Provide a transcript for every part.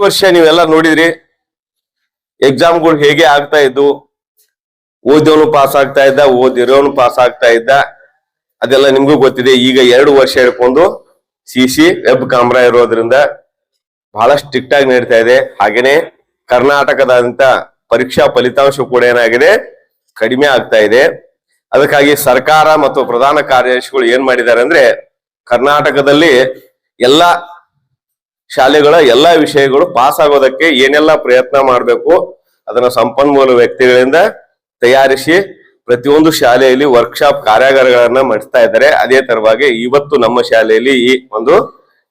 ವರ್ಷ ನೀವೆಲ್ಲ ನೋಡಿದ್ರಿ ಎಕ್ಸಾಮ್ಗಳು ಹೇಗೆ ಆಗ್ತಾ ಇದ್ದು, ಓದೋನು ಪಾಸ್ ಆಗ್ತಾ ಇದ್ದ, ಓದಿರೋನು ಪಾಸ್ ಆಗ್ತಾ ಇದ್ದ, ಅದೆಲ್ಲ ನಿಮ್ಗೂ ಗೊತ್ತಿದೆ. ಈಗ 2 ವರ್ಷ ಹಿಡ್ಕೊಂಡು CC ವೆಬ್ ಕ್ಯಾಮ್ರಾ ಇರೋದ್ರಿಂದ ಬಹಳ ಸ್ಟ್ರಿಕ್ಟ್ ಆಗಿ ನಡೀತಾ ಇದೆ. ಹಾಗೇನೆ ಕರ್ನಾಟಕದಾದ್ಯಂತ ಪರೀಕ್ಷಾ ಫಲಿತಾಂಶ ಕೂಡ ಏನಾಗಿದೆ, ಕಡಿಮೆ ಆಗ್ತಾ ಇದೆ. ಅದಕ್ಕಾಗಿ ಸರ್ಕಾರ ಮತ್ತು ಪ್ರಧಾನ ಕಾರ್ಯದರ್ಶಿಗಳು ಏನ್ ಮಾಡಿದ್ದಾರೆ ಅಂದ್ರೆ, ಕರ್ನಾಟಕದಲ್ಲಿ ಎಲ್ಲಾ ಶಾಲೆಗಳ ಎಲ್ಲಾ ವಿಷಯಗಳು ಪಾಸ್ ಆಗೋದಕ್ಕೆ ಏನೆಲ್ಲ ಪ್ರಯತ್ನ ಮಾಡಬೇಕು ಅದನ್ನ ಸಂಪನ್ಮೂಲ ವ್ಯಕ್ತಿಗಳಿಂದ ತಯಾರಿಸಿ ಪ್ರತಿಯೊಂದು ಶಾಲೆಯಲ್ಲಿ ವರ್ಕ್ಶಾಪ್ ಕಾರ್ಯಾಗಾರಗಳನ್ನ ಮಾಡಿಸ್ತಾ ಇದ್ದಾರೆ. ಅದೇ ತರವಾಗಿ ಇವತ್ತು ನಮ್ಮ ಶಾಲೆಯಲ್ಲಿ ಈ ಒಂದು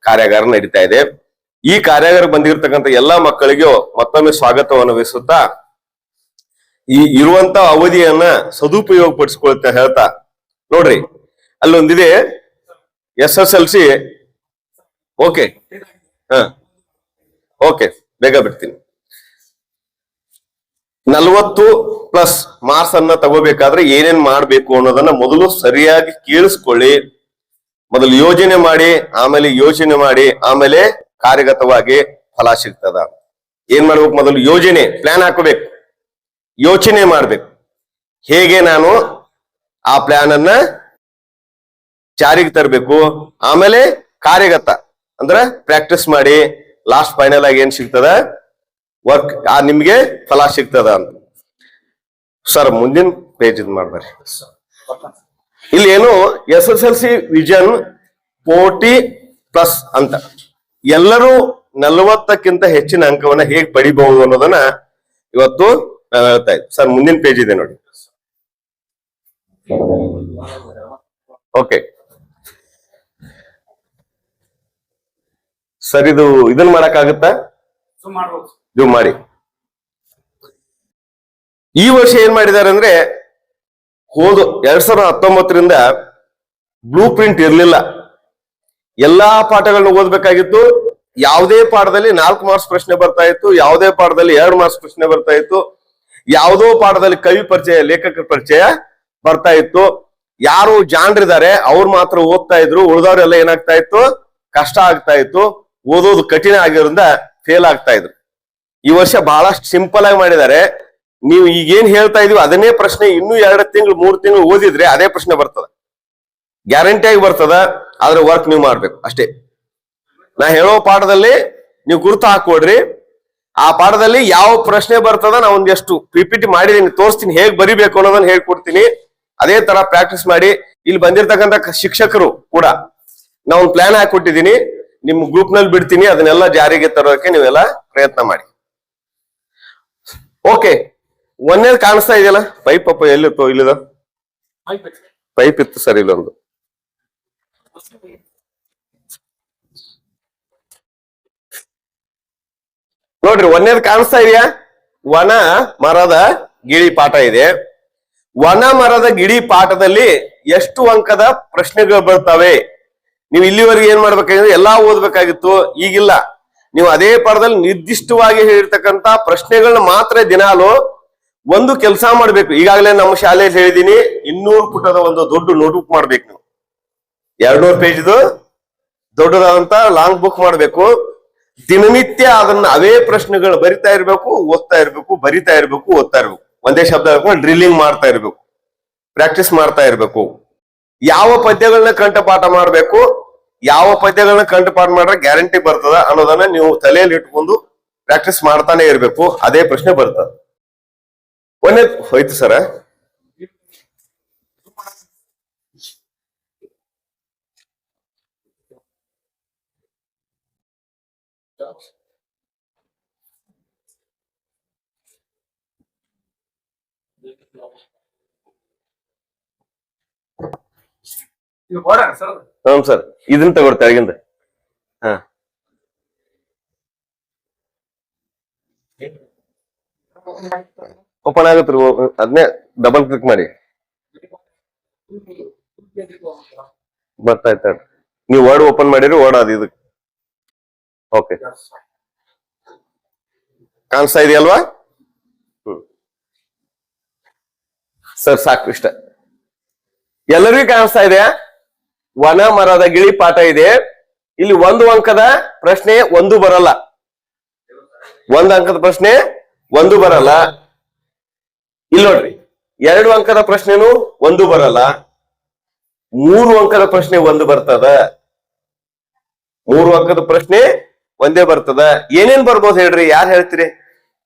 ಕಾರ್ಯಾಗಾರ ನಡೀತಾ ಇದೆ. ಈ ಕಾರ್ಯಾಗಾರ ಬಂದಿರತಕ್ಕಂಥ ಎಲ್ಲಾ ಮಕ್ಕಳಿಗೂ ಮತ್ತೊಮ್ಮೆ ಸ್ವಾಗತವನ್ನು ವಹಿಸುತ್ತಾ ಈ ಇರುವಂತ ಅವಧಿಯನ್ನ ಸದುಪಯೋಗ ಪಡಿಸ್ಕೊಳ್ತಾ ಹೇಳ್ತಾ, ನೋಡ್ರಿ ಅಲ್ಲೊಂದಿದೆ SSLC. ಓಕೆ, ಓಕೆ, ಬೇಗ ಬಿಡ್ತೀನಿ. 40+ ಮಾರ್ಕ್ಸ್ ಅನ್ನ ತಗೋಬೇಕಾದ್ರೆ ಏನೇನ್ ಮಾಡ್ಬೇಕು ಅನ್ನೋದನ್ನ ಮೊದಲು ಸರಿಯಾಗಿ ಕೇಳಿಸ್ಕೊಳ್ಳಿ. ಮೊದಲು ಯೋಜನೆ ಮಾಡಿ, ಆಮೇಲೆ ಕಾರ್ಯಗತವಾಗಿ ಫಲ ಸಿಗ್ತದ. ಏನ್ ಮಾಡ್ಬೇಕು, ಮೊದಲು ಯೋಜನೆ ಪ್ಲಾನ್ ಹಾಕೋಬೇಕು, ಯೋಚನೆ ಮಾಡ್ಬೇಕು. ಹೇಗೆ ನಾನು ಆ ಪ್ಲಾನ್ ಅನ್ನ ಜಾರಿಗೆ ತರಬೇಕು, ಆಮೇಲೆ ಕಾರ್ಯಗತ ಅಂದ್ರೆ ಪ್ರಾಕ್ಟೀಸ್ ಮಾಡಿ ಲಾಸ್ಟ್ ಫೈನಲ್ ಆಗಿ ಏನ್ ಸಿಗ್ತದ, ವರ್ಕ್ ನಿಮ್ಗೆ ಫಲ ಸಿಗ್ತದ ಅಂತ. ಸರ್ ಮುಂದಿನ ಪೇಜ್ ಇದು ಮಾಡ್ಬಾರಿ. ಇಲ್ಲಿ ಏನು SSLC ವಿಷನ್ 40+ ಅಂತ, ಎಲ್ಲರೂ 40ಕ್ಕಿಂತ ಹೆಚ್ಚಿನ ಅಂಕವನ್ನ ಹೇಗೆ ಪಡಿಬಹುದು ಅನ್ನೋದನ್ನ ಇವತ್ತು ನಾವು ಹೇಳ್ತಾ ಇದ್ವಿ. ಸರ್ ಮುಂದಿನ ಪೇಜ್ ಇದೆ ನೋಡಿ. ಓಕೆ ಸರ್, ಇದನ್ನ ಮಾಡಕ್ಕಾಗತ್ತಾ? ಜೂಮ್ ಮಾಡಿ. ಈ ವರ್ಷ ಏನ್ ಮಾಡಿದ್ದಾರೆ ಅಂದ್ರೆ, 2019ರಿಂದ ಬ್ಲೂ ಪ್ರಿಂಟ್ ಇರ್ಲಿಲ್ಲ. ಎಲ್ಲಾ ಪಾಠಗಳನ್ನ ಓದ್ಬೇಕಾಗಿತ್ತು. ಯಾವುದೇ ಪಾಠದಲ್ಲಿ 4 ಮಾರ್ಕ್ಸ್ ಪ್ರಶ್ನೆ ಬರ್ತಾ ಇತ್ತು, ಯಾವುದೇ ಪಾಠದಲ್ಲಿ 2 ಮಾರ್ಕ್ಸ್ ಪ್ರಶ್ನೆ ಬರ್ತಾ ಇತ್ತು, ಯಾವುದೋ ಪಾಠದಲ್ಲಿ ಕವಿ ಪರಿಚಯ, ಲೇಖಕರ ಪರಿಚಯ ಬರ್ತಾ ಇತ್ತು. ಯಾರು ಜಾಣರಿದ್ದಾರೆ ಅವ್ರು ಮಾತ್ರ ಓದ್ತಾ ಇದ್ರು, ಉಳಿದವ್ರೆಲ್ಲ ಏನಾಗ್ತಾ ಇತ್ತು, ಕಷ್ಟ ಆಗ್ತಾ ಇತ್ತು, ಓದೋದು ಕಠಿಣ ಆಗಿರೋದ್ರಿಂದ ಫೇಲ್ ಆಗ್ತಾ ಇದ್ರು. ಈ ವರ್ಷ ಬಹಳಷ್ಟು ಸಿಂಪಲ್ ಆಗಿ ಮಾಡಿದ್ದಾರೆ. ನೀವು ಈಗೇನ್ ಹೇಳ್ತಾ ಇದೀವಿ ಅದನ್ನೇ ಪ್ರಶ್ನೆ ಇನ್ನೂ 2 ತಿಂಗಳು 3 ತಿಂಗಳು ಓದಿದ್ರೆ ಅದೇ ಪ್ರಶ್ನೆ ಬರ್ತದ, ಗ್ಯಾರಂಟಿಯಾಗಿ ಬರ್ತದ. ಆದ್ರೆ ವರ್ಕ್ ನೀವು ಮಾಡ್ಬೇಕು ಅಷ್ಟೇ. ನಾ ಹೇಳೋ ಪಾಠದಲ್ಲಿ ನೀವು ಗುರುತು ಹಾಕೊಡ್ರಿ. ಆ ಪಾಠದಲ್ಲಿ ಯಾವ ಪ್ರಶ್ನೆ ಬರ್ತದ ನಾ ಒಂದೆಷ್ಟು PPT ಮಾಡಿದೀನಿ, ತೋರಿಸ್ತೀನಿ, ಹೇಗ್ ಬರಿಬೇಕು ಅನ್ನೋದನ್ನ ಹೇಳ್ಕೊಡ್ತೀನಿ. ಅದೇ ತರ ಪ್ರಾಕ್ಟೀಸ್ ಮಾಡಿ. ಇಲ್ಲಿ ಬಂದಿರತಕ್ಕಂಥ ಶಿಕ್ಷಕರು ಕೂಡ ನಾ ಒಂದು ಪ್ಲಾನ್ ಹಾಕೊಟ್ಟಿದ್ದೀನಿ, ನಿಮ್ ಗ್ರೂಪ್ ನಲ್ಲಿ ಬಿಡ್ತೀನಿ. ಅದನ್ನೆಲ್ಲ ಜಾರಿಗೆ ತರೋಕೆ ನೀವೆಲ್ಲ ಪ್ರಯತ್ನ ಮಾಡಿ. ಓಕೆ, ಒಂದೇದು ಕಾಣಿಸ್ತಾ ಇದೆಯಲ್ಲ ಪೈಪ್, ಎಲ್ಲಿತ್ತು? ಇಲ್ಲಿದ ಪೈಪ್ ಇತ್ತು ಸರ್, ಇಲ್ಲೊಂದು. ನೋಡ್ರಿ, ಒಂದೇದು ಕಾಣಿಸ್ತಾ ಇದೆಯಾ? ವನ ಮರದ ಗಿಳಿ ಪಾಠ ಇದೆ. ವನ ಮರದ ಗಿಳಿ ಪಾಠದಲ್ಲಿ ಎಷ್ಟು ಅಂಕದ ಪ್ರಶ್ನೆಗಳು ಬರ್ತವೆ? ನೀವು ಇಲ್ಲಿವರೆಗೆ ಏನ್ ಮಾಡ್ಬೇಕಾಗಿದ್ರೆ ಎಲ್ಲಾ ಓದ್ಬೇಕಾಗಿತ್ತು. ಈಗಿಲ್ಲ, ನೀವು ಅದೇ ಪಾಠದಲ್ಲಿ ನಿರ್ದಿಷ್ಟವಾಗಿ ಹೇಳಿರ್ತಕ್ಕಂತ ಪ್ರಶ್ನೆಗಳನ್ನ ಮಾತ್ರ ದಿನಾಲು ಒಂದು ಕೆಲಸ ಮಾಡ್ಬೇಕು. ಈಗಾಗಲೇ ನಮ್ಮ ಶಾಲೆಯಲ್ಲಿ ಹೇಳಿದೀನಿ, 200 ಪುಟದ ಒಂದು ದೊಡ್ಡ ನೋಟ್ಬುಕ್ ಮಾಡ್ಬೇಕು. ನೀವು 200 ಪೇಜ್ದು ದೊಡ್ಡದಾದಂತ ಲಾಂಗ್ ಬುಕ್ ಮಾಡ್ಬೇಕು. ದಿನನಿತ್ಯ ಅದನ್ನ ಅವೇ ಪ್ರಶ್ನೆಗಳು ಬರಿತಾ ಇರ್ಬೇಕು, ಓದ್ತಾ ಇರ್ಬೇಕು, ಬರಿತಾ ಇರ್ಬೇಕು, ಓದ್ತಾ ಇರ್ಬೇಕು. ಒಂದೇ ಶಬ್ದ ಡ್ರಿಲ್ಲಿಂಗ್ ಮಾಡ್ತಾ ಇರ್ಬೇಕು, ಪ್ರಾಕ್ಟೀಸ್ ಮಾಡ್ತಾ ಇರ್ಬೇಕು. ಯಾವ ಪದ್ಯಗಳನ್ನ ಕಂಠಪಾಠ ಮಾಡ್ಬೇಕು, ಯಾವ ಪದ್ಯಗಳನ್ನ ಕಂಠಪಾಠ ಮಾಡ್ರೆ ಗ್ಯಾರಂಟಿ ಬರ್ತದ ಅನ್ನೋದನ್ನ ನೀವು ತಲೆಯಲ್ಲಿ ಇಟ್ಕೊಂಡು ಪ್ರಾಕ್ಟೀಸ್ ಮಾಡ್ತಾನೆ ಇರ್ಬೇಕು. ಅದೇ ಪ್ರಶ್ನೆ ಬರ್ತದ. ಒಂದೇ ಹೋಯ್ತು ಸರ. ಹ್ಮ್ ಸರ್, ಇದನ್ನ ತಗೊಳ್ತಾ ತೆಳಗಿಂದ. ಹಾ, ಓಪನ್ ಆಗತ್ರಿ. ಅದನ್ನೇ ಡಬಲ್ ಕ್ಲಿಕ್ ಮಾಡಿ ಬರ್ತಾ ಇತ್ತ. ನೀವು ವರ್ಡ್ ಓಪನ್ ಮಾಡಿರಿ, ವರ್ಡ್ ಅದು ಇದಕ್ಕೆ. ಓಕೆ, ಕಾಣಿಸ್ತಾ ಇದೆಯಲ್ವಾ? ಸರ್ ಸಾಕು, ಇಷ್ಟ. ಎಲ್ಲರಿಗೂ ಕಾಣಿಸ್ತಾ ಇದೆ. ವನ ಮರದ ಗಿಳಿ ಪಾಠ ಇದೆ. ಇಲ್ಲಿ 1 ಅಂಕದ ಪ್ರಶ್ನೆ 1 ಬರಲ್ಲ. ಒಂದ್ ಅಂಕದ ಪ್ರಶ್ನೆ ಒಂದು ಬರಲ್ಲ. ಇಲ್ಲಿ ನೋಡ್ರಿ, 2 ಅಂಕದ ಪ್ರಶ್ನೆನು ಒಂದು ಬರಲ್ಲ. 3 ಅಂಕದ ಪ್ರಶ್ನೆ ಒಂದು ಬರ್ತದ. 3 ಅಂಕದ ಪ್ರಶ್ನೆ ಒಂದೇ ಬರ್ತದ. ಏನೇನ್ ಬರ್ಬೋದು ಹೇಳ್ರಿ, ಯಾರು ಹೇಳ್ತೀರಿ?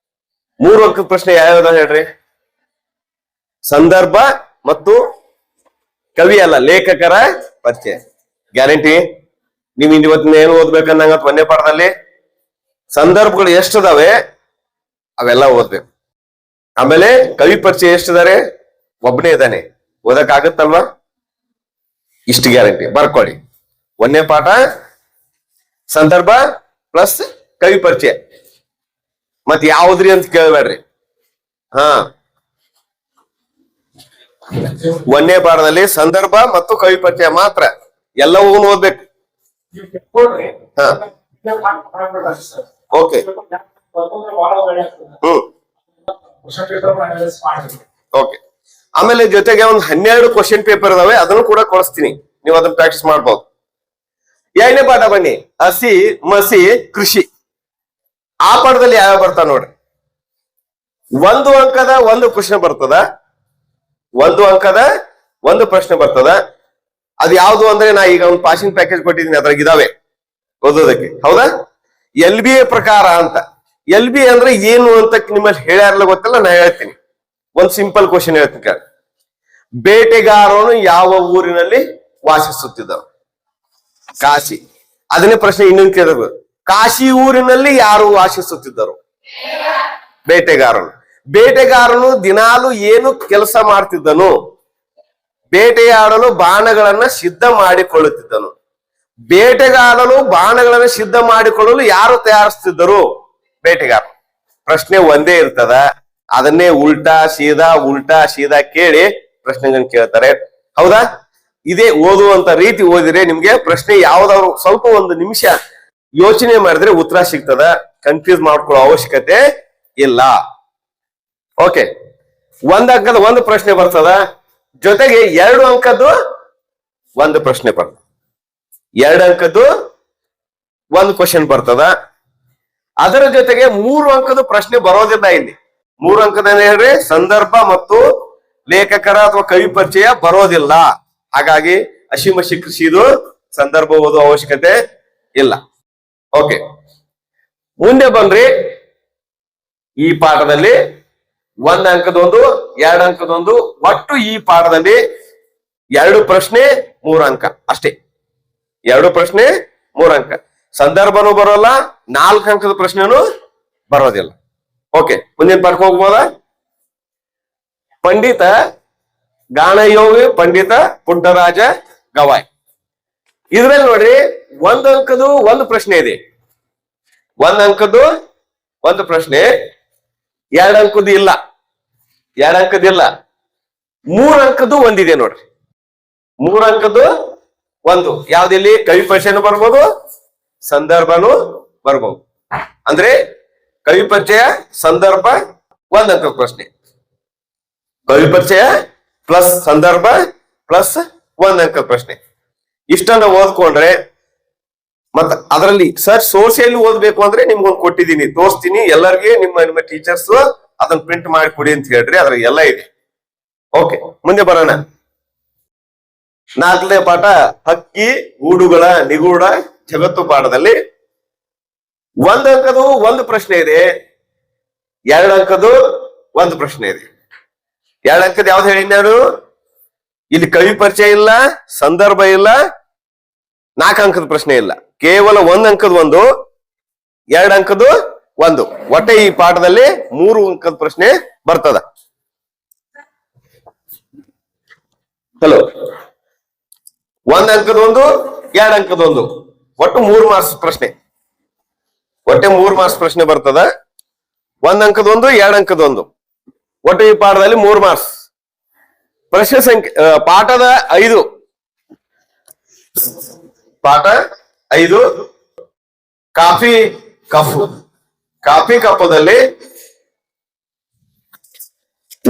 3 ಅಂಕದ ಪ್ರಶ್ನೆ ಯಾವ್ಯಾವ ಹೇಳ್ರಿ? ಸಂದರ್ಭ ಮತ್ತು ಕವಿ ಅಲ್ಲ, ಲೇಖಕರ ಪರಿಚಯ. ಗ್ಯಾರಂಟಿ ನೀವು ಇವತ್ತಿನ ಏನು ಓದ್ಬೇಕನ್ನಂಗ ಒಂದೇ ಪಾಠದಲ್ಲಿ ಸಂದರ್ಭಗಳು ಎಷ್ಟದಾವೆ ಅವೆಲ್ಲ ಓದ್ಬೇಕು. ಆಮೇಲೆ ಕವಿ ಪರಿಚಯ ಎಷ್ಟಿದ್ದಾರೆ? ಒಬ್ಬನೇ ಇದ್ದಾನೆ, ಓದಕ್ ಆಗತ್ತಲ್ವಾ? ಇಷ್ಟು ಗ್ಯಾರಂಟಿ ಬರ್ಕೊಳ್ಳಿ. ಒಂದನೇ ಪಾಠ ಸಂದರ್ಭ ಪ್ಲಸ್ ಕವಿ ಪರಿಚಯ. ಮತ್ ಯಾವ್ದ್ರಿ ಅಂತ ಕೇಳಬೇಡ್ರಿ. ಹಾ, ಒಂದನೇ ಪಾಠದಲ್ಲಿ ಸಂದರ್ಭ ಮತ್ತು ಕವಿ ಪರಿಚಯ ಮಾತ್ರ, ಎಲ್ಲವೂ ಓದ್ಬೇಕು. ಹಾ, ಓಕೆ. ಓಕೆ. ಆಮೇಲೆ ಜೊತೆಗೆ ಒಂದು 12 ಕ್ವಶನ್ ಪೇಪರ್ ಇದಾವೆ, ಅದನ್ನು ಕೂಡ ಕೊಡಿಸ್ತೀನಿ, ನೀವು ಅದನ್ನ ಪ್ರಾಕ್ಟೀಸ್ ಮಾಡ್ಬೋದು. 2ನೇ ಪಾಠ ಬನ್ನಿ, ಹಸಿ ಮಸಿ ಕೃಷಿ. ಆ ಪಾಠದಲ್ಲಿ ಯಾವ ಬರ್ತಾವ ನೋಡ್ರಿ. 1 ಅಂಕದ 1 ಪ್ರಶ್ನೆ ಬರ್ತದ. 1 ಅಂಕದ 1 ಪ್ರಶ್ನೆ ಬರ್ತದ. ಅದು ಯಾವ್ದು ಅಂದ್ರೆ, ನಾ ಈಗ ಒಂದು ಪಾಸಿಂಗ್ ಪ್ಯಾಕೇಜ್ ಕೊಟ್ಟಿದ್ದೀನಿ, ಅದ್ರಾಗ ಇದಾವೆ ಓದೋದಕ್ಕೆ. ಹೌದಾ? LBA ಪ್ರಕಾರ ಅಂತ. LBA ಅಂದ್ರೆ ಏನು ಅಂತ ನಿಮ್ಮಲ್ಲಿ ಹೇಳ್ಯಾರಲ್ಲ ಗೊತ್ತಿಲ್ಲ, ನಾ ಹೇಳ್ತೀನಿ. ಒಂದ್ ಸಿಂಪಲ್ ಕ್ವಶನ್ ಹೇಳ್ತೀನಿ ಕೇಳಿ. ಬೇಟೆಗಾರನು ಯಾವ ಊರಿನಲ್ಲಿ ವಾಸಿಸುತ್ತಿದ್ದ? ಕಾಶಿ. ಅದನ್ನೇ ಪ್ರಶ್ನೆ ಇನ್ನೊಂದು ಕೇಳಿದ್ರು, ಕಾಶಿ ಊರಿನಲ್ಲಿ ಯಾರು ವಾಸಿಸುತ್ತಿದ್ದರು? ಬೇಟೆಗಾರನು. ಬೇಟೆಗಾರನು ದಿನಾಲು ಏನು ಕೆಲಸ ಮಾಡ್ತಿದ್ದನು? ಬೇಟೆಯಾಡಲು ಬಾಣಗಳನ್ನ ಸಿದ್ಧ ಮಾಡಿಕೊಳ್ಳುತ್ತಿದ್ದನು. ಬೇಟೆಗಾಡಲು ಬಾಣಗಳನ್ನ ಸಿದ್ಧ ಮಾಡಿಕೊಳ್ಳಲು ಯಾರು ತಯಾರಿಸ್ತಿದ್ದರು? ಬೇಟೆಗಾರ. ಪ್ರಶ್ನೆ ಒಂದೇ ಇರ್ತದ, ಅದನ್ನೇ ಉಲ್ಟಾ ಸೀದಾ ಕೇಳಿ ಪ್ರಶ್ನೆಗಳನ್ನ ಕೇಳ್ತಾರೆ. ಹೌದಾ? ಇದೇ ಓದುವಂತ ರೀತಿ ಓದಿದ್ರೆ ನಿಮ್ಗೆ ಪ್ರಶ್ನೆ ಯಾವ್ದಾದ್ರು ಸ್ವಲ್ಪ ಒಂದು ನಿಮಿಷ ಯೋಚನೆ ಮಾಡಿದ್ರೆ ಉತ್ತರ ಸಿಗ್ತದ. ಕನ್ಫ್ಯೂಸ್ ಮಾಡ್ಕೊಳ್ಳೋ ಅವಶ್ಯಕತೆ ಇಲ್ಲ. ಓಕೆ. 1 ಅಂಕದ 1 ಪ್ರಶ್ನೆ ಬರ್ತದ, ಜೊತೆಗೆ 2 ಅಂಕದ್ದು 1 ಪ್ರಶ್ನೆ ಬರ್ತದ. 2 ಅಂಕದ್ದು 1 ಕ್ವಶನ್ ಬರ್ತದ. ಅದರ ಜೊತೆಗೆ 3 ಅಂಕದ ಪ್ರಶ್ನೆ ಬರೋದಿಲ್ಲ ಇಲ್ಲಿ. 3 ಅಂಕದ ಹೇಳ್ರಿ, ಸಂದರ್ಭ ಮತ್ತು ಲೇಖಕರ ಅಥವಾ ಕವಿ ಪರಿಚಯ ಬರೋದಿಲ್ಲ. ಹಾಗಾಗಿ ಹಸಿಮಸಿ ಕೃಷಿದು ಸಂದರ್ಭ ಓದುವ ಅವಶ್ಯಕತೆ ಇಲ್ಲ. ಓಕೆ, ಮುಂದೆ ಬನ್ರಿ. ಈ ಪಾಠದಲ್ಲಿ 1 ಅಂಕದೊಂದು 2 ಅಂಕದೊಂದು, ಒಟ್ಟು ಈ ಪಾಠದಲ್ಲಿ 2 ಪ್ರಶ್ನೆ 3 ಅಂಕ ಅಷ್ಟೇ. 2 ಪ್ರಶ್ನೆ 3 ಅಂಕ. ಸಂದರ್ಭನೂ ಬರೋಲ್ಲ, 4 ಅಂಕದ ಪ್ರಶ್ನೆನೂ ಬರೋದಿಲ್ಲ. ಓಕೆ, ಮುಂದಿನ ಪಾಠಕ್ಕೆ ಹೋಗ್ಬೋದ? ಪಂಡಿತ ಗಾನಯೋಗಿ ಪಂಡಿತ ಪುಟ್ಟರಾಜ ಗವಾಯ್. ಇದ್ರಲ್ಲಿ ನೋಡ್ರಿ, 1 ಅಂಕದ್ದು 1 ಪ್ರಶ್ನೆ ಇದೆ. 1 ಅಂಕದ್ದು 1 ಪ್ರಶ್ನೆ, 2 ಅಂಕದ್ದು ಇಲ್ಲ. 2 ಅಂಕದಿಲ್ಲ. 3 ಅಂಕದ್ದು ಒಂದಿದೆ ನೋಡ್ರಿ. 3 ಅಂಕದ್ದು 1 ಯಾವ್ದಿಲ್ಲಿ? ಕವಿ ಪರಿಚಯನೂ ಬರ್ಬೋದು, ಸಂದರ್ಭನೂ ಬರ್ಬೋದು. ಅಂದ್ರೆ ಕವಿ ಪರಿಚಯ, ಸಂದರ್ಭ 1 ಅಂಕದ ಪ್ರಶ್ನೆ. ಕವಿ ಪರಿಚಯ ಪ್ಲಸ್ ಸಂದರ್ಭ ಪ್ಲಸ್ 1 ಅಂಕದ ಪ್ರಶ್ನೆ. ಇಷ್ಟನ್ನ ಓದ್ಕೊಂಡ್ರೆ, ಮತ್ತ ಅದರಲ್ಲಿ ಸರ್ ಸೋರ್ಸ್ ಎಲ್ಲಿ ಓದ್ಬೇಕು ಅಂದ್ರೆ ನಿಮ್ಗೊಂದು ಕೊಟ್ಟಿದ್ದೀನಿ, ತೋರಿಸ್ತೀನಿ. ಎಲ್ಲರಿಗೆ ನಿಮ್ಮ ಟೀಚರ್ಸ್ ಅದನ್ನ ಪ್ರಿಂಟ್ ಮಾಡಿ ಕೊಡಿ ಅಂತ ಹೇಳ್ರಿ, ಅದ್ರ ಎಲ್ಲ ಇದೆ. ಓಕೆ, ಮುಂದೆ ಬರೋಣ. 4ನೇ ಪಾಠ, ಹಕ್ಕಿ ಗೂಡುಗಳ ನಿಗೂಢ ಜಗತ್ತು ಪಾಠದಲ್ಲಿ 1 ಅಂಕದ್ದು 1 ಪ್ರಶ್ನೆ ಇದೆ, 2 ಅಂಕದ್ದು 1 ಪ್ರಶ್ನೆ ಇದೆ. 2 ಅಂಕದ ಯಾವ್ದು ಹೇಳಿ ನಾನು? ಇಲ್ಲಿ ಕವಿ ಪರಿಚಯ ಇಲ್ಲ, ಸಂದರ್ಭ ಇಲ್ಲ, 4 ಅಂಕದ ಪ್ರಶ್ನೆ ಇಲ್ಲ. ಕೇವಲ 1 ಅಂಕದ 1, 2 ಅಂಕದ್ದು 1. ಒಟ್ಟೆ ಈ ಪಾಠದಲ್ಲಿ 3 ಅಂಕದ ಪ್ರಶ್ನೆ ಬರ್ತದ. ಹಲೋ, 1 ಅಂಕದ 1, 2 ಅಂಕದ 1, ಒಟ್ಟು 3 ಮಾರ್ಕ್ಸ್ ಪ್ರಶ್ನೆ. ಒಟ್ಟೆ 3 ಮಾರ್ಕ್ಸ್ ಪ್ರಶ್ನೆ ಬರ್ತದ. 1 ಅಂಕದ 1, 2 ಅಂಕದ 1, ಒಟ್ಟು ಈ ಪಾಠದಲ್ಲಿ 3 ಮಾರ್ಕ್ಸ್. ಪ್ರಶ್ನೆ ಸಂಖ್ಯೆ ಪಾಠದ 5, ಪಾಠ 5 ಕಾಫಿ ಕಪ್ಪು. ಕಾಫಿ ಕಪ್ಪದಲ್ಲಿ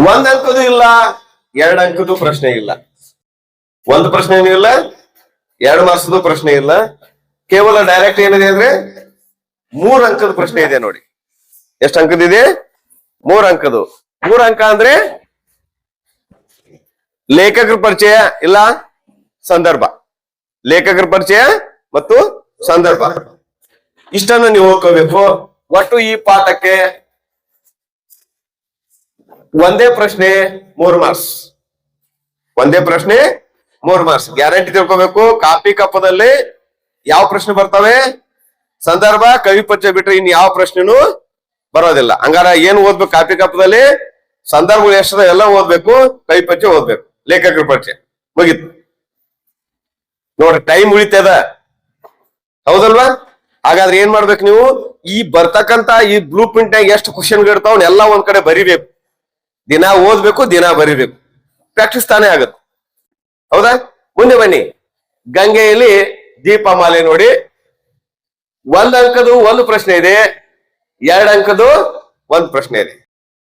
1 ಅಂಕದ್ದು ಇಲ್ಲ, 2 ಅಂಕದ್ದು ಪ್ರಶ್ನೆ ಇಲ್ಲ. 1 ಪ್ರಶ್ನೆನೂ ಇಲ್ಲ, 2 ಮಾರ್ಕ್ಸ್ದು ಪ್ರಶ್ನೆ ಇಲ್ಲ. ಕೇವಲ ಡೈರೆಕ್ಟ್ ಏನಿದೆ ಅಂದ್ರೆ 3 ಅಂಕದ ಪ್ರಶ್ನೆ ಇದೆ ನೋಡಿ. ಎಷ್ಟು ಅಂಕದಿದೆ? 3 ಅಂಕದು. 3 ಅಂಕ ಅಂದ್ರೆ ಲೇಖಕರ ಪರಿಚಯ ಇಲ್ಲ ಸಂದರ್ಭ. ಲೇಖಕರ ಪರಿಚಯ ಮತ್ತು ಸಂದರ್ಭ ಇಷ್ಟನ್ನು ನೀವು ಓದ್ಕೋಬೇಕು. ಒಟ್ಟು ಈ ಪಾಠಕ್ಕೆ ಒಂದೇ ಪ್ರಶ್ನೆ 3 ಮಾರ್ಕ್ಸ್. ಒಂದೇ ಪ್ರಶ್ನೆ 3 ಮಾರ್ಕ್ಸ್ ಗ್ಯಾರಂಟಿ ತಿಳ್ಕೋಬೇಕು. ಕಾಪಿ ಕಪ್ಪದಲ್ಲಿ ಯಾವ ಪ್ರಶ್ನೆ ಬರ್ತವೆ? ಸಂದರ್ಭ, ಕವಿ ಪರಿಚಯ ಬಿಟ್ರೆ ಇನ್ ಯಾವ ಪ್ರಶ್ನೆನೂ ಬರೋದಿಲ್ಲ. ಹಂಗಾರ ಏನ್ ಓದ್ಬೇಕು? ಕಾಪಿ ಕಪ್ಪದಲ್ಲಿ ಸಂದರ್ಭಗಳು ಎಷ್ಟದ ಎಲ್ಲ ಓದ್ಬೇಕು, ಕವಿ ಪರಿಚಯ ಓದ್ಬೇಕು, ಲೇಖಕರ ಪರಿಚಯ ಮುಗೀತು ನೋಡ್ರಿ. ಟೈಮ್ ಉಳಿತದ, ಹೌದಲ್ವಾ? ಹಾಗಾದ್ರೆ ಏನ್ ಮಾಡ್ಬೇಕು ನೀವು? ಈ ಬರ್ತಕ್ಕಂತ ಈ ಬ್ಲೂ ಪ್ರಿಂಟ್ ನಾಗ ಎಷ್ಟು ಕ್ವಶನ್ ಇರ್ತಾವ ಎಲ್ಲ ಒಂದ್ ಕಡೆ ಬರಿಬೇಕು. ದಿನ ಓದ್ಬೇಕು, ದಿನ ಬರಿಬೇಕು. ಪ್ರಾಕ್ಟೀಸ್ ತಾನೇ ಆಗುತ್ತೆ, ಹೌದಾ? ಮುಂದೆ ಬನ್ನಿ. ಗಂಗೆಯಲ್ಲಿ ದೀಪಮಾಲೆ ನೋಡಿ. 1 ಅಂಕದು 1 ಪ್ರಶ್ನೆ ಇದೆ, 2 ಅಂಕದು 1 ಪ್ರಶ್ನೆ ಇದೆ.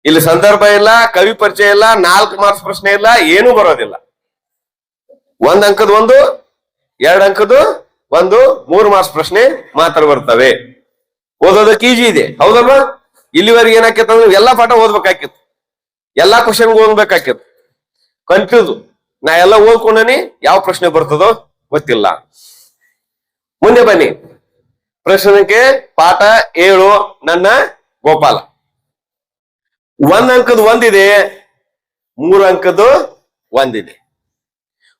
ಇಲ್ಲಿ ಸಂದರ್ಭ ಇಲ್ಲ, ಕವಿ ಪರಿಚಯ ಇಲ್ಲ, 4 ಮಾರ್ಕ್ಸ್ ಪ್ರಶ್ನೆ ಇಲ್ಲ, ಏನೂ ಬರೋದಿಲ್ಲ. 1 ಅಂಕದ 1, 2 ಅಂಕದು 1, 3 ಮಾರ್ಕ್ಸ್ ಪ್ರಶ್ನೆ ಮಾತ್ರ ಬರ್ತವೆ. ಓದೋದಕ್ಕೆ ಈಜಿ ಇದೆ, ಹೌದಲ್ವಾ? ಇಲ್ಲಿವರೆಗೆ ಏನಾಕಿತ್ತು ಅಂದ್ರೆ ಎಲ್ಲಾ ಪಾಠ ಓದ್ಬೇಕಾಕಿತ್ತು, ಎಲ್ಲಾ ಕ್ವಶನ್ ಓದ್ಬೇಕಾಕಿತ್ತು. ಕನ್ಫ್ಯೂಸ್. ನಾ ಎಲ್ಲ ಓದ್ಕೊಂಡನಿ, ಯಾವ ಪ್ರಶ್ನೆ ಬರ್ತದೋ ಗೊತ್ತಿಲ್ಲ. ಮುಂದೆ ಬನ್ನಿ. ಪ್ರಶ್ನೆಗೆ ಪಾಠ 7 ನನ್ನ ಗೋಪಾಲ. 1 ಅಂಕದ 1 ಇದೆ, 3 ಅಂಕದ್ದು 1 ಇದೆ.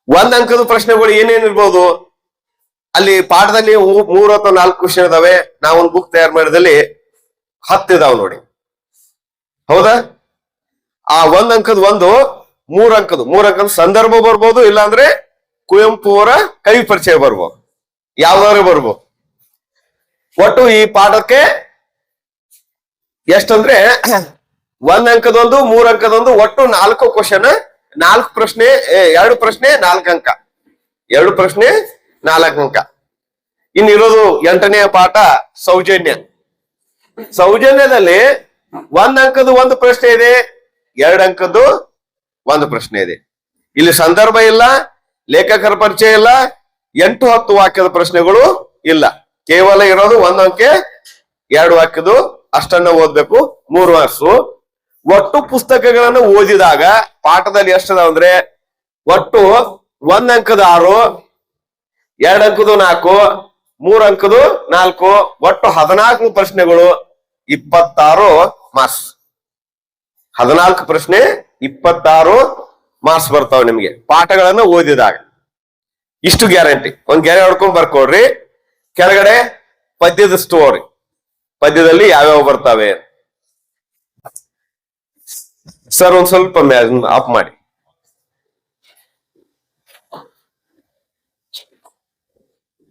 1 ಅಂಕದ ಪ್ರಶ್ನೆಗಳು ಏನೇನಿರ್ಬೋದು? ಅಲ್ಲಿ ಪಾಠದಲ್ಲಿ 3 ಅಥವಾ 4 ಕ್ವಶನ್ ಇದಾವೆ. ನಾವೊಂದು ಬುಕ್ ತಯಾರು ಮಾಡಿದಲ್ಲಿ 10 ಇದಾವೆ ನೋಡಿ, ಹೌದಾ? ಆ 1 ಅಂಕದ 1, 3 ಅಂಕದ ಸಂದರ್ಭ ಬರ್ಬೋದು, ಇಲ್ಲಾಂದ್ರೆ ಕುವೆಂಪು ಅವರ ಕವಿ ಪರಿಚಯ ಬರ್ಬೋದು, ಯಾವ್ದಾದ್ರು ಬರ್ಬೋದು. ಒಟ್ಟು ಈ ಪಾಠಕ್ಕೆ ಎಷ್ಟಂದ್ರೆ 1 ಅಂಕದ 1, 3 ಅಂಕದ 1, ಒಟ್ಟು 4 ಕ್ವಶನ್, 4 ಪ್ರಶ್ನೆ, 2 ಪ್ರಶ್ನೆ 4 ಅಂಕ, 2 ಪ್ರಶ್ನೆ 4 ಅಂಕ. ಇನ್ನಿರೋದು 8ನೇ ಪಾಠ ಸೌಜನ್ಯ. ಸೌಜನ್ಯದಲ್ಲಿ 1 ಅಂಕದ 1 ಪ್ರಶ್ನೆ ಇದೆ, 2 ಅಂಕದ್ದು 1 ಪ್ರಶ್ನೆ ಇದೆ. ಇಲ್ಲಿ ಸಂದರ್ಭ ಇಲ್ಲ, ಲೇಖಕರ ಪರಿಚಯ ಇಲ್ಲ, 8-10 ವಾಕ್ಯದ ಪ್ರಶ್ನೆಗಳು ಇಲ್ಲ. ಕೇವಲ ಇರೋದು 1 ಅಂಕೆ 2 ವಾಕ್ಯದು ಅಷ್ಟನ್ನ ಓದ್ಬೇಕು, 3 ಮಾರ್ಕ್ಸ್. ಒಟ್ಟು ಪುಸ್ತಕಗಳನ್ನು ಓದಿದಾಗ ಪಾಠದಲ್ಲಿ ಎಷ್ಟದ ಅಂದ್ರೆ ಒಟ್ಟು 1 ಅಂಕದ 6, 2 ಅಂಕದು 4, 3 ಅಂಕದು 4, ಒಟ್ಟು 14 ಪ್ರಶ್ನೆಗಳು, 26 ಮಾರ್ಕ್ಸ್. 14 ಪ್ರಶ್ನೆ 26 ಮಾರ್ಕ್ಸ್ ಬರ್ತಾವ ನಿಮ್ಗೆ ಪಾಠಗಳನ್ನ ಓದಿದಾಗ. ಇಷ್ಟು ಗ್ಯಾರಂಟಿ. ಒಂದ್ ಗೆರೆ ಹೊಡ್ಕೊಂಡ್ ಬರ್ಕೊಡ್ರಿ. ಕೆಳಗಡೆ ಪದ್ಯದ ಸ್ಟೋರಿ, ಪದ್ಯದಲ್ಲಿ ಯಾವ್ಯಾವ ಬರ್ತಾವೆ ಸರ್? ಒಂದ್ ಸ್ವಲ್ಪ ಆಫ್ ಮಾಡಿ.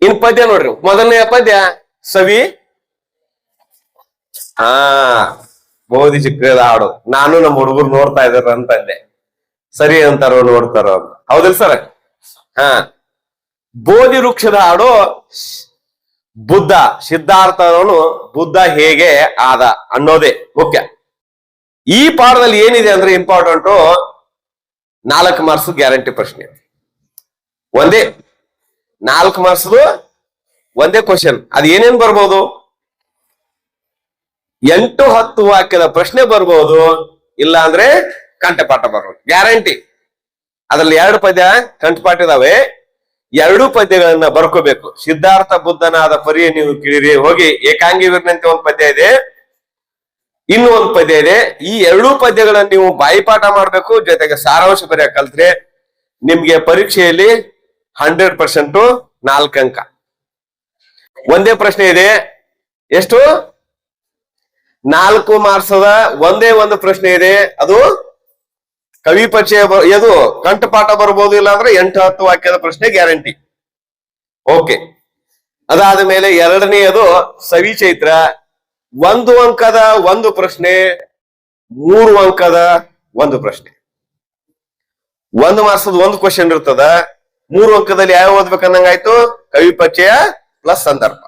ಇನ್ ಪದ್ಯ ನೋಡ್ರಿ. ಮೊದಲನೇ ಪದ್ಯ ಸವಿ. ಬೋಧಿ ಚಿಕ್ಕದ ಹಾಡು. ನಾನು ನಮ್ಮ ಹುಡುಗರು ನೋಡ್ತಾ ಇದಾರ ಅಂತಂದೆ. ಸರಿ ಅಂತಾರೋ ನೋಡ್ತಾರೋ ಅಂತ, ಹೌದಿಲ್ಲ ಸರ್? ಬೋಧಿ ವೃಕ್ಷದ ಹಾಡು. ಬುದ್ಧ, ಸಿದ್ಧಾರ್ಥನು ಬುದ್ಧ ಹೇಗೆ ಆದ ಅನ್ನೋದೇ ಮುಖ್ಯ. ಈ ಪಾಠದಲ್ಲಿ ಏನಿದೆ ಅಂದ್ರೆ ಇಂಪಾರ್ಟೆಂಟು 4 ಮಾರ್ಕ್ಸ್ ಗ್ಯಾರಂಟಿ ಪ್ರಶ್ನೆ. ಒಂದೇ 4 ಮಾರ್ಕ್ಸ್ ಒಂದೇ ಕ್ವಶನ್. ಅದು ಏನೇನ್ ಬರ್ಬೋದು? 8-10 ವಾಕ್ಯದ ಪ್ರಶ್ನೆ ಬರ್ಬೋದು, ಇಲ್ಲ ಅಂದ್ರೆ ಕಂಠಪಾಠ ಬರ್ಬೋದು, ಗ್ಯಾರಂಟಿ. ಅದ್ರಲ್ಲಿ 2 ಪದ್ಯ ಕಂಠಪಾಠ ಇದಾವೆ. 2 ಪದ್ಯಗಳನ್ನ ಬರ್ಕೋಬೇಕು. ಸಿದ್ಧಾರ್ಥ ಬುದ್ಧನಾದ ಪರಿಯ ನೀವು ಕೇಳಿರಿ ಹೋಗಿ, ಏಕಾಂಗಿ ವೀರನಂತೆ 1 ಪದ್ಯ ಇದೆ, ಇನ್ನು 1 ಪದ್ಯ ಇದೆ. ಈ 2 ಪದ್ಯಗಳನ್ನ ನೀವು ಬಾಯಿಪಾಠ ಮಾಡ್ಬೇಕು, ಜೊತೆಗೆ ಸಾರಾಂಶ ಬರೆಯ ಕಲ್ತ್ರೆ ನಿಮ್ಗೆ ಪರೀಕ್ಷೆಯಲ್ಲಿ 100% 4 ಅಂಕ. ಒಂದೇ ಪ್ರಶ್ನೆ ಇದೆ, ಎಷ್ಟು? 4 ಮಾರ್ಕ್ಸದ ಒಂದೇ 1 ಪ್ರಶ್ನೆ ಇದೆ. ಅದು ಕವಿ ಪರಿಚಯ, ಅದು ಕಂಠಪಾಠ ಬರ್ಬೋದು, ಇಲ್ಲ ಅಂದ್ರೆ 8-10 ವಾಕ್ಯದ ಪ್ರಶ್ನೆ ಗ್ಯಾರಂಟಿ. ಓಕೆ. ಅದಾದ ಮೇಲೆ 2ನೇದು ಸವಿ ಚೈತ್ರ. 1 ಅಂಕದ 1 ಪ್ರಶ್ನೆ, 3 ಅಂಕದ 1 ಪ್ರಶ್ನೆ. 1 ಮಾರ್ಕ್ಸದ 1 ಕ್ವಶನ್ ಇರ್ತದ. 3 ಅಂಕದಲ್ಲಿ ಯಾವ ಓದ್ಬೇಕನ್ನಂಗಾಯ್ತು? ಕವಿ ಪರಿಚಯ ಪ್ಲಸ್ ಸಂದರ್ಭ,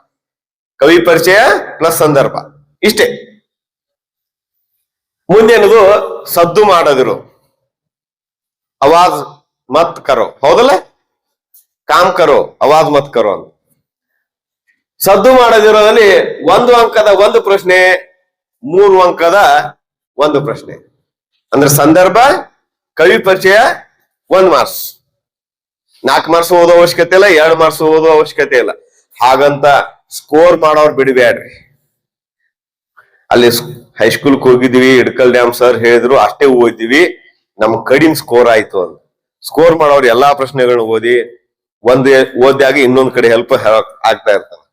ಕವಿ ಪರಿಚಯ ಪ್ಲಸ್ ಸಂದರ್ಭ, ಇಷ್ಟೇ. ಮುಂದೇನದು ಸದ್ದು ಮಾಡೋದಿರು. ಆವಾಜ್ ಮತ್ ಕರೋ, ಹೌದಲ್ಲ? ಕಾಮ್ ಕರೋ, ಆವಾಜ್ ಮತ್ ಕರೋ ಅಂತ. ಸದ್ದು ಮಾಡೋದಿರೋದಲ್ಲಿ 1 ಅಂಕದ 1 ಪ್ರಶ್ನೆ, 3 ಅಂಕದ ಒಂದು ಪ್ರಶ್ನೆ. ಅಂದ್ರೆ ಸಂದರ್ಭ, ಕವಿ ಪರಿಚಯ 1 ಮಾರ್ಕ್ಸ್. 4 ಮಾರ್ಕ್ಸ್ ಓದೋ ಅವಶ್ಯಕತೆ ಇಲ್ಲ, 2 ಮಾರ್ಕ್ಸ್ ಓದೋ ಅವಶ್ಯಕತೆ ಇಲ್ಲ. ಹಾಗಂತ ಸ್ಕೋರ್ ಮಾಡೋರ್ ಬಿಡಬೇಡ್ರಿ. ಅಲ್ಲಿ ಹೈಸ್ಕೂಲ್ ಹೋಗಿದ್ವಿ, ಇಡ್ಕಲ್ ಡ್ಯಾಮ್ ಸರ್ ಹೇಳಿದ್ರು, ಅಷ್ಟೇ ಓದಿದ್ವಿ, ನಮ್ ಕಡಿಮೆ ಸ್ಕೋರ್ ಆಯ್ತು ಅಂತ. ಸ್ಕೋರ್ ಮಾಡೋರು ಎಲ್ಲಾ ಪ್ರಶ್ನೆಗಳನ್ನ ಓದಿ ಓದ್ಯಾಗ ಇನ್ನೊಂದ್ ಕಡೆ ಹೆಲ್ಪ್ ಆಗ್ತಾ ಇರ್ತಾನೆ.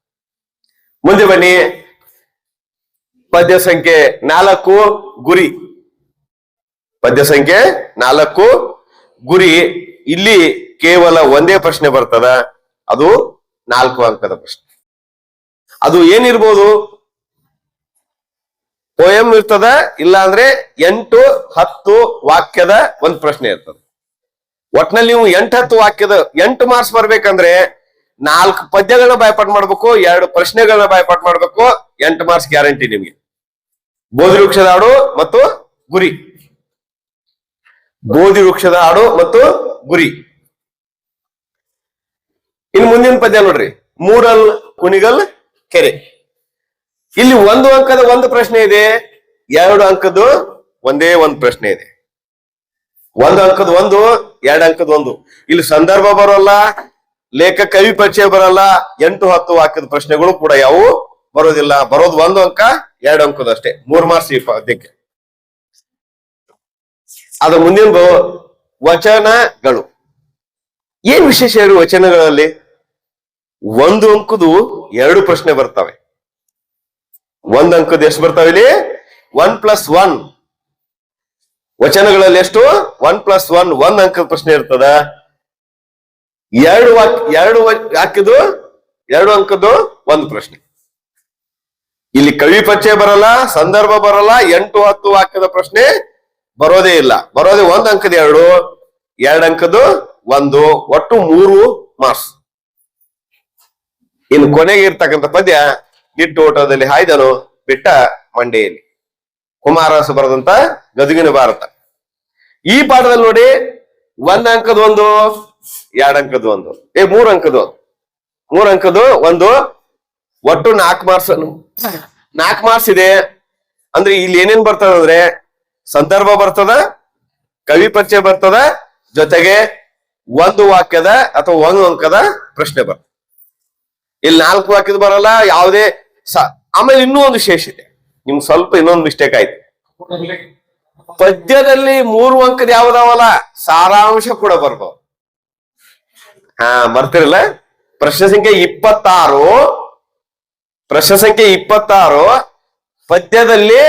ಮುಂದೆ ಬನ್ನಿ. ಪದ್ಯ ಸಂಖ್ಯೆ 4 ಗುರಿ. ಪದ್ಯ ಸಂಖ್ಯೆ 4 ಗುರಿ. ಇಲ್ಲಿ ಕೇವಲ ಒಂದೇ ಪ್ರಶ್ನೆ ಬರ್ತದ, ಅದು 4 ಅಂಕದ ಪ್ರಶ್ನೆ. ಅದು ಏನಿರ್ಬೋದು? ಪೋಯಂ ಇರ್ತದ, ಇಲ್ಲ ಅಂದ್ರೆ 8-10 ವಾಕ್ಯದ ಒಂದ್ ಪ್ರಶ್ನೆ ಇರ್ತದ. ಒಟ್ನಲ್ಲಿ ನೀವು 8-10 ವಾಕ್ಯದ 8 ಮಾರ್ಕ್ಸ್ ಬರ್ಬೇಕಂದ್ರೆ 4 ಪದ್ಯಗಳನ್ನ ಬಾಯ್ಪಾಟ್ ಮಾಡ್ಬೇಕು, 2 ಪ್ರಶ್ನೆಗಳನ್ನ ಬಾಯ್ಪಾಟ್ ಮಾಡ್ಬೇಕು. 8 ಮಾರ್ಕ್ಸ್ ಗ್ಯಾರಂಟಿ ನಿಮ್ಗೆ. ಬೋಧಿ ವೃಕ್ಷದ ಹಾಡು ಮತ್ತು ಗುರಿ. ಬೋಧಿ ವೃಕ್ಷದ ಹಾಡು ಮತ್ತು ಗುರಿ. ಇನ್ನು ಮುಂದಿನ ಪದ್ಯ ನೋಡ್ರಿ, ಮೂಡಲ್ ಕುಣಿಗಲ್ ಕೆರೆ. ಇಲ್ಲಿ 1 ಅಂಕದ ಒಂದು ಪ್ರಶ್ನೆ ಇದೆ, 2 ಅಂಕದ್ದು ಒಂದೇ ಒಂದು ಪ್ರಶ್ನೆ ಇದೆ. 1 ಅಂಕದ 1, 2 ಅಂಕದ 1. ಇಲ್ಲಿ ಸಂದರ್ಭ ಬರೋಲ್ಲ, ಲೇಖಕ ಕವಿ ಪರಿಚಯ ಬರಲ್ಲ, 8-10 ವಾಕ್ಯದ ಪ್ರಶ್ನೆಗಳು ಕೂಡ ಯಾವುವು ಬರೋದಿಲ್ಲ. ಬರೋದು 1 ಅಂಕ, 2 ಅಂಕದಷ್ಟೇ. 3 ಮಾರ್ಕ್ಸ್ ಈ ಪದ್ಯಕ್ಕೆ. ಅದು ಮುಂದಿನ ವಚನಗಳು. ಏನ್ ವಿಶೇಷ ಹೇಳಿ ವಚನಗಳಲ್ಲಿ? 1 ಅಂಕದ್ದು 2 ಪ್ರಶ್ನೆ ಬರ್ತವೆ. 1 ಅಂಕದ ಎಷ್ಟು ಬರ್ತಾವೆ ಇಲ್ಲಿ? 1+1. ವಚನಗಳಲ್ಲಿ ಎಷ್ಟು? 1+1. 1 ಅಂಕದ ಪ್ರಶ್ನೆ ಇರ್ತದ. 2 ವಾಕ್ಯದ್ದು 2 ಅಂಕದ್ದು ಒಂದು ಪ್ರಶ್ನೆ. ಇಲ್ಲಿ ಕವಿ ಪರಿಚಯ ಬರಲ್ಲ, ಸಂದರ್ಭ ಬರಲ್ಲ, 8-10 ವಾಕ್ಯದ ಪ್ರಶ್ನೆ ಬರೋದೇ ಇಲ್ಲ. ಬರೋದೇ 1 ಅಂಕದ 2, 2 ಅಂಕದ್ದು 1, ಒಟ್ಟು 3 ಮಾರ್ಕ್ಸ್. ಇನ್ನು ಕೊನೆಗೆ ಇರ್ತಕ್ಕಂಥ ಪದ್ಯ, ನಿಟ್ಟೋಟದಲ್ಲಿ ಹಾಯ್ದನು ಬಿಟ್ಟ ಮಂಡೆಯಲ್ಲಿ. ಕುಮಾರವ್ಯಾಸ ಬರೆದಂತ ಗದುಗಿನ ಭಾರತ. ಈ ಪಾಠದಲ್ಲಿ ನೋಡಿ, 1 ಅಂಕದ 1, 2 ಅಂಕದ 1, 3 ಅಂಕದ 1, 3 ಅಂಕದ 1, ಒಟ್ಟು 4 ಮಾರ್ಕ್ಸ್. 4 ಮಾರ್ಕ್ಸ್ ಇದೆ. ಅಂದ್ರೆ ಇಲ್ಲಿ ಏನೇನ್ ಬರ್ತದ ಅಂದ್ರೆ, ಸಂದರ್ಭ ಬರ್ತದ, ಕವಿ ಪರಿಚಯ ಬರ್ತದ, ಜೊತೆಗೆ 1 ವಾಕ್ಯದ ಅಥವಾ 1 ಅಂಕದ ಪ್ರಶ್ನೆ ಬರ್ತದೆ. ಇಲ್ಲಿ 4 ವಾಕ್ಯದ ಬರಲ್ಲ ಯಾವುದೇ. ಆಮೇಲೆ ಇನ್ನೂ ಒಂದು ವಿಶೇಷ ಇದೆ, ನಿಮ್ಗೆ ಸ್ವಲ್ಪ ಇನ್ನೊಂದು ಮಿಸ್ಟೇಕ್ ಆಯ್ತು. ಪದ್ಯದಲ್ಲಿ 3 ಅಂಕದ ಯಾವ್ದಾವಲ್ಲ, ಸಾರಾಂಶ ಕೂಡ ಬರ್ಬೋದು. ಬರ್ತಿರಲ್ಲ. ಪ್ರಶ್ನೆ ಸಂಖ್ಯೆ 26, ಪ್ರಶ್ನೆ ಸಂಖ್ಯೆ 26 ಪದ್ಯದಲ್ಲಿ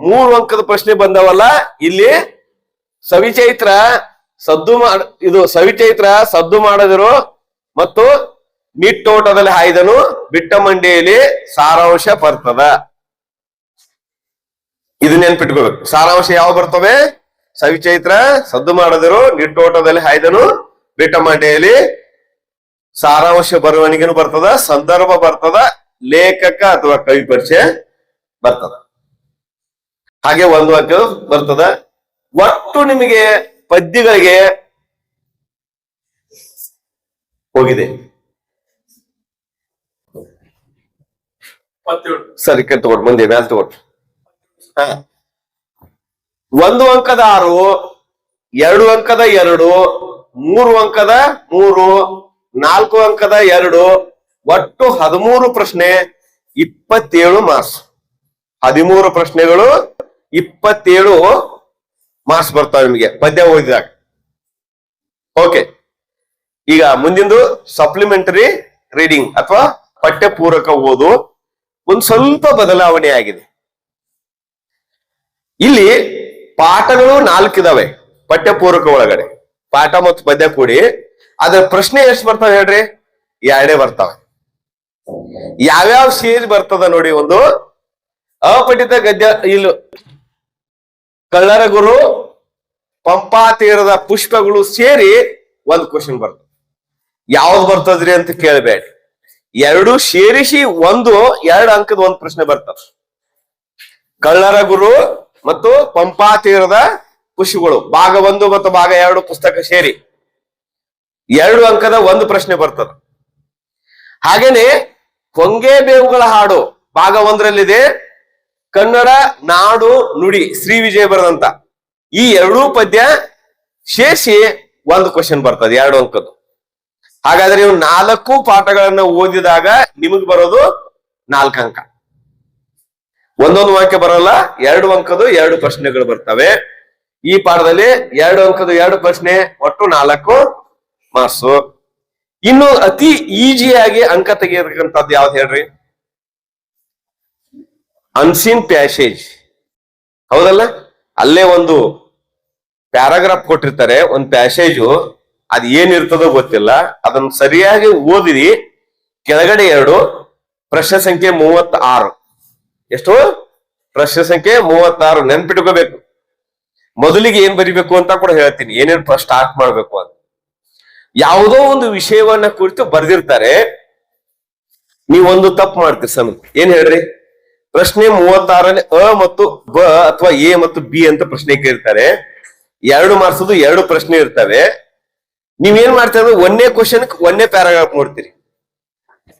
3 ಅಂಕದ ಪ್ರಶ್ನೆ ಬಂದವಲ್ಲ. ಇಲ್ಲಿ ಸವಿಚೈತ್ರ ಸದ್ದು ಮಾಡದಿರು ಮತ್ತು ನಿಟ್ಟೋಟದಲ್ಲಿ ಹಾಯ್ದನು ಬಿಟ್ಟ ಮಂಡಿಯಲ್ಲಿ ಸಾರಾಂಶ ಬರ್ತದ. ಇದು ನೆನ್ಪಿಟ್ಕೋಬೇಕು. ಸಾರಾಂಶ ಯಾವ ಬರ್ತವೆ? ಸವಿಚೈತ್ರ, ಸದ್ದು ಮಾಡದಿರು, ನಿಟ್ಟೋಟದಲ್ಲಿ ಹಾಯ್ದನು, ಬಿಟ್ಟ ಮಂಡಿಯಲ್ಲಿ ಸಾರಾಂಶ ಬರವಣಿಗೆನು ಬರ್ತದ, ಸಂದರ್ಭ ಬರ್ತದ, ಲೇಖಕ ಅಥವಾ ಕವಿ ಪರಿಚಯ ಬರ್ತದ. ಹಾಗೆ 1 ವಾಕ್ಯ ಬರ್ತದ. ಒಟ್ಟು ನಿಮಗೆ ಪದ್ಯಗಳಿಗೆ ಹೋಗಿದೆ ಸರಿ ತಗೊಂಡು ಮುಂದೆ ಮ್ಯಾಲ್ ತಗೊಂಡು 1 ಅಂಕದ 6, 2 ಅಂಕದ 2, 3 ಅಂಕದ 3, 4 ಅಂಕದ 2, ಒಟ್ಟು 13 ಪ್ರಶ್ನೆ, 27 ಮಾರ್ಕ್ಸ್. 13 ಪ್ರಶ್ನೆಗಳು, 27 ಮಾರ್ಕ್ಸ್ ಬರ್ತಾವೆ ನಿಮಗೆ ಪದ್ಯ ಓದಿದಾಗ. ಓಕೆ, ಈಗ ಮುಂದಿಂದು ಸಪ್ಲಿಮೆಂಟರಿ ರೀಡಿಂಗ್ ಅಥವಾ ಪಠ್ಯ ಪೂರಕ ಓದು. ಒಂದು ಸ್ವಲ್ಪ ಬದಲಾವಣೆ ಆಗಿದೆ. ಇಲ್ಲಿ ಪಾಠಗಳು 4 ಇದಾವೆ ಪಠ್ಯ ಪೂರಕ ಒಳಗಡೆ, ಪಾಠ ಮತ್ತು ಪದ್ಯ ಕೂಡಿ. ಅದ್ರ ಪ್ರಶ್ನೆ ಎಷ್ಟು ಬರ್ತಾವೆ ಹೇಳ್ರಿ? 2 ಬರ್ತಾವೆ. ಯಾವ್ಯಾವ ಸೇರಿ ಬರ್ತದ ನೋಡಿ. ಒಂದು ಅಪಠಿತ ಗದ್ಯ, ಇಲ್ಲಿ ಕಳ್ಳರ ಗುರು, ಪಂಪಾ ತೀರದ ಪುಷ್ಪಗಳು ಸೇರಿ 1 ಕ್ವಶನ್ ಬರ್ತದೆ. ಯಾವ್ದು ಬರ್ತದ್ರಿ ಅಂತ ಕೇಳಬೇಡಿ. 2 ಸೇರಿಸಿ 2 ಅಂಕದ 1 ಪ್ರಶ್ನೆ ಬರ್ತದೆ. ಕಳ್ಳರ ಗುರು ಮತ್ತು ಪಂಪಾ ತೀರದ ಪುಷ್ಪಗಳು ಭಾಗ 1 ಮತ್ತು ಭಾಗ 2 ಪುಸ್ತಕ ಸೇರಿ 2 ಅಂಕದ 1 ಪ್ರಶ್ನೆ ಬರ್ತದೆ. ಹಾಗೇನೆ ಹೊಂಗೆ ಬೇವುಗಳ ಹಾಡು ಭಾಗ 1ರಲ್ಲಿದೆ, ಕನ್ನಡ ನಾಡು ನುಡಿ ಶ್ರೀ ವಿಜಯ ಬರೆದಂತ ಈ ಎರಡೂ ಪದ್ಯ ಶೇಷಿ ಒಂದು ಕ್ವಶನ್ ಬರ್ತದೆ 2 ಅಂಕದ್ದು. ಹಾಗಾದ್ರೆ ನೀವು 4 ಪಾಠಗಳನ್ನ ಓದಿದಾಗ ನಿಮಗ್ ಬರೋದು 4 ಅಂಕ. ಒಂದೊಂದು ವಾಕ್ಯ ಬರಲ್ಲ, 2 ಅಂಕದ್ದು 2 ಪ್ರಶ್ನೆಗಳು ಬರ್ತವೆ. ಈ ಪಾಠದಲ್ಲಿ 2 ಅಂಕದ್ದು 2 ಪ್ರಶ್ನೆ, ಒಟ್ಟು 4 ಮಾರ್ಕ್ಸು. ಇನ್ನು ಅತಿ ಈಜಿಯಾಗಿ ಅಂಕ ತೆಗೆಯತಕ್ಕಂಥದ್ದು ಯಾವ್ದು ಹೇಳ್ರಿ? Unseen passage. ಹೌದಲ್ಲ? ಅಲ್ಲೇ ಒಂದು ಪ್ಯಾರಾಗ್ರಾಫ್ ಕೊಟ್ಟಿರ್ತಾರೆ, ಒಂದು ಪ್ಯಾಸೇಜು, ಅದ್ ಏನಿರ್ತದೋ ಗೊತ್ತಿಲ್ಲ, ಅದನ್ನ ಸರಿಯಾಗಿ ಓದಿರಿ. ಕೆಳಗಡೆ 2 ಪ್ರಶ್ನೆ ಸಂಖ್ಯೆ 36. ಎಷ್ಟು? ಪ್ರಶ್ನೆ ಸಂಖ್ಯೆ 36 ನೆನ್ಪಿಟ್ಕೋಬೇಕು. ಮೊದಲಿಗೆ ಏನ್ ಬರಿಬೇಕು ಅಂತ ಕೂಡ ಹೇಳ್ತೀನಿ, ಏನೇನ್ ಸ್ಟಾರ್ಟ್ ಮಾಡ್ಬೇಕು ಅಂತ. ಯಾವುದೋ ಒಂದು ವಿಷಯವನ್ನ ಕುರಿತು ಬರ್ದಿರ್ತಾರೆ, ನೀವೊಂದು ತಪ್ಪು ಮಾಡ್ತೀರಿ ಸಮ. ಏನ್ ಹೇಳ್ರಿ? ಪ್ರಶ್ನೆ 36ರಲ್ಲಿ ಅ ಮತ್ತು ಬ ಅಥವಾ ಎ ಮತ್ತು ಬಿ ಅಂತ ಪ್ರಶ್ನೆ ಕೇಳ್ತಾರೆ. 2 ಮಾರ್ಕ್ಸದು 2 ಪ್ರಶ್ನೆ ಇರ್ತವೆ. ನೀವೇನ್ ಮಾಡ್ತೀರ? ಒಂದೇ ಕ್ವಶನ್ ಒಂದೇ ಪ್ಯಾರಾಗ್ರಾಫ್ ನೋಡ್ತೀರಿ.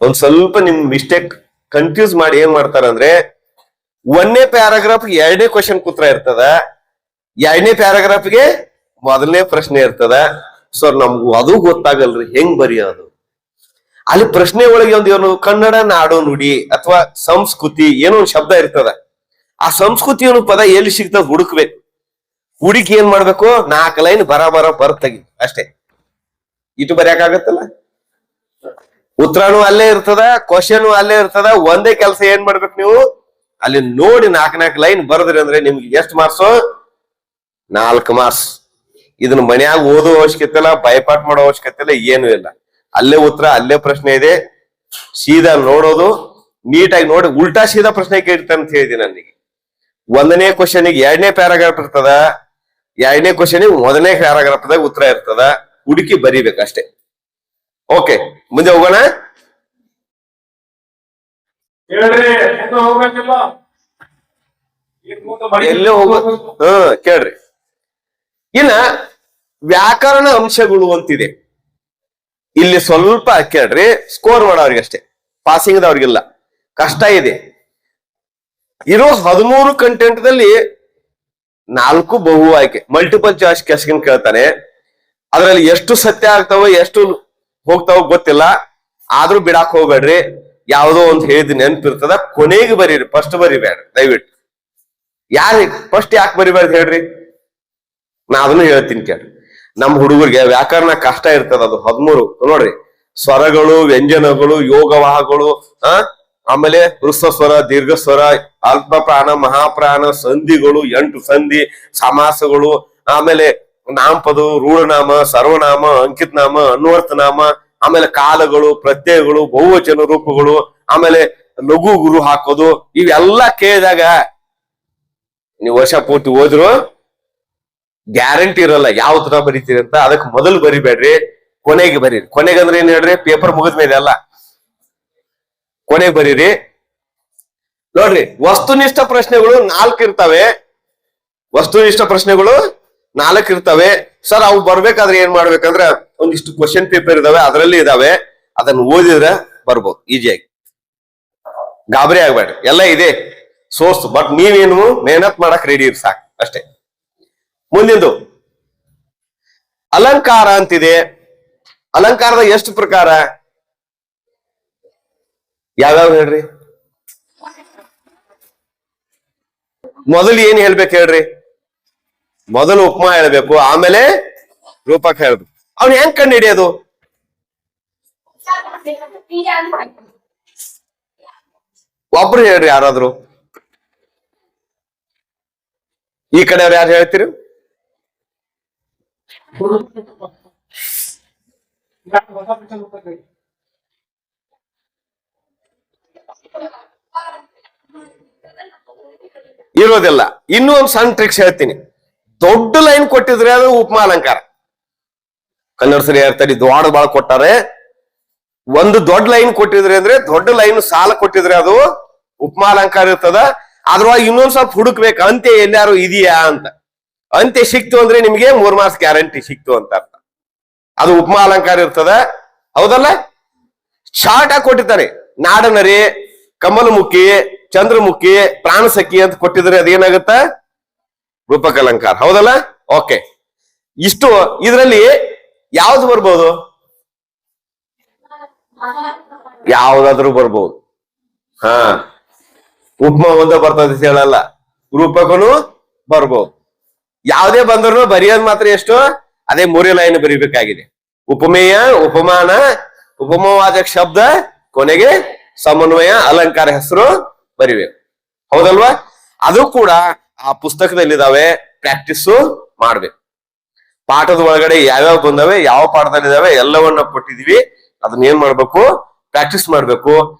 ಒಂದ್ ಸ್ವಲ್ಪ ನಿಮ್ ಮಿಸ್ಟೇಕ್ ಕನ್ಫ್ಯೂಸ್ ಮಾಡಿ ಏನ್ ಮಾಡ್ತಾರ ಅಂದ್ರೆ, ಒಂದೇ ಪ್ಯಾರಾಗ್ರಾಫ್ 2ನೇ ಕ್ವಶನ್ ಉತ್ತರ ಇರ್ತದ, 2ನೇ ಪ್ಯಾರಾಗ್ರಾಫ್ಗೆ ಮೊದಲನೇ ಪ್ರಶ್ನೆ ಇರ್ತದ. ಸೊ ನಮ್ಗೂ ಅದು ಗೊತ್ತಾಗಲ್ರಿ ಹೆಂಗ್ ಬರೆಯೋದು. ಅಲ್ಲಿ ಪ್ರಶ್ನೆ ಒಳಗೆ ಏನು ಕನ್ನಡ ನಾಡು ನುಡಿ ಅಥವಾ ಸಂಸ್ಕೃತಿ ಏನೋ ಒಂದು ಶಬ್ದ ಇರ್ತದ. ಆ ಸಂಸ್ಕೃತಿ ಅನ್ನೋ ಪದ ಎಲ್ಲಿ ಸಿಗ್ತದ ಹುಡುಕ್ಬೇಕು. ಹುಡುಕಿ ಏನ್ ಮಾಡ್ಬೇಕು? 4 ಲೈನ್ ಬರ ಬರ್ತಗಿ ಅಷ್ಟೇ. ಇಟ್ಟು ಬರೆಯಕ್ಕಾಗತ್ತಲ್ಲ? ಉತ್ತರನು ಅಲ್ಲೇ ಇರ್ತದ, ಕ್ವಶನ್ ಅಲ್ಲೇ ಇರ್ತದ. ಒಂದೇ ಕೆಲಸ ಏನ್ ಮಾಡ್ಬೇಕು ನೀವು? ಅಲ್ಲಿ ನೋಡಿ 4 ಲೈನ್ ಬರದ್ರಿ ಅಂದ್ರೆ ನಿಮ್ಗೆ ಎಷ್ಟು ಮಾರ್ಕ್ಸ್? 4 ಮಾರ್ಕ್ಸ್. ಇದನ್ನ ಮನ್ಯಾಗ ಓದೋ ಅವಶ್ಯಕತೆ ಇಲ್ಲ, ಬೈಪಾಠ ಮಾಡೋ ಅವಶ್ಯಕತೆ ಇಲ್ಲ, ಏನು ಇಲ್ಲ. ಅಲ್ಲೇ ಉತ್ತರ, ಅಲ್ಲೇ ಪ್ರಶ್ನೆ ಇದೆ. ಸೀದಾ ನೋಡೋದು, ನೀಟಾಗಿ ನೋಡಿ ಉಲ್ಟಾ ಸೀದಾ ಪ್ರಶ್ನೆ ಕೇಳ್ತಾನೆ ಅಂತ ಹೇಳಿದೀನಿ. ನನಗೆ 1ನೇ ಕ್ವಶನ್ಗೆ 2ನೇ ಪ್ಯಾರಾಗ್ರಾಫ್ ಇರ್ತದ, 2ನೇ ಕ್ವಶನ್ಗೆ 1ನೇ ಪ್ಯಾರಾಗ್ರಾಫ್ ದಾಗ ಉತ್ತರ ಇರ್ತದ. ಹುಡುಕಿ ಬರಿಬೇಕಷ್ಟೇ. ಓಕೆ, ಮುಂದೆ ಹೋಗೋಣ. ಎಲ್ಲೇ ಹೋಗೋದು ಕೇಳ್ರಿ. ಇನ್ನ ವ್ಯಾಕರಣ ಅಂಶಗಳು ಅಂತಿದೆ. ಇಲ್ಲಿ ಸ್ವಲ್ಪ ಕೇಳ್ರಿ, ಸ್ಕೋರ್ ಮಾಡೋರಿಗೆ ಅಷ್ಟೇ, ಪಾಸಿಂಗ್ ದವ್ರಿಗಿಲ್ಲ. ಕಷ್ಟ ಇದೆ. ಇರೋ 13 ಕಂಟೆಂಟ್ ದಲ್ಲಿ 4 ಬಹು ಆಯ್ಕೆ, ಮಲ್ಟಿಪಲ್ ಚಾಯ್ಸ್ ಕ್ವೆಶ್ಚನ್ ಕೇಳ್ತಾನೆ. ಅದ್ರಲ್ಲಿ ಎಷ್ಟು ಸತ್ಯ ಆಗ್ತಾವ ಎಷ್ಟು ಹೋಗ್ತಾವ ಗೊತ್ತಿಲ್ಲ. ಆದ್ರೂ ಬಿಡಾಕ್ ಹೋಗ್ಬೇಡ್ರಿ. ಯಾವ್ದೋ ಒಂದು ಹೇಳಿದ್ ನೆನ್ಪಿರ್ತದ, ಕೊನೆಗೆ ಬರೀರಿ, ಫಸ್ಟ್ ಬರಿಬೇಡ್ರಿ ದಯವಿಟ್ಟು. ಫಸ್ಟ್ ಯಾಕೆ ಬರಿಬೇಡ್ರಿ ಹೇಳ್ರಿ? ನಾ ಅದನ್ನು ಹೇಳ್ತೀನಿ ಕೇಳ್ರಿ. ನಮ್ ಹುಡುಗರಿಗೆ ವ್ಯಾಕರಣ ಕಷ್ಟ ಇರ್ತದ. ಅದು 13 ನೋಡ್ರಿ: ಸ್ವರಗಳು, ವ್ಯಂಜನಗಳು, ಯೋಗವಾಹಗಳು, ಆಮೇಲೆ ಹೃಸ್ವ ಸ್ವರ, ದೀರ್ಘ ಸ್ವರ, ಅಲ್ಪ ಪ್ರಾಣ, ಮಹಾಪ್ರಾಣ, ಸಂಧಿಗಳು, 8 ಸಂಧಿ, ಸಮಾಸಗಳು, ಆಮೇಲೆ ನಾಮಪದ, ರೂಢನಾಮ, ಸರ್ವನಾಮ, ಅಂಕಿತ ನಾಮ, ಅನ್ವರ್ಥ ನಾಮ, ಆಮೇಲೆ ಕಾಲಗಳು, ಪ್ರತ್ಯಯಗಳು, ಬಹುವಚನ ರೂಪಗಳು, ಆಮೇಲೆ ಲಘು ಗುರು ಹಾಕೋದು. ಇವೆಲ್ಲ ಕೇಳಿದಾಗ ನೀವು ವರ್ಷ ಪೂರ್ತಿ ಹೋದ್ರು ಗ್ಯಾರಂಟಿ ಇರಲ್ಲ ಯಾವ ತರ ಬರೀತೀರಿ ಅಂತ. ಅದಕ್ಕೆ ಮೊದಲು ಬರಿಬೇಡ್ರಿ, ಕೊನೆಗೆ ಬರೀರಿ. ಕೊನೆಗೆ ಅಂದ್ರೆ ಏನ್ ಹೇಳ್ರಿ? ಪೇಪರ್ ಮುಗಿದ್ಮೇಲೆ ಅಲ್ಲ, ಕೊನೆಗೆ ಬರೀರಿ. ನೋಡ್ರಿ, ವಸ್ತುನಿಷ್ಠ ಪ್ರಶ್ನೆಗಳು 4 ಇರ್ತವೆ. ವಸ್ತುನಿಷ್ಠ ಪ್ರಶ್ನೆಗಳು 4 ಇರ್ತವೆ. ಸರ್ ಅವು ಬರ್ಬೇಕಾದ್ರೆ ಏನ್ ಮಾಡ್ಬೇಕಂದ್ರ ಒಂದಿಷ್ಟು ಕ್ವಶನ್ ಪೇಪರ್ ಇದಾವೆ, ಅದರಲ್ಲಿ ಇದಾವೆ, ಅದನ್ನ ಓದಿದ್ರೆ ಬರ್ಬೋದು ಈಜಿಯಾಗಿ. ಗಾಬರಿ ಆಗ್ಬೇಡ್ರಿ, ಎಲ್ಲ ಇದೆ ಸೋರ್ಸ್. ಬಟ್ ನೀವೇನು ಮೇಹನತ್ ಮಾಡಕ್ ರೆಡಿ ಇರ್ ಸಾಕು ಅಷ್ಟೇ. ಮುಂದಿಂದು ಅಲಂಕಾರ ಅಂತಿದೆ. ಅಲಂಕಾರದ ಎಷ್ಟು ಪ್ರಕಾರ? ಯಾವ್ಯಾವ ಹೇಳ್ರಿ? ಮೊದಲು ಏನ್ ಹೇಳ್ಬೇಕು ಹೇಳ್ರಿ? ಮೊದಲು ಉಪಮಾ ಹೇಳ್ಬೇಕು, ಆಮೇಲೆ ರೂಪಕ ಹೇಳ್ಬೇಕು. ಅವ್ನ ಹೆಂಗ್ ಕಂಡು ಹಿಡಿಯೋದು? ಒಬ್ರು ಹೇಳ್ರಿ, ಯಾರಾದ್ರು ಈ ಕಡೆಯವ್ರು ಯಾರು ಹೇಳ್ತೀರಿ? ಇರೋದಿಲ್ಲ. ಇನ್ನೂ ಒಂದು ಸಣ್ಣ ಟ್ರಿಕ್ಸ್ ಹೇಳ್ತೀನಿ. ದೊಡ್ಡ ಲೈನ್ ಕೊಟ್ಟಿದ್ರೆ ಅದು ಉಪಮಾ ಅಲಂಕಾರ. ಕನ್ನಡ ಸರಿ ಹೇಳ್ತಾರೆ, ದ್ವಾಡ ಬಾಳ ಕೊಟ್ಟಾರೆ. ಒಂದು ದೊಡ್ಡ ಲೈನ್ ಕೊಟ್ಟಿದ್ರೆ ಅಂದ್ರೆ, ದೊಡ್ಡ ಲೈನ್ ಸಾಲ ಕೊಟ್ಟಿದ್ರೆ ಅದು ಉಪಮಾ ಅಲಂಕಾರ ಇರ್ತದ. ಅದ್ರೊಳಗೆ ಇನ್ನೊಂದ್ ಸ್ವಲ್ಪ ಹುಡುಕ್ಬೇಕು, ಅಂತ್ಯ ಎಲ್ಲಾರು ಇದೆಯಾ ಅಂತ. ಅಂತ್ಯ ಸಿಕ್ತು ಅಂದ್ರೆ ನಿಮ್ಗೆ 3 ಮಾರ್ಕ್ಸ್ ಗ್ಯಾರಂಟಿ ಸಿಕ್ತು ಅಂತ ಅರ್ಥ. ಅದು ಉಪಮಾ ಅಲಂಕಾರ ಇರ್ತದ. ಹೌದಲ್ಲ? ಶಾರ್ಟ್ ಆಗಿ ಕೊಟ್ಟಿರ್ತಾರೆ. ನಾಡನರಿ, ಕಮಲಮುಖಿ, ಚಂದ್ರಮುಖಿ, ಪ್ರಾಣಸಖಿ ಅಂತ ಕೊಟ್ಟಿದ್ರೆ ಅದೇನಾಗುತ್ತ? ರೂಪಕಲಂಕಾರ. ಹೌದಲ್ಲ? ಓಕೆ. ಇಷ್ಟು ಇದರಲ್ಲಿ ಯಾವ್ದು ಬರ್ಬೋದು? ಯಾವ್ದಾದ್ರೂ ಬರ್ಬೋದು. ಹಾ, ಉಪಮಾ ಒಂದ ಬರ್ತದೆ ಹೇಳಲ್ಲ, ರೂಪಕನು ಬರ್ಬೋದು. ಯಾವುದೇ ಬಂದ್ರು ಬರೆಯೋದ್ ಮಾತ್ರ ಎಷ್ಟು? ಅದೇ 3 ಲೈನ್ ಬರಿಬೇಕಾಗಿದೆ. ಉಪಮೇಯ, ಉಪಮಾನ, ಉಪಮವಾಚಕ ಶಬ್ದ, ಕೊನೆಗೆ ಸಮನ್ವಯ, ಅಲಂಕಾರ ಹೆಸರು ಬರಿಬೇಕು. ಹೌದಲ್ವಾ? ಅದು ಕೂಡ ಆ ಪುಸ್ತಕದಲ್ಲಿದ್ದಾವೆ, ಪ್ರಾಕ್ಟೀಸು ಮಾಡ್ಬೇಕು. ಪಾಠದ ಒಳಗಡೆ ಯಾವ್ಯಾವ ಬಂದವೆ, ಯಾವ ಪಾಠದಲ್ಲಿ ಇದಾವೆ ಎಲ್ಲವನ್ನ ಕೊಟ್ಟಿದೀವಿ. ಅದನ್ನ ಏನ್ ಮಾಡ್ಬೇಕು? ಪ್ರಾಕ್ಟೀಸ್ ಮಾಡ್ಬೇಕು.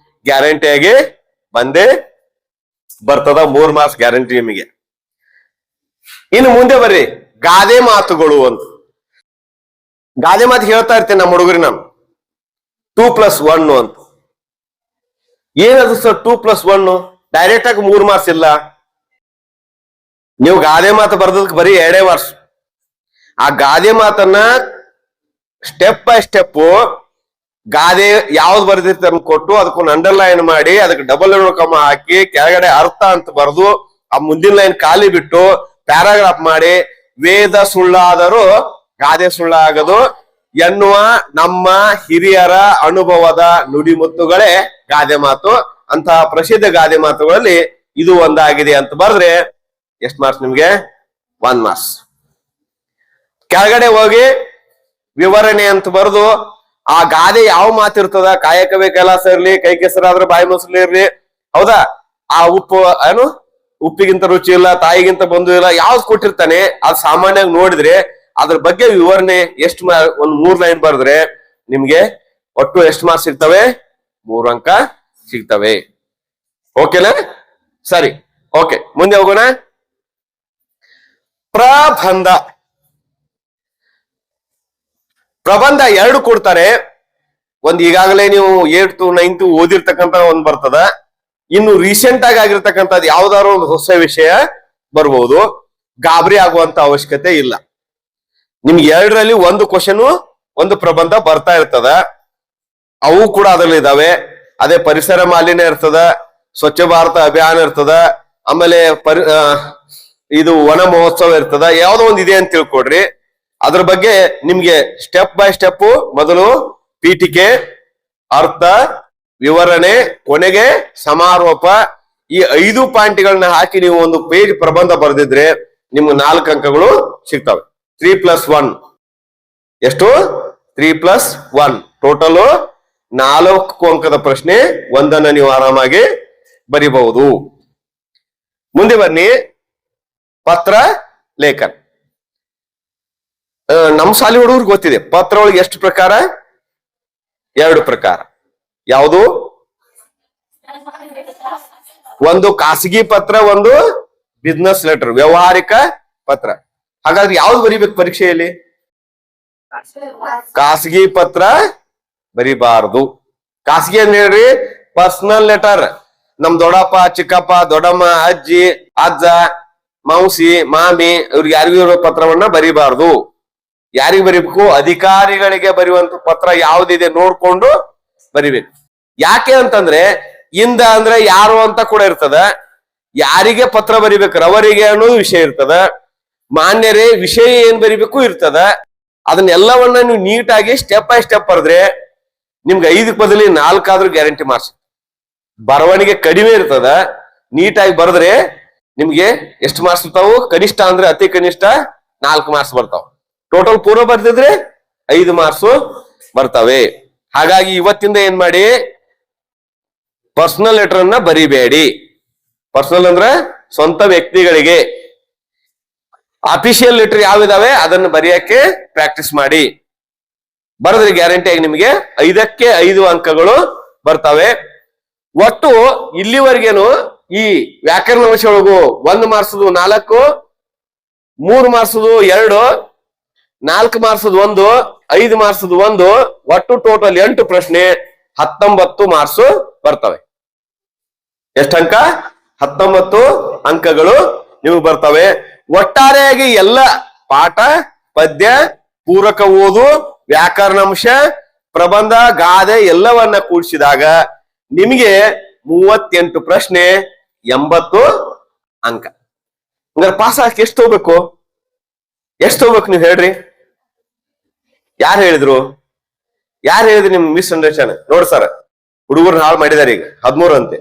ಗ್ಯಾರಂಟಿಯಾಗಿ ಬಂದೇ ಬರ್ತದ. 3 ಮಾರ್ಕ್ಸ್ ಗ್ಯಾರಂಟಿ ನಿಮಗೆ. ಇನ್ನು ಮುಂದೆ ಬರ್ರಿ, ಗಾದೆ ಮಾತುಗಳು ಅಂತ. ಗಾದೆ ಮಾತು ಹೇಳ್ತಾ ಇರ್ತೇನೆ ನಮ್ಮ ಹುಡುಗರಿ ನಾನು. 2+1 ಅಂತ. ಏನದು ಸರ್ 2+1? ಡೈರೆಕ್ಟ್ ಆಗಿ 3 ಮಾರ್ಕ್ಸ್ ಇಲ್ಲ. ನೀವು ಗಾದೆ ಮಾತು ಬರ್ದದಕ್ಕೆ ಬರೀ 2 ಮಾರ್ಕ್ಸ್. ಆ ಗಾದೆ ಮಾತನ್ನ ಸ್ಟೆಪ್ ಬೈ ಸ್ಟೆಪ್ ಗಾದೆ ಯಾವ್ದು ಬರ್ದಿರ್ತ ಕೊಟ್ಟು ಅದಕ್ಕೊಂದು ಅಂಡರ್ಲೈನ್ ಮಾಡಿ ಅದಕ್ಕೆ ಡಬಲ್ ಕಮ ಹಾಕಿ ಕೆಳಗಡೆ ಅರ್ಥ ಅಂತ ಬರೆದು ಆ ಮುಂದಿನ ಲೈನ್ ಖಾಲಿ ಬಿಟ್ಟು ಪ್ಯಾರಾಗ್ರಾಫ್ ಮಾಡಿ ವೇದ ಸುಳ್ಳಾದರೂ ಗಾದೆ ಸುಳ್ಳಾಗದು ಎನ್ನುವ ನಮ್ಮ ಹಿರಿಯರ ಅನುಭವದ ನುಡಿಮುತ್ತುಗಳೇ ಗಾದೆ ಮಾತು. ಅಂತಹ ಪ್ರಸಿದ್ಧ ಗಾದೆ ಮಾತುಗಳಲ್ಲಿ ಇದು ಒಂದಾಗಿದೆ ಅಂತ ಬರೆದ್ರೆ ಎಷ್ಟು ಮಾರ್ಕ್ಸ್ ನಿಮ್ಗೆ? 1 ಮಾರ್ಕ್ಸ್. ಕೆಳಗಡೆ ಹೋಗಿ ವಿವರಣೆ ಅಂತ ಬರೆದು ಆ ಗಾದೆ ಯಾವ ಮಾತಿರ್ತದ, ಕಾಯಕವೇ ಕೈಲಾಸ ಇರ್ಲಿ, ಕೈ ಕೆಸರಾದ್ರೆ ಬಾಯಿ ಮೊಸರು ಇರ್ಲಿ, ಹೌದಾ? ಆ ಉಪ್ಪು ಏನು ಉಪ್ಪಿಗಿಂತ ರುಚಿ ಇಲ್ಲ, ತಾಯಿಗಿಂತ ಬಂಧು ಇಲ್ಲ, ಯಾವ್ದು ಕೊಟ್ಟಿರ್ತಾನೆ ಅದು ಸಾಮಾನ್ಯವಾಗಿ ನೋಡಿದ್ರೆ ಅದ್ರ ಬಗ್ಗೆ ವಿವರಣೆ ಎಷ್ಟು ಒಂದ್ 3 ಲೈನ್ ಬರೆದ್ರೆ ನಿಮ್ಗೆ ಒಟ್ಟು ಎಷ್ಟು ಮಾರ್ಕ್ಸ್ ಸಿಗ್ತವೆ? 3 ಅಂಕ ಸಿಗ್ತವೆ. ಓಕೆನಾ? ಸರಿ, ಓಕೆ, ಮುಂದೆ ಹೋಗೋಣ. ಪ್ರಬಂಧ. ಪ್ರಬಂಧ 2 ಕೊಡ್ತಾರೆ. ಒಂದ್ ಈಗಾಗಲೇ ನೀವು 8th 9th ಓದಿರ್ತಕ್ಕಂತ ಒಂದ್ ಬರ್ತದ. ಇನ್ನು ರೀಸೆಂಟ್ ಆಗಿರ್ತಕ್ಕಂಥದ್ದು ಯಾವ್ದಾದ್ರು ಒಂದು ಹೊಸ ವಿಷಯ ಬರ್ಬೋದು. ಗಾಬರಿ ಆಗುವಂತ ಅವಶ್ಯಕತೆ ಇಲ್ಲ. ನಿಮ್ಗೆ 2ರಲ್ಲಿ ಒಂದು ಕ್ವಶನ್ ಒಂದು ಪ್ರಬಂಧ ಬರ್ತಾ ಇರ್ತದ. ಅವು ಕೂಡ ಅದ್ರಲ್ಲಿ ಇದಾವೆ. ಅದೇ ಪರಿಸರ ಮಾಲಿನ್ಯ ಇರ್ತದ, ಸ್ವಚ್ಛ ಭಾರತ ಅಭಿಯಾನ ಇರ್ತದ, ಆಮೇಲೆ ಇದು ವನ ಮಹೋತ್ಸವ ಇರ್ತದ. ಯಾವ್ದೋ ಒಂದು ಇದೆ ಅಂತ ತಿಳ್ಕೊಡ್ರಿ. ಅದ್ರ ಬಗ್ಗೆ ನಿಮ್ಗೆ ಸ್ಟೆಪ್ ಬೈ ಸ್ಟೆಪ್ ಮೊದಲು ಪೀಠಿಕೆ, ಅರ್ಥ, ವಿವರಣೆ, ಕೊನೆಗೆ ಸಮಾರೋಪ, ಈ 5 ಪಾಯಿಂಟ್ಗಳನ್ನ ಹಾಕಿ ನೀವು ಒಂದು ಪೇಜ್ ಪ್ರಬಂಧ ಬರೆದಿದ್ರೆ ನಿಮ್ಗೆ 4 ಅಂಕಗಳು ಸಿಗ್ತವೆ. 3+1 ಎಷ್ಟು? 3+1 ಟೋಟಲ್ 4 ಅಂಕದ ಪ್ರಶ್ನೆ. ಒಂದನ್ನ ನೀವು ಆರಾಮಾಗಿ ಬರಿಬಹುದು. ಮುಂದೆ ಬನ್ನಿ, ಪತ್ರ ಲೇಖನ. ನಮ್ಮ ಶಾಲೆ ಹುಡುಗರಿಗೆ ಗೊತ್ತಿದೆ ಪತ್ರ ಒಳಗೆ ಎಷ್ಟು ಪ್ರಕಾರ? 2 ಪ್ರಕಾರ. ಯಾವುದು? ಒಂದು ಖಾಸಗಿ ಪತ್ರ, ಒಂದು ಬಿಸ್ನೆಸ್ ಲೆಟರ್, ವ್ಯವಹಾರಿಕ ಪತ್ರ. ಹಾಗಾದ್ರೆ ಯಾವ್ದು ಬರಿಬೇಕು ಪರೀಕ್ಷೆಯಲ್ಲಿ? ಖಾಸಗಿ ಪತ್ರ ಬರಿಬಾರದು. ಖಾಸಗಿ ಅಂತ ಹೇಳ್ರಿ ಪರ್ಸನಲ್ ಲೆಟರ್. ನಮ್ ದೊಡ್ಡಪ್ಪ, ಚಿಕ್ಕಪ್ಪ, ದೊಡ್ಡಮ್ಮ, ಅಜ್ಜಿ, ಅಜ್ಜ, ಮೌಸಿ, ಮಾಮಿ ಇವ್ರಿಗೆ ಯಾರಿಗೂ ಇರೋ ಪತ್ರವನ್ನ ಬರಿಬಾರ್ದು. ಯಾರಿಗೆ ಬರಿಬೇಕು? ಅಧಿಕಾರಿಗಳಿಗೆ ಬರೆಯುವಂತ ಪತ್ರ ಯಾವ್ದಿದೆ ನೋಡ್ಕೊಂಡು ಬರಿಬೇಕು. ಯಾಕೆ ಅಂತಂದ್ರೆ ಇಂದ ಅಂದ್ರೆ ಯಾರು ಅಂತ ಕೂಡ ಇರ್ತದ. ಯಾರಿಗೆ ಪತ್ರ ಬರಿಬೇಕು ರವರಿಗೆ ಅನ್ನೋದು ವಿಷಯ ಇರ್ತದ. ಮಾನ್ಯರೇ ವಿಷಯ ಏನ್ ಬರಿಬೇಕು ಇರ್ತದ. ಅದನ್ನೆಲ್ಲವನ್ನ ನೀವು ನೀಟಾಗಿ ಸ್ಟೆಪ್ ಬೈ ಸ್ಟೆಪ್ ಬರೆದ್ರೆ ನಿಮ್ಗೆ 5ಕ್ಕೆ ಬದಲಿ 4 ಆದ್ರೂ ಗ್ಯಾರಂಟಿ ಮಾರ್ಕ್ಸ್. ಬರವಣಿಗೆ ಕಡಿಮೆ ಇರ್ತದ. ನೀಟಾಗಿ ಬರೆದ್ರೆ ನಿಮ್ಗೆ ಎಷ್ಟು ಮಾರ್ಕ್ಸ್ ಬರ್ತಾವು? ಕನಿಷ್ಠ ಅಂದ್ರೆ ಅತಿ ಕನಿಷ್ಠ 4 ಮಾರ್ಕ್ಸ್ ಬರ್ತಾವ. ಟೋಟಲ್ ಪೂರ್ವ ಬರ್ತಿದ್ರೆ 5 ಮಾರ್ಕ್ಸ್ ಬರ್ತವೆ. ಹಾಗಾಗಿ ಇವತ್ತಿಂದ ಏನ್ ಮಾಡಿ, ಪರ್ಸನಲ್ ಲೆಟರ್ ಅನ್ನ ಬರಿಬೇಡಿ. ಪರ್ಸನಲ್ ಅಂದ್ರೆ ಸ್ವಂತ ವ್ಯಕ್ತಿಗಳಿಗೆ. ಅಫಿಷಿಯಲ್ ಲೆಟರ್ ಯಾವಿದಾವೆ ಅದನ್ನ ಬರೆಯಕ್ಕೆ ಪ್ರಾಕ್ಟೀಸ್ ಮಾಡಿ. ಬರೆದ್ರೆ ಗ್ಯಾರಂಟಿಯಾಗಿ ನಿಮಗೆ 5ಕ್ಕೆ 5 ಅಂಕಗಳು ಬರ್ತವೆ. ಒಟ್ಟು ಇಲ್ಲಿವರೆಗೇನು ಈ ವ್ಯಾಕರಣ ಅಂಶ ಒಳಗು 1 ಮಾರ್ಕ್ಸ್ದು 4, 3 ಮಾರ್ಕ್ಸ್ದು 2, 4 ಮಾರ್ಕ್ಸ್ದು 1, 5 ಮಾರ್ಕ್ಸ್ದು 1, ಒಟ್ಟು ಟೋಟಲ್ 8 ಪ್ರಶ್ನೆ, 19 ಮಾರ್ಕ್ಸ್ ಬರ್ತವೆ. ಎಷ್ಟು ಅಂಕ? 19 ಅಂಕಗಳು ನಿಮಗೆ ಬರ್ತವೆ. ಒಟ್ಟಾರೆಯಾಗಿ ಎಲ್ಲ ಪಾಠ, ಪದ್ಯ, ಪೂರಕ ಓದು, ವ್ಯಾಕರಣಾಂಶ, ಪ್ರಬಂಧ, ಗಾದೆ ಎಲ್ಲವನ್ನ ಕೂಡಿಸಿದಾಗ ನಿಮಗೆ 38 ಪ್ರಶ್ನೆ 80 ಅಂಕ. ಹಂಗಾರೆ ಪಾಸ್ ಆಗಕ್ಕೆ ಎಷ್ಟು ತಗೋಬೇಕು? ಎಷ್ಟು ತಗೋಬೇಕು ನೀವು ಹೇಳ್ರಿ? ಯಾರು ಹೇಳಿದ್ರು ನಿಮ್ ಮಿಸ್ ಅಂಡರ್ಸ್ಟ್ಯಾಂಡ್? ನೋಡ್ ಸರ್, ಹುಡುಗರ್ನ ಹಾಳು ಮಾಡಿದಾರೆ. ಈಗ 13 ಅಂತೆ.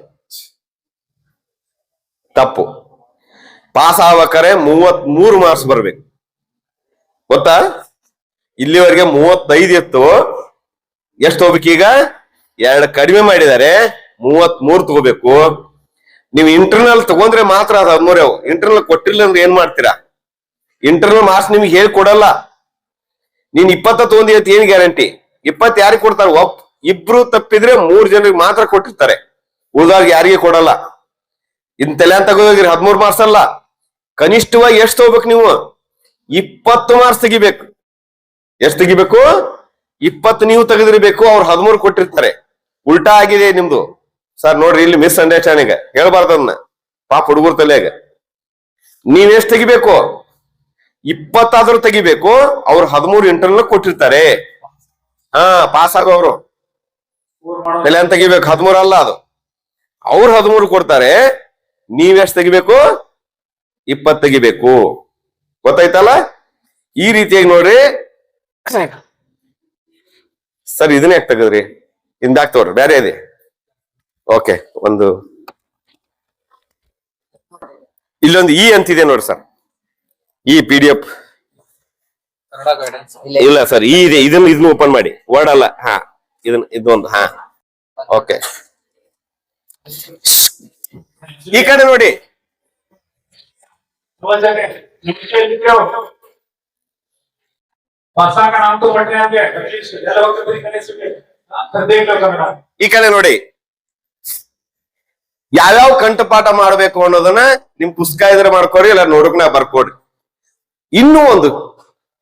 ತಪ್ಪು. ಪಾಸ್ ಆಗ್ಬೇಕಾರೆ 33 ಮಾರ್ಕ್ಸ್ ಬರ್ಬೇಕು. ಗೊತ್ತಾ? ಇಲ್ಲಿವರೆಗೆ 35 ಇತ್ತು. ಎಷ್ಟು ಹೋಗ್ಬೇಕು ಈಗ? 2 ಕಡಿಮೆ ಮಾಡಿದ್ದಾರೆ, 33 ತಗೋಬೇಕು. ನೀವು ಇಂಟರ್ನಲ್ ತಗೊಂಡ್ರೆ ಮಾತ್ರ ಅದು 13. ಇಂಟರ್ನಲ್ ಕೊಟ್ಟಿಲ್ಲ ಅಂದ್ರೆ ಏನ್ ಮಾಡ್ತೀರಾ? ಇಂಟರ್ನಲ್ ಮಾರ್ಕ್ಸ್ ನಿಮ್ಗೆ ಹೇಳಿ ಕೊಡಲ್ಲ. ನೀನ್ 20 ತಗೊಂಡಿ ಅಂತ ಏನ್ ಗ್ಯಾರಂಟಿ? 20 ಯಾರಿಗೆ ಕೊಡ್ತಾರೆ? ಇಬ್ರು ತಪ್ಪಿದ್ರೆ 3 ಜನರಿಗೆ ಮಾತ್ರ ಕೊಟ್ಟಿರ್ತಾರೆ, ಉಳಿದಾಗ ಯಾರಿಗೆ ಕೊಡಲ್ಲ. ಇಂತೆಲ್ಲ ತಗೋದ್ರಿ 13 ಮಾರ್ಕ್ಸ್ ಅಲ್ಲ, ಕನಿಷ್ಠವಾಗಿ ಎಷ್ಟು ತಗೋಬೇಕು ನೀವು? 20 ಮಾರ್ಕ್ಸ್ ತೆಗಿಬೇಕು. ಎಷ್ಟು ತೆಗಿಬೇಕು? 20 ನೀವು ತೆಗೆದಿರ್ಬೇಕು, ಅವ್ರು 13 ಕೊಟ್ಟಿರ್ತಾರೆ. ಉಲ್ಟಾ ಆಗಿದೆ ನಿಮ್ದು ಸರ್. ನೋಡ್ರಿ, ಇಲ್ಲಿ ಮಿಸ್ ಅಂಡರ್ಸ್ಟ್ಯಾಂಡಿಂಗ್ ಹೇಳ್ಬಾರ್ದು ಅದನ್ನ, ಪಾಪ ಹುಡುಗರ ತಲೆಯಾಗ. ನೀವೆಷ್ಟು ತೆಗಿಬೇಕು? 20 ಆದ್ರೂ ತೆಗಿಬೇಕು, ಅವ್ರು 13 ಇಂಟರ್ನಲ್ ಕೊಟ್ಟಿರ್ತಾರೆ. ಪಾಸ್ ಆಗೋರು ತಲೆ ಅಂತ ತೆಗಿಬೇಕು. 13 ಅಲ್ಲ ಅದು, ಅವ್ರು 13 ಕೊಡ್ತಾರೆ. ನೀವೆಷ್ಟು ತೆಗಿಬೇಕು? 20 ತೆಗಿಬೇಕು. ಗೊತ್ತಾಯ್ತಲ್ಲ? ಈ ರೀತಿಯಾಗಿ ನೋಡ್ರಿ ಸರ್. ಇದನ್ನ ಯಾಕೆ ತೆಗದ್ರಿ? ಹಿಂದಾಕ್ತವ್ರಿ, ಬೇರೆ ಇದೆ. ಓಕೆ, ಇಲ್ಲೊಂದು ಇ ಅಂತಿದೆ ನೋಡಿ ಸರ್. ಈ PDF ಇಲ್ಲ ಸರ್, ಈ ಇದೆ. ಇದನ್ನ ಓಪನ್ ಮಾಡಿ, ವರ್ಡ್ ಅಲ್ಲ. ಇದೊಂದು. ಓಕೆ, ಈ ಕಡೆ ನೋಡಿ. ಈ ಕಡೆ ನೋಡಿ, ಯಾವ್ಯಾವ ಕಂಠಪಾಠ ಮಾಡ್ಬೇಕು ಅನ್ನೋದನ್ನ ನಿಮ್ ಪುಸ್ತಕ ಇದ್ರೆ ಮಾಡ್ಕೊಡ್ರಿ, ಇಲ್ಲ ನೋಡಕ್ ಬರ್ಕೊಡ್ರಿ. ಇನ್ನೂ ಒಂದು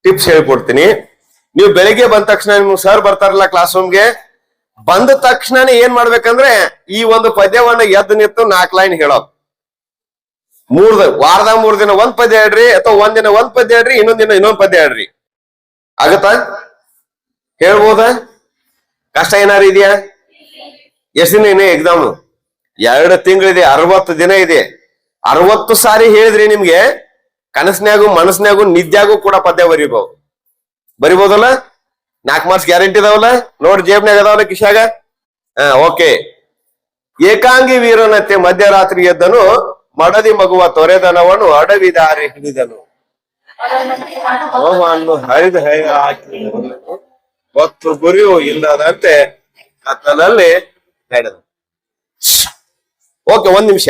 ಟಿಪ್ಸ್ ಹೇಳ್ಕೊಡ್ತೀನಿ. ನೀವು ಬೆಳಿಗ್ಗೆ ಬಂದ ತಕ್ಷಣ ನಿಮ್ ಸರ್ ಬರ್ತಾರಲ್ಲ ಕ್ಲಾಸ್ ರೂಮ್ಗೆ, ಬಂದ ತಕ್ಷಣನೇ ಏನ್ ಮಾಡ್ಬೇಕಂದ್ರೆ ಈ ಒಂದು ಪದ್ಯವನ್ನ ಎದ್ದು ನಿಂತು 4 ಲೈನ್ ಹೇಳೋದು. ವಾರದಾಗ 3 ದಿನ 1 ಪದ್ಯ ಹೇಳ್ರಿ, ಅಥವಾ 1 ದಿನ 1 ಪದ್ಯ ಹೇಳ್ರಿ, ಇನ್ನೊಂದ್ ದಿನ ಇನ್ನೊಂದ್ ಪದ್ಯ ಹೇಳ್ರಿ. ಆಗತ್ತಾ? ಹೇಳ್ಬೋದ? ಕಷ್ಟ ಏನಾರು ಇದೆಯಾ? ಎಷ್ಟು ದಿನ ಏನೇ ಎಕ್ಸಾಮ್? 2 ತಿಂಗಳಿದೆ, 60 ದಿನ ಇದೆ. 60 ಸಾರಿ ಹೇಳಿದ್ರಿ ನಿಮ್ಗೆ ಕನಸ್ನ್ಯಾಗು ಮನಸ್ನ್ಯಾಗು ನಿದ್ಯಾಗೂ ಕೂಡ ಪದ್ಯ ಬರಿಬಹುದಲ್ಲ? 4 ಮಾರ್ಕ್ಸ್ ಗ್ಯಾರಂಟಿ ಇದಾವಲ್ಲ? ನೋಡಿ ಜೇಬ್ನ್ಯಾಗ ಅದಾವಲ್ಲ, ಕಿಶಾಗ. ಓಕೆ. ಏಕಾಂಗಿ ವೀರನತೆ ಮಧ್ಯರಾತ್ರಿ ಎದ್ದನು, ಮಡದಿ ಮಗುವ ತೊರೆದನವನು ಅಡವಿ ದಾರಿ ಹಿಡಿದನು. ಹರಿದ ಹೊತ್ತು ಗುರಿಯು ಇಲ್ಲದಂತೆ ಕತ್ತಲಲ್ಲಿ ನಡೆದ. ಓಕೆ, 1 ನಿಮಿಷ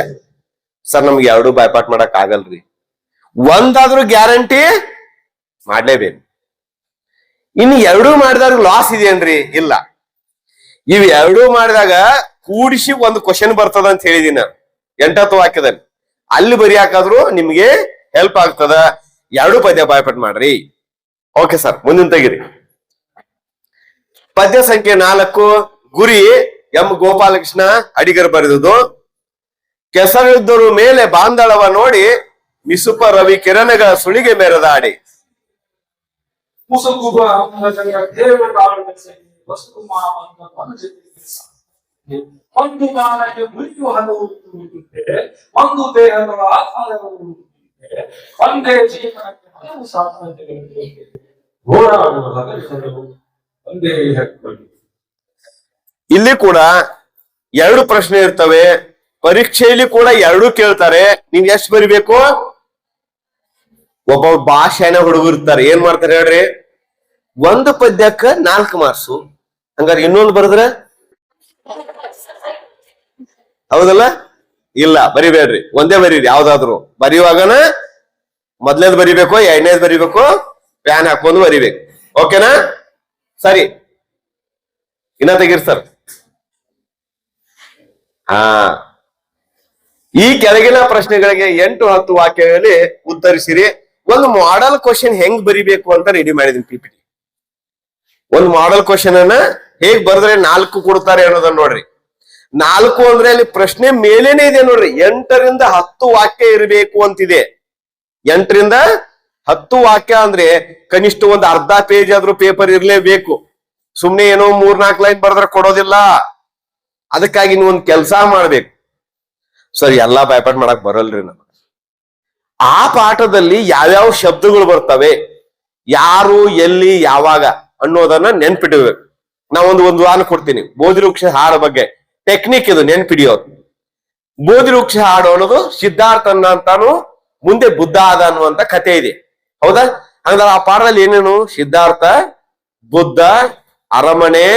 ಸರ್. ನಮ್ಗೆ 2 ಬಾಯ್ಪಾಟ್ ಮಾಡಕ್ ಆಗಲ್ರಿ. ಒಂದಾದ್ರೂ ಗ್ಯಾರಂಟಿ ಮಾಡ್ಲೇಬೇಕು. ಇನ್ನು 2 ಮಾಡಿದಾಗ ಲಾಸ್ ಇದೆಯೇನ್ರಿ? ಇಲ್ಲ. ಇವ್ 2 ಮಾಡಿದಾಗ ಕೂಡಿಸಿ ಒಂದು ಕ್ವಶನ್ ಬರ್ತದ ಅಂತ ಹೇಳಿದೀನಿ 8th ವಾಕ್ಯದಲ್ಲಿ. ಅಲ್ಲಿ ಬರಿಯಾಕಾದ್ರೂ ನಿಮ್ಗೆ ಹೆಲ್ಪ್ ಆಗ್ತದ. 2 ಪದ್ಯ ಬಾಯ್ಪಾಟ್ ಮಾಡ್ರಿ. ಓಕೆ ಸರ್, ಮುಂದಿನ ತೆಗಿರಿ. ಪದ್ಯ ಸಂಖ್ಯೆ 4, ಗುರಿ. ಎಂ ಗೋಪಾಲಕೃಷ್ಣ ಅಡಿಗರ್ ಬರೆದುದು. ಕೆಸರಿದ್ದರು ಮೇಲೆ ಬಾಂದಳವ ನೋಡಿ, ಮಿಸುಪ ರವಿ ಕಿರಣಗಳ ಸುಳಿಗೆ ಮೆರೆದಾಡಿ. ಒಂದು ಕಾಲಕ್ಕೆ ಮೃತ್ಯು ಹಲವು ಒಂದು ದೇಹದ ಆಧಾರವು ಒಂದೇ ಜೀವನಕ್ಕೆ ಹಲವು ಸಾಧ್ಯತೆಗಳಿವೆ. ಹೋರಾಡುವ ಹಗಲು ಒಂದೇ ಹಕ್ಕುಗಳು. ಇಲ್ಲಿ ಕೂಡ 2 ಪ್ರಶ್ನೆ ಇರ್ತವೆ. ಪರೀಕ್ಷೆಯಲ್ಲಿ ಕೂಡ 2 ಕೇಳ್ತಾರೆ. ನೀವ್ ಎಷ್ಟು ಬರಿಬೇಕು? ಒಬ್ಬ ಭಾಷೆನ ಹುಡುಗರು ಇರ್ತಾರೆ, ಏನ್ ಮಾಡ್ತಾರೆ ಹೇಳ್ರಿ? 1 ಪದ್ಯಕ್ಕ 4 ಮಾರ್ಕ್ಸು. ಹಂಗಾರೆ ಇನ್ನೊಂದು ಬರೆದ್ರೆ ಹೌದಲ್ಲ? ಇಲ್ಲ, ಬರಿಬೇಡ್ರಿ. ಒಂದೇ ಬರೀರಿ. ಯಾವ್ದಾದ್ರು ಬರೆಯುವಾಗನ ಮೊದ್ಲೇದ್ ಬರಿಬೇಕು, 2ನೇದ್ ಬರಿಬೇಕು, ಪ್ಯಾನ್ ಹಾಕೊಂಡು ಬರಿಬೇಕು. ಓಕೆನಾ? ಸರಿ, ಇನ್ನ ತೆಗೀರಿ ಸರ್. ಈ ಕೆಳಗಿನ ಪ್ರಶ್ನೆಗಳಿಗೆ 8-10 ವಾಕ್ಯಗಳಲ್ಲಿ ಉತ್ತರಿಸಿರಿ. ಒಂದು ಮಾಡೆಲ್ ಕ್ವಶನ್ ಹೆಂಗ್ ಬರಿಬೇಕು ಅಂತ ರೆಡಿ ಮಾಡಿದೀನಿ PPT. ಒಂದು ಮಾಡೆಲ್ ಕ್ವಶನ್ ಅನ್ನ ಹೇಗ್ ಬರೆದ್ರೆ 4 ಕೊಡ್ತಾರೆ ಅನ್ನೋದನ್ನ ನೋಡ್ರಿ. 4 ಅಂದ್ರೆ ಅಲ್ಲಿ ಪ್ರಶ್ನೆ ಮೇಲೇನೆ ಇದೆ ನೋಡ್ರಿ. 8ರಿಂದ 10 ವಾಕ್ಯ ಇರಬೇಕು ಅಂತಿದೆ. 8ರಿಂದ 10 ವಾಕ್ಯ ಅಂದ್ರೆ ಕನಿಷ್ಠ ಒಂದು ಅರ್ಧ ಪೇಜ್ ಆದ್ರೂ ಪೇಪರ್ ಇರ್ಲೇಬೇಕು. ಸುಮ್ನೆ ಏನೋ 3-4 ಲೈನ್ ಬರೆದ್ರೆ ಕೊಡೋದಿಲ್ಲ. ಅದಕ್ಕಾಗಿ ನೀವು ಒಂದು ಕೆಲಸ ಮಾಡ್ಬೇಕು. ಸರ್ ಎಲ್ಲಾ ಬಾಯ್ಪಾಟ್ ಮಾಡಕ್ ಬರಲ್ರಿ ನಮ್ಗೆ. ಆ ಪಾಠದಲ್ಲಿ ಯಾವ್ಯಾವ ಶಬ್ದಗಳು ಬರ್ತವೆ, ಯಾರು ಎಲ್ಲಿ ಯಾವಾಗ ಅನ್ನೋದನ್ನ ನೆನ್ಪಿಡಬೇಕು. ನಾವೊಂದು ಉದಾಹರಣೆ ಕೊಡ್ತೀನಿ. ಬೋಧಿವೃಕ್ಷ ಹಾಡ ಬಗ್ಗೆ ಟೆಕ್ನಿಕ್ ಇದು ನೆನ್ಪಿಡಿಯೋದು. ಬೋಧಿವೃಕ್ಷ ಹಾಡು ಅನ್ನೋದು ಸಿದ್ಧಾರ್ಥನ ಅಂತಾನು ಮುಂದೆ ಬುದ್ಧ ಆದ ಅನ್ನುವಂತ ಕಥೆ ಇದೆ, ಹೌದಾ? ಹಂಗಾದ್ರೆ ಆ ಪಾಠದಲ್ಲಿ ಏನೇನು? ಸಿದ್ಧಾರ್ಥ, ಬುದ್ಧ, ಅರಮನೆ,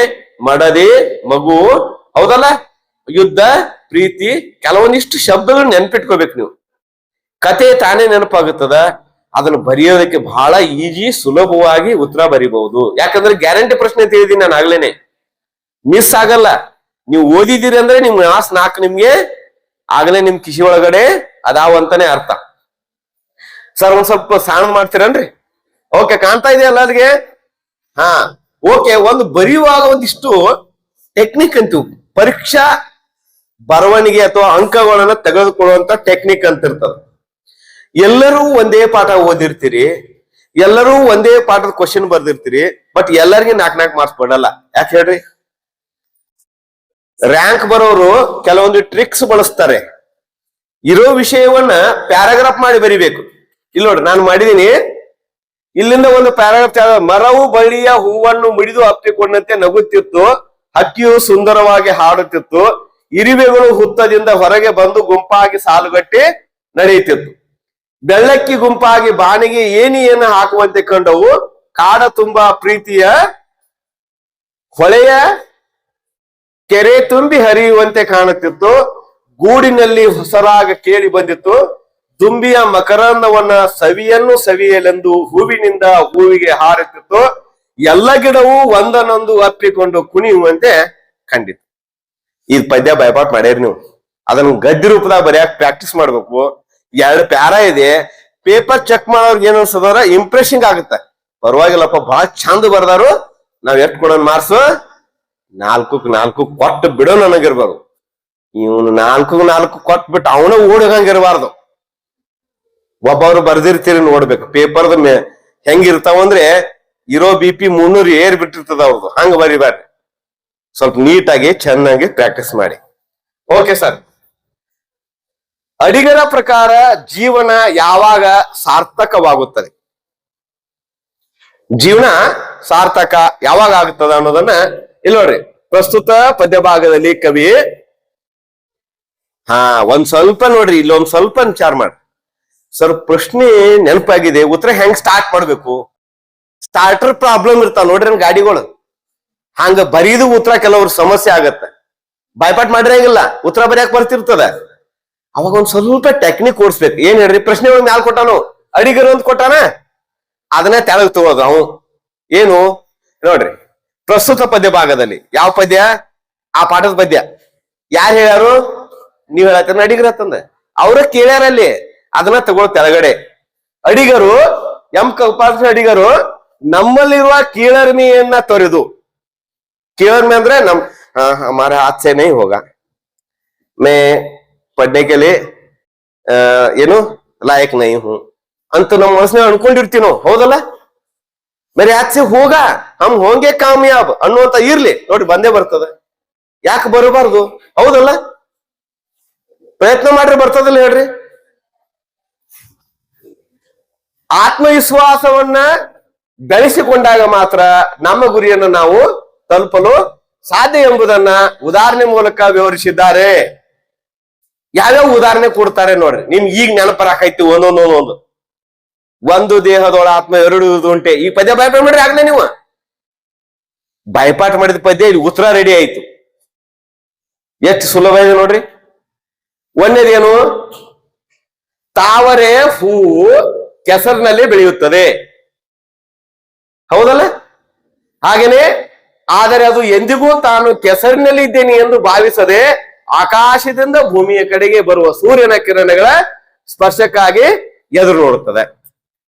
ಮಡದಿ, ಮಗು, ಹೌದಲ್ಲ, ಯುದ್ಧ, ಪ್ರೀತಿ, ಕೆಲವೊಂದಿಷ್ಟು ಶಬ್ದಗಳು ನೆನ್ಪಿಟ್ಕೋಬೇಕು ನೀವು. ಕತೆ ತಾನೇ ನೆನಪಾಗುತ್ತದ. ಅದನ್ನು ಬರೆಯೋದಕ್ಕೆ ಬಹಳ ಈಜಿ, ಸುಲಭವಾಗಿ ಉತ್ತರ ಬರಿಬಹುದು. ಯಾಕಂದ್ರೆ ಗ್ಯಾರಂಟಿ ಪ್ರಶ್ನೆ ತಿಳಿದೀನಿ ನಾನು ಆಗ್ಲೇನೆ, ಮಿಸ್ ಆಗಲ್ಲ. ನೀವು ಓದಿದ್ದೀರಿ ಅಂದ್ರೆ ನಿಮ್ ಮಾಸ್ 4 ನಿಮ್ಗೆ ಆಗ್ಲೇ ನಿಮ್ ಕಿಸಿ ಒಳಗಡೆ ಅದಾವ ಅಂತಾನೆ ಅರ್ಥ. ಸರ್ ಒಂದ್ ಸ್ವಲ್ಪ ಸೌಂಡ್ ಮಾಡ್ತೀರನ್ರಿ? ಓಕೆ, ಕಾಣ್ತಾ ಇದೆಯಲ್ಲ ಅಲ್ಲಿಗೆ? ಹಾ, ಓಕೆ. ಒಂದು ಬರೆಯುವಾಗ ಒಂದಿಷ್ಟು ಟೆಕ್ನಿಕ್ ಅಂತೀವಿ, ಪರೀಕ್ಷಾ ಬರವಣಿಗೆ ಅಥವಾ ಅಂಕಗಳನ್ನ ತೆಗೆದುಕೊಳ್ಳುವಂತ ಟೆಕ್ನಿಕ್ ಅಂತ ಇರ್ತದ. ಎಲ್ಲರೂ ಒಂದೇ ಪಾಠ ಓದಿರ್ತೀರಿ, ಎಲ್ಲರೂ ಒಂದೇ ಪಾಠದ ಕ್ವಶನ್ ಬರ್ದಿರ್ತೀರಿ, ಬಟ್ ಎಲ್ಲರಿಗೆ 4 ಮಾರ್ಕ್ಸ್ ಕೊಡಲ್ಲ. ಯಾಕೆ ಹೇಳ್ರಿ? ರ್ಯಾಂಕ್ ಬರೋರು ಕೆಲವೊಂದು ಟ್ರಿಕ್ಸ್ ಬಳಸ್ತಾರೆ. ಇರೋ ವಿಷಯವನ್ನ ಪ್ಯಾರಾಗ್ರಾಫ್ ಮಾಡಿ ಬರಿಬೇಕು. ಇಲ್ಲಿ ನೋಡ್ರಿ, ನಾನು ಮಾಡಿದೀನಿ. ಇಲ್ಲಿಂದ ಒಂದು ಪ್ಯಾರಾಗ್ರಾಫ್: ಮರವು ಬಳ್ಳಿಯ ಹೂವನ್ನು ಮುಡಿದು ಅಪ್ಪಿಕೊಂಡಂತೆ ನಗುತ್ತಿತ್ತು, ಹಕ್ಕಿಯು ಸುಂದರವಾಗಿ ಹಾಡುತ್ತಿತ್ತು, ಇರುವೆಗಳು ಹುತ್ತದಿಂದ ಹೊರಗೆ ಬಂದು ಗುಂಪಾಗಿ ಸಾಲುಗಟ್ಟಿ ನಡೆಯುತ್ತಿತ್ತು, ಬೆಳ್ಳಕ್ಕಿ ಗುಂಪಾಗಿ ಬಾಣಿಗೆ ಏನಿಯನ್ನು ಹಾಕುವಂತೆ ಕಂಡವು, ಕಾಡ ತುಂಬಾ ಪ್ರೀತಿಯ ಹೊಳೆಯ ಕೆರೆ ತುಂಬಿ ಹರಿಯುವಂತೆ ಕಾಣುತ್ತಿತ್ತು, ಗೂಡಿನಲ್ಲಿ ಹೊಸರಾಗ ಕೇಳಿ ಬಂದಿತ್ತು, ದುಂಬಿಯ ಮಕರಂದವನ್ನ ಸವಿಯನ್ನು ಸವಿಯಲೆಂದು ಹೂವಿನಿಂದ ಹೂವಿಗೆ ಹಾರುತ್ತಿತ್ತು, ಎಲ್ಲ ಗಿಡವೂ ಒಂದನ್ನೊಂದು ಅಪ್ಪಿಕೊಂಡು ಕುಣಿಯುವಂತೆ ಕಂಡಿತು. ಈ ಪದ್ಯ ಬೈಪಾಟ್ ಮಾಡ್ಯಾರ ನೀವು. ಅದನ್ನ ಗದ್ಯ ರೂಪದಾಗ ಬರೆಯಕ್ ಪ್ರಾಕ್ಟೀಸ್ ಮಾಡ್ಬೇಕು. 2 ಪ್ಯಾರಾ ಇದೆ. ಪೇಪರ್ ಚೆಕ್ ಮಾಡೋರ್ಗೆ ಏನ್ ಅನ್ಸದವ್ರ ಇಂಪ್ರೆಷನ್ ಆಗುತ್ತೆ. ಪರವಾಗಿಲ್ಲಪ್ಪ, ಬಹಳ ಚಂದ ಬರ್ದಾರು, ನಾವ್ ಎಷ್ಟು ಕೊಡೋಣ ಮಾರ್ಕ್ಸ್? 4ಕ್ಕೆ 4 ಕೊಟ್ಟು ಬಿಡೋ ನನಗಿರ್ಬಾರ್ದು. ಇವನು 4ಕ್ಕೆ 4 ಕೊಟ್ಟು ಬಿಟ್ಟು ಅವನ ಓಡೋಗಂಗಿರ್ಬಾರ್ದು. ಒಬ್ಬರು ಬರ್ದಿರ್ತೀರಿ ನೋಡ್ಬೇಕು. ಪೇಪರ್ದ ಹೆಂಗಿರ್ತಾವಂದ್ರೆ ಇರೋ BP 300 ಏರ್ ಬಿಟ್ಟಿರ್ತದ ಅವ್ರದ್ದು. ಹಂಗ ಬರಿಬಾರ್ದು. ಸ್ವಲ್ಪ ನೀಟಾಗಿ ಚೆನ್ನಾಗಿ ಪ್ರಾಕ್ಟೀಸ್ ಮಾಡಿ. Okay sir. ಅಡಿಗರ ಪ್ರಕಾರ ಜೀವನ ಯಾವಾಗ ಸಾರ್ಥಕವಾಗುತ್ತದೆ? ಜೀವನ ಸಾರ್ಥಕ ಯಾವಾಗ ಆಗುತ್ತದ ಅನ್ನೋದನ್ನ ಇಲ್ಲಿ ನೋಡ್ರಿ. ಪ್ರಸ್ತುತ ಪದ್ಯ ಭಾಗದಲ್ಲಿ ಕವಿ ಒಂದ್ ಸ್ವಲ್ಪ ನೋಡ್ರಿ, ಇಲ್ಲೊಂದ್ ಸ್ವಲ್ಪ ವಿಚಾರ ಮಾಡ್ರಿ. ಸರ್ ಪ್ರಶ್ನೆ ನೆನಪಾಗಿದೆ, ಉತ್ತರ ಹೆಂಗ್ ಸ್ಟಾರ್ಟ್ ಮಾಡ್ಬೇಕು? ಸ್ಟಾರ್ಟರ್ ಪ್ರಾಬ್ಲಮ್ ಇರ್ತಾವ ನೋಡ್ರಿ ಗಾಡಿಗಳು. ಹಂಗ ಬರೀದು ಉತ್ತರ ಕೆಲವ್ರ ಸಮಸ್ಯೆ ಆಗತ್ತೆ. ಬಾಯ್ಪಾಟ್ ಮಾಡಿರಂಗಿಲ್ಲ, ಉತ್ತರ ಬರೆಯಕ್ ಬರ್ತಿರ್ತದ. ಅವಾಗ ಒಂದ್ ಸ್ವಲ್ಪ ಟೆಕ್ನಿಕ್ ಓಡಿಸ್ಬೇಕು. ಏನ್ ಹೇಳ್ರಿ, ಪ್ರಶ್ನೆ ಒಳಗ್ ಮ್ಯಾಲ್ ಕೊಟ್ಟಾನು, ಅಡಿಗರು ಅಂತ ಕೊಟ್ಟಾನ, ಅದನ್ನ ತೆಳಗ್ ತಗೋದು ಅವು. ಏನು ನೋಡ್ರಿ, ಪ್ರಸ್ತುತ ಪದ್ಯ ಭಾಗದಲ್ಲಿ ಯಾವ ಪದ್ಯ? ಆ ಪಾಠದ ಪದ್ಯ. ಯಾರು ಹೇಳ್ಯಾರು? ನೀವ್ ಹೇಳತ್ತ ಅಡಿಗರತ್ತಂದ ಅವ್ರ ಕೇಳ್ಯಾರಲ್ಲಿ. ಅದನ್ನ ತಗೊಳ್ ತೆಳಗಡೆ. ಅಡಿಗರು ಅಡಿಗರು ನಮ್ಮಲ್ಲಿರುವ ಕೀಳರಿಮೆಯನ್ನ ತೊರೆದು, ಕೀಳರಿಮೆ ಅಂದ್ರೆ ಹಮಾರಾ ಹಾತ್ ಸೆ ನಹೀ ಹೋಗಾ, ಮೇ ಪಡ್ನೆ ಕೆ ಲಿಯೆ ಏನು ಲಾಯಕ್ ನಹೀ ಹೂ ಅಂತ ನಮ್ಮ ಮನಸ್ಸಿನಾಗ ಅನ್ಕೊಂಡಿರ್ತೀವಿ ನಾವು, ಹೌದಲ್ಲ? ಮೇರೆ ಹಾತ್ ಸೆ ಹೋಗಾ ಹಮ್ ಹೋಂಗೆ ಕಾಮಯಾಬ್ ಅನ್ನುವಂತ ಇರ್ಲಿ ನೋಡಿ, ಬಂದೇ ಬರ್ತದ. ಯಾಕೆ ಬರಬಾರ್ದು? ಹೌದಲ್ಲ? ಪ್ರಯತ್ನ ಮಾಡ್ರಿ, ಬರ್ತದಲ್ಲ ಹೇಳ್ರಿ. ಆತ್ಮವಿಶ್ವಾಸವನ್ನ ಬೆಳೆಸಿಕೊಂಡಾಗ ಮಾತ್ರ ನಮ್ಮ ಗುರಿಯನ್ನು ನಾವು ತಲುಪಲು ಸಾಧ್ಯ ಎಂಬುದನ್ನ ಉದಾಹರಣೆ ಮೂಲಕ ವಿವರಿಸಿದ್ದಾರೆ. ಯಾವ್ಯಾವ ಉದಾಹರಣೆ ಕೊಡ್ತಾರೆ ನೋಡ್ರಿ, ನಿಮ್ಗೆ ಈಗ ನೆನಪರಾಕೈತಿ ಒಂದೊಂದು. ಒಂದು ದೇಹದೊಳ ಆತ್ಮ 2 ಉಂಟೆ. ಈ ಪದ್ಯ ಬಾಯ್ಪಾಟ್ ಮಾಡ್ರಿ ಆಗ್ಲೇ ನೀವು. ಬಾಯ್ಪಾಟ್ ಮಾಡಿದ ಪದ್ಯ ಇಲ್ಲಿ ಉತ್ತರ ರೆಡಿ ಆಯ್ತು. ಎಷ್ಟು ಸುಲಭ ಇದೆ ನೋಡ್ರಿ. ಒಂದೇದೇನು? ತಾವರೆ ಹೂವು ಕೆಸರಿನಲ್ಲಿ ಬೆಳೆಯುತ್ತದೆ, ಹೌದಲ್ಲ? ಹಾಗೇನೆ, ಆದರೆ ಅದು ಎಂದಿಗೂ ತಾನು ಕೆಸರಿನಲ್ಲಿ ಇದ್ದೇನೆ ಎಂದು ಭಾವಿಸದೆ ಆಕಾಶದಿಂದ ಭೂಮಿಯ ಕಡೆಗೆ ಬರುವ ಸೂರ್ಯನ ಕಿರಣಗಳ ಸ್ಪರ್ಶಕ್ಕಾಗಿ ಎದುರು ನೋಡುತ್ತದೆ,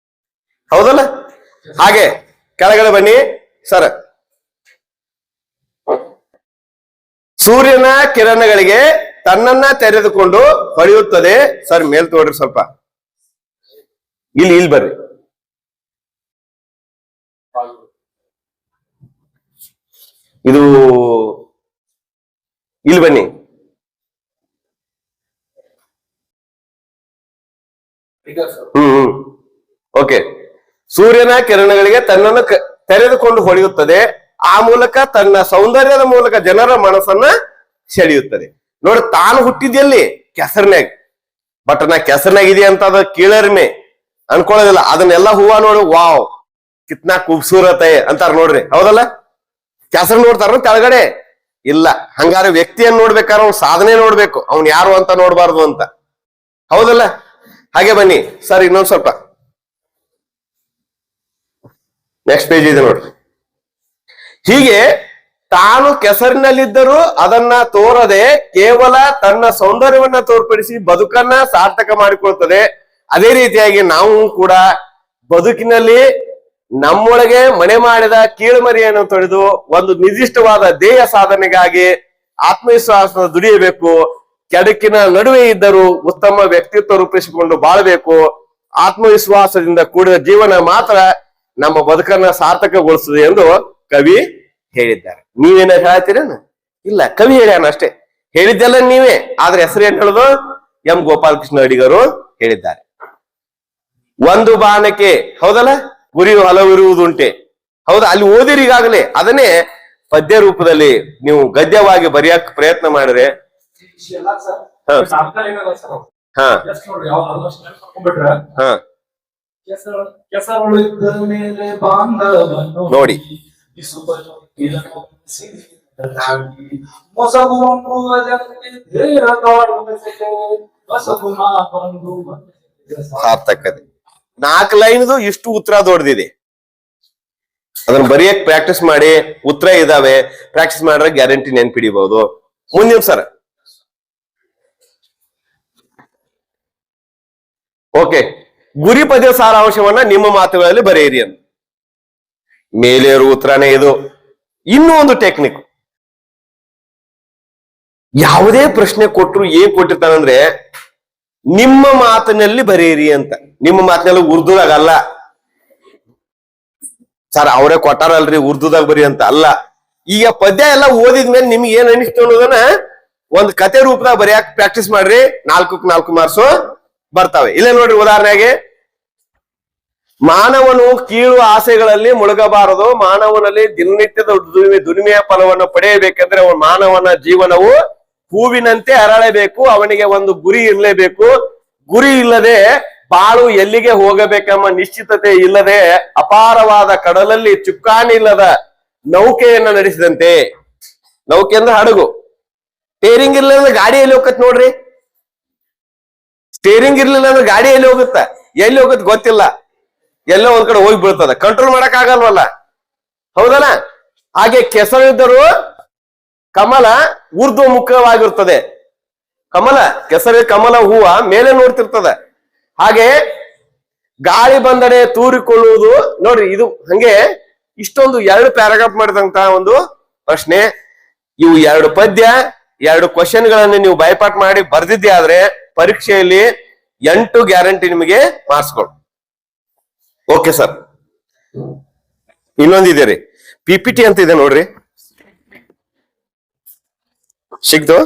ಹೌದಲ್ಲ? ಹಾಗೆ ಕೆಳಗಡೆ ಬನ್ನಿ ಸರ್. ಸೂರ್ಯನ ಕಿರಣಗಳಿಗೆ ತನ್ನನ್ನ ತೆರೆದುಕೊಂಡು ಹೊಳೆಯುತ್ತದೆ. ಸರ್ ಮೇಲ್ ತೋಡ್ರಿ ಸ್ವಲ್ಪ, ಇಲ್ಲಿ ಬರ್ರಿ. ಇದು ಇಲ್ಲಿ ಬನ್ನಿ. ಈಗ ಸರ್ ಹ್ಮ್ ಓಕೆ. ಸೂರ್ಯನ ಕಿರಣಗಳಿಗೆ ತನ್ನನ್ನು ತೆರೆದುಕೊಂಡು ಹೊಳೆಯುತ್ತದೆ. ಆ ಮೂಲಕ ತನ್ನ ಸೌಂದರ್ಯದ ಮೂಲಕ ಜನರ ಮನಸ್ಸನ್ನ ಸೆಳೆಯುತ್ತದೆ. ನೋಡಿ, ತಾನು ಹುಟ್ಟಿದ್ಯಲ್ಲಿ ಕೆಸರಿನಾಗ, ಬಟ್ ನಾ ಕೆಸರಿನಾಗ ಇದೆ ಅಂತ ಅದ ಕೀಳರಿಮೆ ಅನ್ಕೊಳ್ಳೋದಿಲ್ಲ. ಅದನ್ನೆಲ್ಲ ಹೂವ ನೋಡಿ ವಾವ್ ಕಿತ್ನಾ ಖೂಬ್ಸೂರತ್ ಅಂತಾರ ನೋಡ್ರಿ, ಹೌದಲ್ಲ? ಕೆಸರು ನೋಡ್ತಾರ ಕೆಳಗಡೆ ಇಲ್ಲ. ಹಂಗಾರೆ ವ್ಯಕ್ತಿಯನ್ನ ನೋಡ್ಬೇಕಾದ್ರೆ ಅವ್ನ ಸಾಧನೆ ನೋಡ್ಬೇಕು, ಅವ್ನ್ ಯಾರು ಅಂತ ನೋಡ್ಬಾರ್ದು ಅಂತ, ಹೌದಲ್ಲ? ಹಾಗೆ ಬನ್ನಿ ಸರ್, ಇನ್ನೊಂದ್ ಸ್ವಲ್ಪ ನೆಕ್ಸ್ಟ್ ಪೇಜ್ ಇದೆ ನೋಡ್ರಿ. ಹೀಗೆ ತಾನು ಕೆಸರಿನಲ್ಲಿದ್ದರೂ ಅದನ್ನ ತೋರದೆ ಕೇವಲ ತನ್ನ ಸೌಂದರ್ಯವನ್ನ ತೋರ್ಪಡಿಸಿ ಬದುಕನ್ನ ಸಾರ್ಥಕ ಮಾಡಿಕೊಳ್ತದೆ. ಅದೇ ರೀತಿಯಾಗಿ ನಾವು ಕೂಡ ಬದುಕಿನಲ್ಲಿ ನಮ್ಮೊಳಗೆ ಮನೆ ಮಾಡಿದ ಕೀಳುಮರಿಯನ್ನು ತೊಳೆದು ಒಂದು ನಿರ್ದಿಷ್ಟವಾದ ಧ್ಯೇಯ ಸಾಧನೆಗಾಗಿ ಆತ್ಮವಿಶ್ವಾಸ ದುಡಿಯಬೇಕು. ಕೆಡಕಿನ ನಡುವೆ ಇದ್ದರೂ ಉತ್ತಮ ವ್ಯಕ್ತಿತ್ವ ರೂಪಿಸಿಕೊಂಡು ಬಾಳಬೇಕು. ಆತ್ಮವಿಶ್ವಾಸದಿಂದ ಕೂಡಿದ ಜೀವನ ಮಾತ್ರ ನಮ್ಮ ಬದುಕನ್ನ ಸಾರ್ಥಕಗೊಳಿಸುತ್ತದೆ ಎಂದು ಕವಿ ಹೇಳಿದ್ದಾರೆ. ನೀವೇನ ಹೇಳ್ತೀರೇನು? ಇಲ್ಲ, ಕವಿ ಹೇಳ್ಯಾನ ಅಷ್ಟೇ. ಹೇಳಿದ್ದೆಲ್ಲ ನೀವೇ, ಆದ್ರೆ ಹೆಸರು ಏನ್ ಹೇಳುದು? ಎಂ ಗೋಪಾಲಕೃಷ್ಣ ಅಡಿಗರು ಹೇಳಿದ್ದಾರೆ. ಒಂದು ಬಾಣಕ್ಕೆ, ಹೌದಲ್ಲ, ಗುರಿಯು ಹಲವಿರುವುದುಂಟೆ. ಹೌದಾ? ಅಲ್ಲಿ ಓದಿರಿ ಈಗಾಗಲೇ. ಅದನ್ನೇ ಪದ್ಯ ರೂಪದಲ್ಲಿ ನೀವು ಗದ್ಯವಾಗಿ ಬರೆಯಕ್ ಪ್ರಯತ್ನ ಮಾಡಿದ್ರೆ ನೋಡಿ. ಸಾರ್ಥಕತೆ 4 ಲೈನ್ದು ಇಷ್ಟು ಉತ್ತರ ದೊಡ್ಡದಿದೆ. ಅದನ್ನ ಬರೆಯಕ್ ಪ್ರಾಕ್ಟೀಸ್ ಮಾಡಿ. ಉತ್ತರ ಇದಾವೆ, ಪ್ರಾಕ್ಟೀಸ್ ಮಾಡ್ರೆ ಗ್ಯಾರಂಟಿ ನೆನ್ಪಿಡಿಬಹುದು. ಮುಂದಿನ ಸರ್, ಓಕೆ. ಗುರಿ ಪದ್ಯ ಸಾರಾಂಶವನ್ನ ನಿಮ್ಮ ಮಾತುಗಳಲ್ಲಿ ಬರೆಯಿರಿ ಅಂತ. ಮೇಲೇರು ಉತ್ತರನೇ ಇದು. ಇನ್ನೂ ಒಂದು ಟೆಕ್ನಿಕ್, ಯಾವುದೇ ಪ್ರಶ್ನೆ ಕೊಟ್ಟರು ಏನ್ ಕೊಟ್ಟಿರ್ತಾನಂದ್ರೆ ನಿಮ್ಮ ಮಾತಿನಲ್ಲಿ ಬರೆಯಿರಿ ಅಂತ. ನಿಮ್ಮ ಮಾತಿನಲ್ಲಿ ಉರ್ದುದಾಗ ಅಲ್ಲ ಸರ್, ಅವರೇ ಕೊಟ್ಟಾರಲ್ರಿ ಉರ್ದುದಾಗ ಬರಿ ಅಂತ ಅಲ್ಲ. ಈಗ ಪದ್ಯ ಎಲ್ಲ ಓದಿದ್ಮೇಲೆ ನಿಮ್ಗೆ ಏನ್ ಅನಿಸ್ತು ಅನ್ನೋದನ್ನ ಒಂದ್ ಕತೆ ರೂಪದಾಗ ಬರೆಯಕ್ ಪ್ರಾಕ್ಟೀಸ್ ಮಾಡ್ರಿ. 4 ಮಾರ್ಕ್ಸು ಬರ್ತಾವೆ. ಇಲ್ಲೇ ನೋಡ್ರಿ, ಉದಾಹರಣೆಗೆ, ಮಾನವನು ಕೀಳು ಆಸೆಗಳಲ್ಲಿ ಮುಳುಗಬಾರದು. ಮಾನವನಲ್ಲಿ ದಿನನಿತ್ಯದ ದುಡಿಮೆಯ ಫಲವನ್ನು ಪಡೆಯಬೇಕೆಂದ್ರೆ ಮಾನವನ ಜೀವನವು ಹೂವಿನಂತೆ ಅರಳಬೇಕು. ಅವನಿಗೆ ಒಂದು ಗುರಿ ಇರಲೇಬೇಕು. ಗುರಿ ಇಲ್ಲದೆ ಬಾಳು ಎಲ್ಲಿಗೆ ಹೋಗಬೇಕೆಂಬ ನಿಶ್ಚಿತತೆ ಇಲ್ಲದೆ ಅಪಾರವಾದ ಕಡಲಲ್ಲಿ ಚುಕ್ಕಾಣಿ ಇಲ್ಲದ ನೌಕೆಯನ್ನ ನಡೆಸಿದಂತೆ. ನೌಕೆ ಅಂದ್ರೆ ಹಡಗು. ಸ್ಟೇರಿಂಗ್ ಇರ್ಲಿಲ್ಲ ಅಂದ್ರೆ ಗಾಡಿ ಎಲ್ಲಿ ಹೋಗತ್ ನೋಡ್ರಿ. ಸ್ಟೇರಿಂಗ್ ಇರ್ಲಿಲ್ಲ ಅಂದ್ರೆ ಗಾಡಿ ಎಲ್ಲಿ ಹೋಗುತ್ತ, ಎಲ್ಲಿ ಹೋಗುತ್ತೆ ಗೊತ್ತಿಲ್ಲ, ಎಲ್ಲೋ ಒಂದ್ ಕಡೆ ಹೋಗಿ ಬೀಳ್ತದ, ಕಂಟ್ರೋಲ್ ಮಾಡಕ್ ಆಗಲ್ವಲ್ಲ, ಹೌದಲ್ಲ? ಹಾಗೆ ಕೆಸರಿದ್ದರೂ ಕಮಲ ಊರ್ಧ್ವ ಮುಖವಾಗಿರ್ತದೆ. ಕಮಲ, ಕೆಸರಿ ಕಮಲ ಹೂವ ಮೇಲೆ ನೋಡ್ತಿರ್ತದ. ಹಾಗೆ ಗಾಳಿ ಬಂದರೆ ತೂರಿಕೊಳ್ಳುವುದು. ನೋಡ್ರಿ, ಇದು ಹಂಗೆ ಇಷ್ಟೊಂದು 2 ಪ್ಯಾರಾಗ್ರಾಫ್ ಮಾಡಿದಂತ ಒಂದು ಪ್ರಶ್ನೆ. ಇವು 2 ಪದ್ಯ 2 ಕ್ವಶನ್ಗಳನ್ನು ನೀವು ಬೈಪಾಟ್ ಮಾಡಿ ಬರ್ದಿದ್ದೆ ಆದ್ರೆ ಪರೀಕ್ಷೆಯಲ್ಲಿ 8 ಗ್ಯಾರಂಟಿ ನಿಮಗೆ ಮಾರ್ಕ್ಸ್ಗಳು. ಓಕೆ ಸರ್, ಇನ್ನೊಂದಿದೆ ರೀ, PPT ಅಂತ ಇದೆ ನೋಡ್ರಿ. ಸಿಗ್ತು?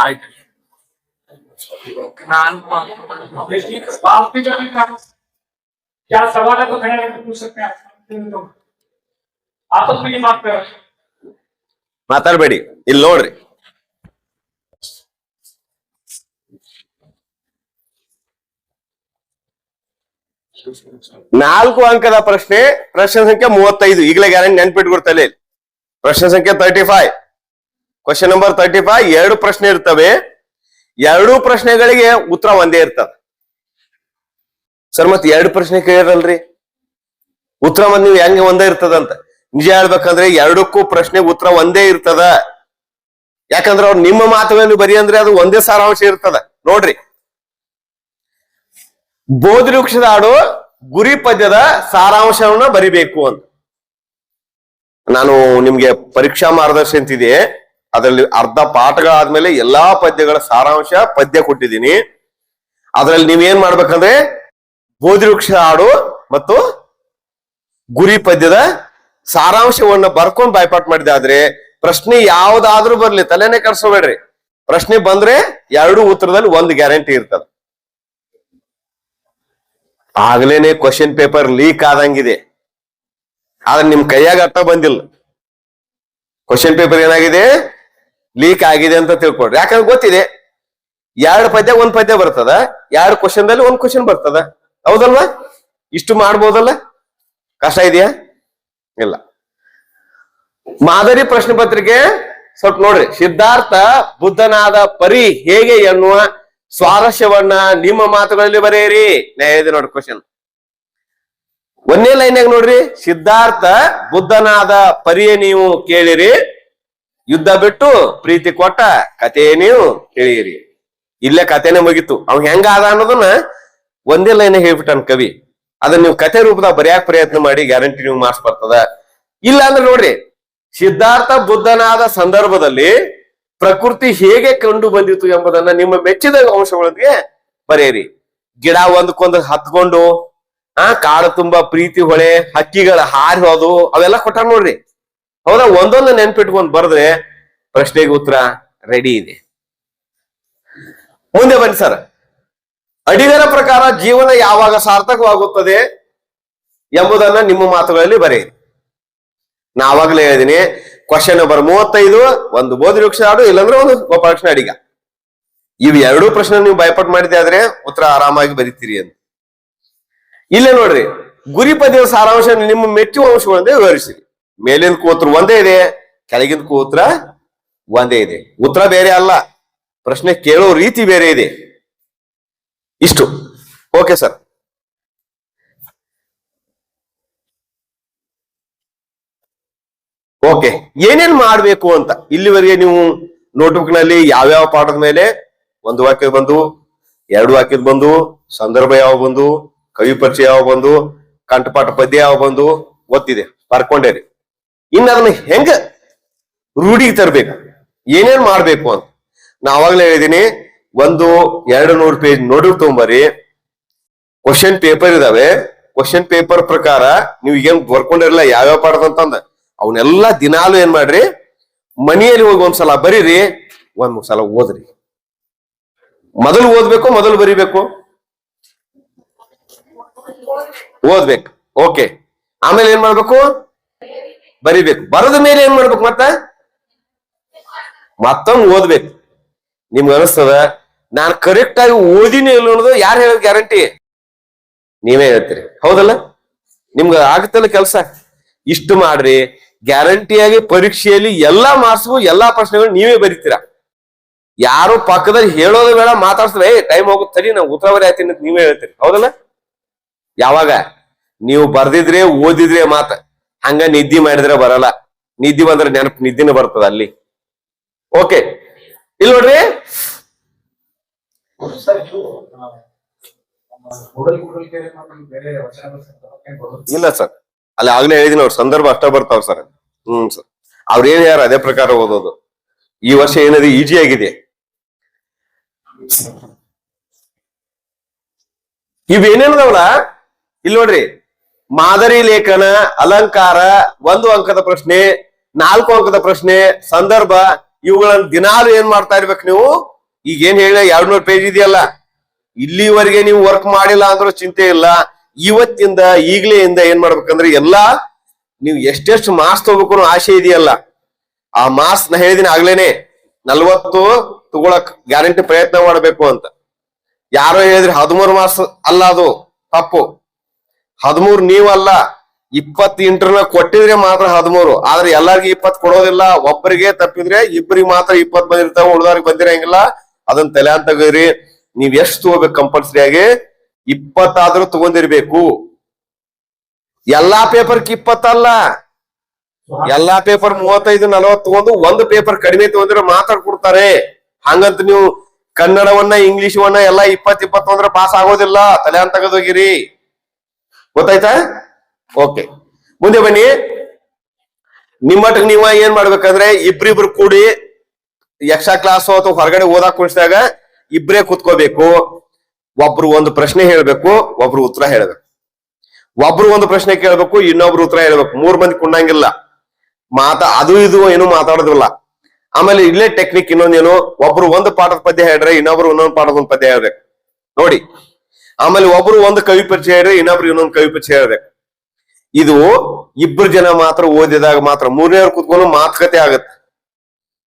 ಆಯ್ತು. क्या सवाल है तो खड़े रहकर पूछ सकते हैं आपस में बात कर. ಮಾತಾಡ್ಬೇಡಿ, ಇಲ್ಲಿ ನೋಡ್ರಿ. ನಾಲ್ಕು ಅಂಕದ ಪ್ರಶ್ನೆ ಸಂಖ್ಯೆ 35. ಈಗಲೇ ಗ್ಯಾರಂಟಿ ನೆನ್ಪಿಟ್ಕೊಡ್ತಲ್ಲ. ಪ್ರಶ್ನೆ ಸಂಖ್ಯೆ 35, ಕ್ವಶನ್ ನಂಬರ್ 35. 2 ಪ್ರಶ್ನೆ ಇರ್ತವೆ. 2 ಪ್ರಶ್ನೆಗಳಿಗೆ ಉತ್ತರ ಒಂದೇ ಇರ್ತದೆ. ಸರ್, ಮತ್ತೆ 2 ಪ್ರಶ್ನೆ ಕೇಳಿರಲ್ರಿ, ಉತ್ತರ ಮತ್ತೆ ನೀವು ಹೆಂಗೆ ಒಂದೇ ಇರ್ತದಂತ? ನಿಜ ಹೇಳ್ಬೇಕಂದ್ರೆ 2ಕ್ಕೂ ಪ್ರಶ್ನೆ ಉತ್ತರ ಒಂದೇ ಇರ್ತದ. ಯಾಕಂದ್ರೆ ಅವ್ರು ನಿಮ್ಮ ಮಾತುಗಳನ್ನು ಬರಿ ಅಂದ್ರೆ ಅದು ಒಂದೇ ಸಾರಾಂಶ ಇರ್ತದ. ನೋಡ್ರಿ, ಬೋಧಿ ವೃಕ್ಷದ ಹಾಡು ಗುರಿ ಪದ್ಯದ ಸಾರಾಂಶವನ್ನ ಬರಿಬೇಕು ಅಂತ ನಾನು ನಿಮ್ಗೆ ಪರೀಕ್ಷಾ ಮಾರ್ಗದರ್ಶಿ ಅಂತಿದೆ. ಅದರಲ್ಲಿ ಅರ್ಧ ಪಾಠಗಳಾದ್ಮೇಲೆ ಎಲ್ಲಾ ಪದ್ಯಗಳ ಸಾರಾಂಶ ಪದ್ಯ ಕೊಟ್ಟಿದ್ದೀನಿ. ಅದರಲ್ಲಿ ನೀವೇನ್ ಮಾಡ್ಬೇಕಂದ್ರೆ ಬೋಧಿ ವೃಕ್ಷದ ಹಾಡು ಮತ್ತು ಗುರಿ ಪದ್ಯದ ಸಾರಾಂಶವನ್ನ ಬರ್ಕೊಂಡ್ ಬಾಯ್ಪಾಟ್ ಮಾಡಿದೆ ಆದ್ರೆ ಪ್ರಶ್ನೆ ಯಾವ್ದಾದ್ರೂ ಬರ್ಲಿ ತಲೆನೇ ಕೆಡ್ಸೋಬೇಡ್ರಿ. ಪ್ರಶ್ನೆ ಬಂದ್ರೆ ಎರಡು ಉತ್ತರದಲ್ಲಿ ಒಂದು ಗ್ಯಾರಂಟಿ ಇರ್ತದ. ಆಗ್ಲೇನೆ ಕ್ವಶನ್ ಪೇಪರ್ ಲೀಕ್ ಆದಂಗಿದೆ. ಆದ್ರೆ ನಿಮ್ ಕೈಯಾಗ ಅರ್ಥ ಬಂದಿಲ್ಲ. ಕ್ವಶನ್ ಪೇಪರ್ ಏನಾಗಿದೆ, ಲೀಕ್ ಆಗಿದೆ ಅಂತ ತಿಳ್ಕೊಡ್ರಿ. ಯಾಕಂದ್ರೆ ಗೊತ್ತಿದೆ, ಎರಡು ಪದ್ಯ ಒಂದ್ ಪದ್ಯ ಬರ್ತದ, ಎರಡು ಕ್ವಶನ್ ದಲ್ಲಿ ಒಂದ್ ಕ್ವಶನ್ ಬರ್ತದ. ಹೌದಲ್ವಾ? ಇಷ್ಟು ಮಾಡ್ಬೋದಲ್ಲ? ಕಷ್ಟ ಇದೆಯಾ? ಇಲ್ಲ. ಮಾದರಿ ಪ್ರಶ್ನೆ ಪತ್ರಿಕೆ ಸ್ವಲ್ಪ ನೋಡ್ರಿ. ಸಿದ್ಧಾರ್ಥ ಬುದ್ಧನಾದ ಪರಿ ಹೇಗೆ ಎನ್ನುವ ಸ್ವಾರಸ್ಯವನ್ನ ನಿಮ್ಮ ಮಾತುಗಳಲ್ಲಿ ಬರೆಯಿರಿ. ಇದೆ ನೋಡ್ರಿ ಕ್ವಶನ್. ಒಂದೇ ಲೈನ್ಯಾಗ ನೋಡ್ರಿ, ಸಿದ್ಧಾರ್ಥ ಬುದ್ಧನಾದ ಪರಿಯೇ ನೀವು ಕೇಳಿರಿ, ಯುದ್ಧ ಬಿಟ್ಟು ಪ್ರೀತಿ ಕೊಟ್ಟ ಕಥೆ ನೀವು ತಿಳಿಯಿರಿ. ಇಲ್ಲೇ ಕಥೆನೇ ಮುಗಿತು. ಅವ್ ಹೆಂಗ ಆದ ಅನ್ನೋದನ್ನ ಒಂದೇ ಲೈನ್ ಹೇಳ್ಬಿಟ್ಟನ್ ಕವಿ. ಅದನ್ನ ನೀವು ಕಥೆ ರೂಪದಾಗ ಬರೆಯಾಕ ಪ್ರಯತ್ನ ಮಾಡಿ, ಗ್ಯಾರಂಟಿ ನೀವು ಮಾರ್ಕ್ಸ್ ಬರ್ತದ. ಇಲ್ಲ ಅಂದ್ರೆ ನೋಡ್ರಿ, ಸಿದ್ಧಾರ್ಥ ಬುದ್ಧನಾದ ಸಂದರ್ಭದಲ್ಲಿ ಪ್ರಕೃತಿ ಹೇಗೆ ಕಂಡು ಬಂದಿತು ಎಂಬುದನ್ನ ನಿಮ್ಮ ಮೆಚ್ಚಿದ ಅಂಶಗಳೊಂದಿಗೆ ಬರೆಯಿರಿ. ಗಿಡ ಒಂದಕ್ಕೊಂದು ಹತ್ಕೊಂಡು ಕಾಡು ತುಂಬಾ ಪ್ರೀತಿ ಹೊಳೆ, ಹಕ್ಕಿಗಳ ಹಾರಿ ಹೋದು, ಅವೆಲ್ಲ ಕೊಟ್ಟ ನೋಡ್ರಿ. ಹೌದಾ? ಒಂದೊಂದು ನೆನ್ಪಿಟ್ಕೊಂಡ್ ಬರೆದ್ರೆ ಪ್ರಶ್ನೆಗೆ ಉತ್ತರ ರೆಡಿ ಇದೆ. ಮುಂದೆ ಬನ್ನಿ ಸರ್. ಅಡಿಗರ ಪ್ರಕಾರ ಜೀವನ ಯಾವಾಗ ಸಾರ್ಥಕವಾಗುತ್ತದೆ ಎಂಬುದನ್ನ ನಿಮ್ಮ ಮಾತುಗಳಲ್ಲಿ ಬರೆಯಿರಿ. ನಾ ಆವಾಗಲೇ ಹೇಳಿದೀನಿ, ಕ್ವಶನ್ ನಂಬರ್ 35 ಒಂದು ಬೋಧಿವೃಕ್ಷ ಹಾಡು, ಇಲ್ಲಾಂದ್ರೆ ಒಂದು ಗೋಪಾಲಕೃಷ್ಣ ಅಡಿಗ. ಇವು ಎರಡೂ ಪ್ರಶ್ನೆ ನೀವು ಭಯಪಟ್ಟು ಮಾಡಿದೆ ಆದ್ರೆ ಉತ್ತರ ಆರಾಮಾಗಿ ಬರೀತೀರಿ ಅಂತ. ಇಲ್ಲೇ ನೋಡ್ರಿ, ಗುರಿ ಪದ್ಯದ ಸಾರಾಂಶ ನಿಮ್ಮ ಮೆಚ್ಚುವ ಅಂಶಗಳಂದೇ ವಿವರಿಸಿರಿ. ಮೇಲಿನ ಕೂತ್ರ ಒಂದೇ ಇದೆ, ಕೆಳಗಿನ ಕೂತ್ರ ಒಂದೇ ಇದೆ. ಉತ್ತರ ಬೇರೆ ಅಲ್ಲ, ಪ್ರಶ್ನೆ ಕೇಳೋ ರೀತಿ ಬೇರೆ ಇದೆ. ಇಷ್ಟು ಓಕೆ ಸರ್. ಓಕೆ, ಏನೇನ್ ಮಾಡ್ಬೇಕು ಅಂತ ಇಲ್ಲಿವರೆಗೆ ನೀವು ನೋಟ್ಬುಕ್ ನಲ್ಲಿ ಯಾವ್ಯಾವ ಪಾಠದ ಮೇಲೆ ಒಂದು ವಾಕ್ಯ ಬಂದು, ಎರಡು ವಾಕ್ಯದ ಬಂದು, ಸಂದರ್ಭ ಯಾವ ಬಂದು, ಕವಿ ಪರಿಚಯ ಯಾವ ಬಂದು, ಕಂಠಪಾಠ ಪದ್ಯ ಯಾವ ಬಂದು ಗೊತ್ತಿದೆ, ಬರ್ಕೊಂಡೇರಿ. ಇನ್ನು ಅದನ್ನ ಹೆಂಗ ರೂಢಿಗೆ ತರಬೇಕು, ಏನೇನ್ ಮಾಡ್ಬೇಕು ಅಂತ ನಾ ಅವಾಗಲೇ ಹೇಳಿದೀನಿ. 100-200 ಪೇಜ್ ನೋಟ್ಬುಕ್ ತಗೊಂಬರಿ. ಕ್ವಶನ್ ಪೇಪರ್ ಇದಾವೆ. ಕ್ವಶನ್ ಪೇಪರ್ ಪ್ರಕಾರ ನೀವು ಈಗೇನ್ ಬರ್ಕೊಂಡಿರಲ್ಲ ಯಾವ್ಯಾವ ಪಾಠದಂತಂದ ಅವನ್ನೆಲ್ಲಾ ದಿನಾಲು ಏನ್ ಮಾಡ್ರಿ, ಮನೆಯಲ್ಲಿ ಹೋಗಿ ಒಂದ್ಸಲ ಬರೀರಿ, ಒಂದ್ ಸಲ ಓದ್ರಿ. ಮೊದಲು ಓದ್ಬೇಕು, ಮೊದಲು ಬರಿಬೇಕು? ಓದ್ಬೇಕು. ಓಕೆ, ಆಮೇಲೆ ಏನ್ ಮಾಡ್ಬೇಕು? ಬರಿಬೇಕು. ಬರದ ಮೇಲೆ ಏನ್ ಮಾಡ್ಬೇಕು? ಮತ್ತೊಂದು ಓದ್ಬೇಕು. ನಿಮ್ಗೆ ಅನಿಸ್ತದ ನಾನು ಕರೆಕ್ಟ್ ಆಗಿ ಓದಿನೇ ಇಲ್ಲ ಅನ್ನೋದು ಯಾರು ಹೇಳೋದು ಗ್ಯಾರಂಟಿ? ನೀವೇ ಹೇಳ್ತೀರಿ. ಹೌದಲ್ಲ? ನಿಮ್ಗೆ ಆಗುತ್ತಲ್ಲ ಕೆಲಸ. ಇಷ್ಟು ಮಾಡ್ರಿ, ಗ್ಯಾರಂಟಿಯಾಗಿ ಪರೀಕ್ಷೆಯಲ್ಲಿ ಎಲ್ಲಾ ಮಾರ್ಕ್ಸ್ಗೂ ಎಲ್ಲಾ ಪ್ರಶ್ನೆಗಳು ನೀವೇ ಬರೀತೀರಾ. ಯಾರು ಪಕ್ಕದಲ್ಲಿ ಹೇಳೋದು ಬೇಡ, ಮಾತಾಡ್ಸ್ರೆ ಟೈಮ್ ಹೋಗುತ್ತೆ ಸರಿ, ನಾವು ಉತ್ತರ ಬರೀ ಆಯ್ತೀನಿ ಅಂತ ನೀವೇ ಹೇಳ್ತೀರಿ. ಹೌದಲ್ಲ? ಯಾವಾಗ ನೀವು ಬರ್ದಿದ್ರೆ ಓದಿದ್ರೆ ಮಾತ. ಹಂಗ ನಿದ್ದೆ ಮಾಡಿದ್ರೆ ಬರಲ್ಲ. ನಿದ್ದೆ ಬಂದ್ರೆ ನೆನಪು ನಿದ್ದಿನ ಬರ್ತದ ಅಲ್ಲಿ. ಓಕೆ, ಇಲ್ಲಿ ನೋಡ್ರಿ. ಇಲ್ಲ ಸರ್, ಅಲ್ಲಿ ಆಗ್ಲೇ ಹೇಳಿದಿನ ಅವ್ರ ಸಂದರ್ಭ ಅಷ್ಟ ಬರ್ತಾವ ಸರ್. ಸರ್, ಅವ್ರ ಏನ್ ಯಾರು ಅದೇ ಪ್ರಕಾರ ಓದೋದು. ಈ ವರ್ಷ ಏನಿದೆ ಈಜಿ ಆಗಿದೆ. ಇವೇನೇನದವಲ್ಲ ಇಲ್ಲಿ ನೋಡ್ರಿ, ಮಾದರಿ ಲೇಖನ, ಅಲಂಕಾರ, 1 ಅಂಕದ ಪ್ರಶ್ನೆ, 4 ಅಂಕದ ಪ್ರಶ್ನೆ, ಸಂದರ್ಭ, ಇವುಗಳನ್ನ ದಿನಾಲು ಏನ್ ಮಾಡ್ತಾ ಇರ್ಬೇಕು ನೀವು. ಈಗ ಏನ್ ಹೇಳ 200 ಪೇಜ್ ಇದೆಯಲ್ಲ, ಇಲ್ಲಿವರೆಗೆ ನೀವು ವರ್ಕ್ ಮಾಡಿಲ್ಲ ಅಂದ್ರೂ ಚಿಂತೆ ಇಲ್ಲ. ಇವತ್ತಿಂದ ಈಗ್ಲೇ ಏನ್ ಮಾಡ್ಬೇಕಂದ್ರೆ ಎಲ್ಲಾ ನೀವು ಎಷ್ಟೆಷ್ಟು ಮಾರ್ಕ್ಸ್ ತಗೋಬೇಕು ಆಸೆ ಇದೆಯಲ್ಲ, ಆ ಮಾರ್ಕ್ಸ್ ನ ಹೇಳಿದಿನ ಆಗ್ಲೇನೆ 40 ತಗೊಳಕ್ ಗ್ಯಾರಂಟಿ ಪ್ರಯತ್ನ ಮಾಡಬೇಕು ಅಂತ. ಯಾರೋ ಹೇಳಿದ್ರಿ 13 ಮಾರ್ಕ್ಸ್ ಅಲ್ಲ, ಅದು ತಪ್ಪು. 13 ನೀವಲ್ಲ, 20 ಇಂಟರ್ನಲ್ ಕೊಟ್ಟಿದ್ರೆ ಮಾತ್ರ 13. ಆದ್ರೆ ಎಲ್ಲಾರ್ಗಿ 20 ಕೊಡೋದಿಲ್ಲ. ಒಬ್ಬರಿಗೆ ತಪ್ಪಿದ್ರೆ ಇಬ್ಬರಿಗೆ ಮಾತ್ರ 20 ಬಂದಿರ್ತಾವ, ಉಳಿದವ್ರಿಗೆ ಬಂದಿರಂಗಿಲ್ಲ. ಅದನ್ನ ತಲೆ ಅಂತ ತೆಗೀರಿ. ನೀವ್ ಎಷ್ಟು ತಗೋಬೇಕು ಕಂಪಲ್ಸರಿ ಆಗಿ? 20 ಆದ್ರೂ ತಗೊಂಡಿರ್ಬೇಕು. ಎಲ್ಲಾ ಪೇಪರ್ಗೆ 20 ಅಲ್ಲ, ಎಲ್ಲಾ ಪೇಪರ್ 35-40 ತಗೊಂಡು ಒಂದು ಪೇಪರ್ ಕಡಿಮೆ ತಗೊಂಡ್ರೆ ಮಾತಾಡ್ಕೊಡ್ತಾರೆ. ಹಂಗಂತ ನೀವು ಕನ್ನಡವನ್ನ ಇಂಗ್ಲಿಷವನ್ನ ಎಲ್ಲಾ 20-20 ಅಂದ್ರೆ ಪಾಸ್ ಆಗೋದಿಲ್ಲ. ತಲೆ ಅಂತ ತೆಗೆದೋಗಿರಿ. ಗೊತ್ತಾಯ್ತಾ? ಓಕೆ, ಮುಂದೆ ಬನ್ನಿ. ನಿಮ್ಮಟ್ಟಿಗೆ ನೀವ ಏನ್ ಮಾಡ್ಬೇಕಂದ್ರೆ ಇಬ್ರಿಬ್ರು ಕೂಡಿ ಎಕ್ಸ್ಟ್ರಾ ಕ್ಲಾಸ್ ಅಥವಾ ಹೊರಗಡೆ ಓದಾಕ್ ಕುಣಿಸಿದಾಗ ಇಬ್ರೇ ಕುತ್ಕೋಬೇಕು. ಒಬ್ರು ಒಂದು ಪ್ರಶ್ನೆ ಹೇಳ್ಬೇಕು, ಒಬ್ರು ಉತ್ತರ ಹೇಳ್ಬೇಕು. ಒಬ್ರು ಒಂದು ಪ್ರಶ್ನೆ ಕೇಳ್ಬೇಕು, ಇನ್ನೊಬ್ರು ಉತ್ತರ ಹೇಳ್ಬೇಕು. 3 ಮಂದಿ ಕುಂಡಂಗಿಲ್ಲ, ಅದು ಇದು ಏನು ಮಾತಾಡೋದಿಲ್ಲ. ಆಮೇಲೆ ಇಲ್ಲೇ ಟೆಕ್ನಿಕ್ ಇನ್ನೊಂದೇನು, ಒಬ್ರು ಒಂದು ಪಾಠದ ಪದ್ಯ ಹೇಳ್ರೆ ಇನ್ನೊಬ್ರು ಇನ್ನೊಂದು ಪಾಠದ ಒಂದು ಪದ್ಯ ಹೇಳ್ಬೇಕು ನೋಡಿ. ಆಮೇಲೆ ಒಬ್ರು ಒಂದು ಕವಿ ಪರಿಚಯ ಹೇಳ್ರೆ ಇನ್ನೊಬ್ರು ಇನ್ನೊಂದು ಕವಿ ಪರಿಚಯ ಹೇಳ್ಬೇಕು. ಇದು ಇಬ್ರು ಜನ ಮಾತ್ರ ಓದಿದಾಗ ಮಾತ್ರ, ಮೂರನೇವ್ರು ಕುತ್ಕೊಂಡು ಮಾತುಕತೆ ಆಗತ್ತೆ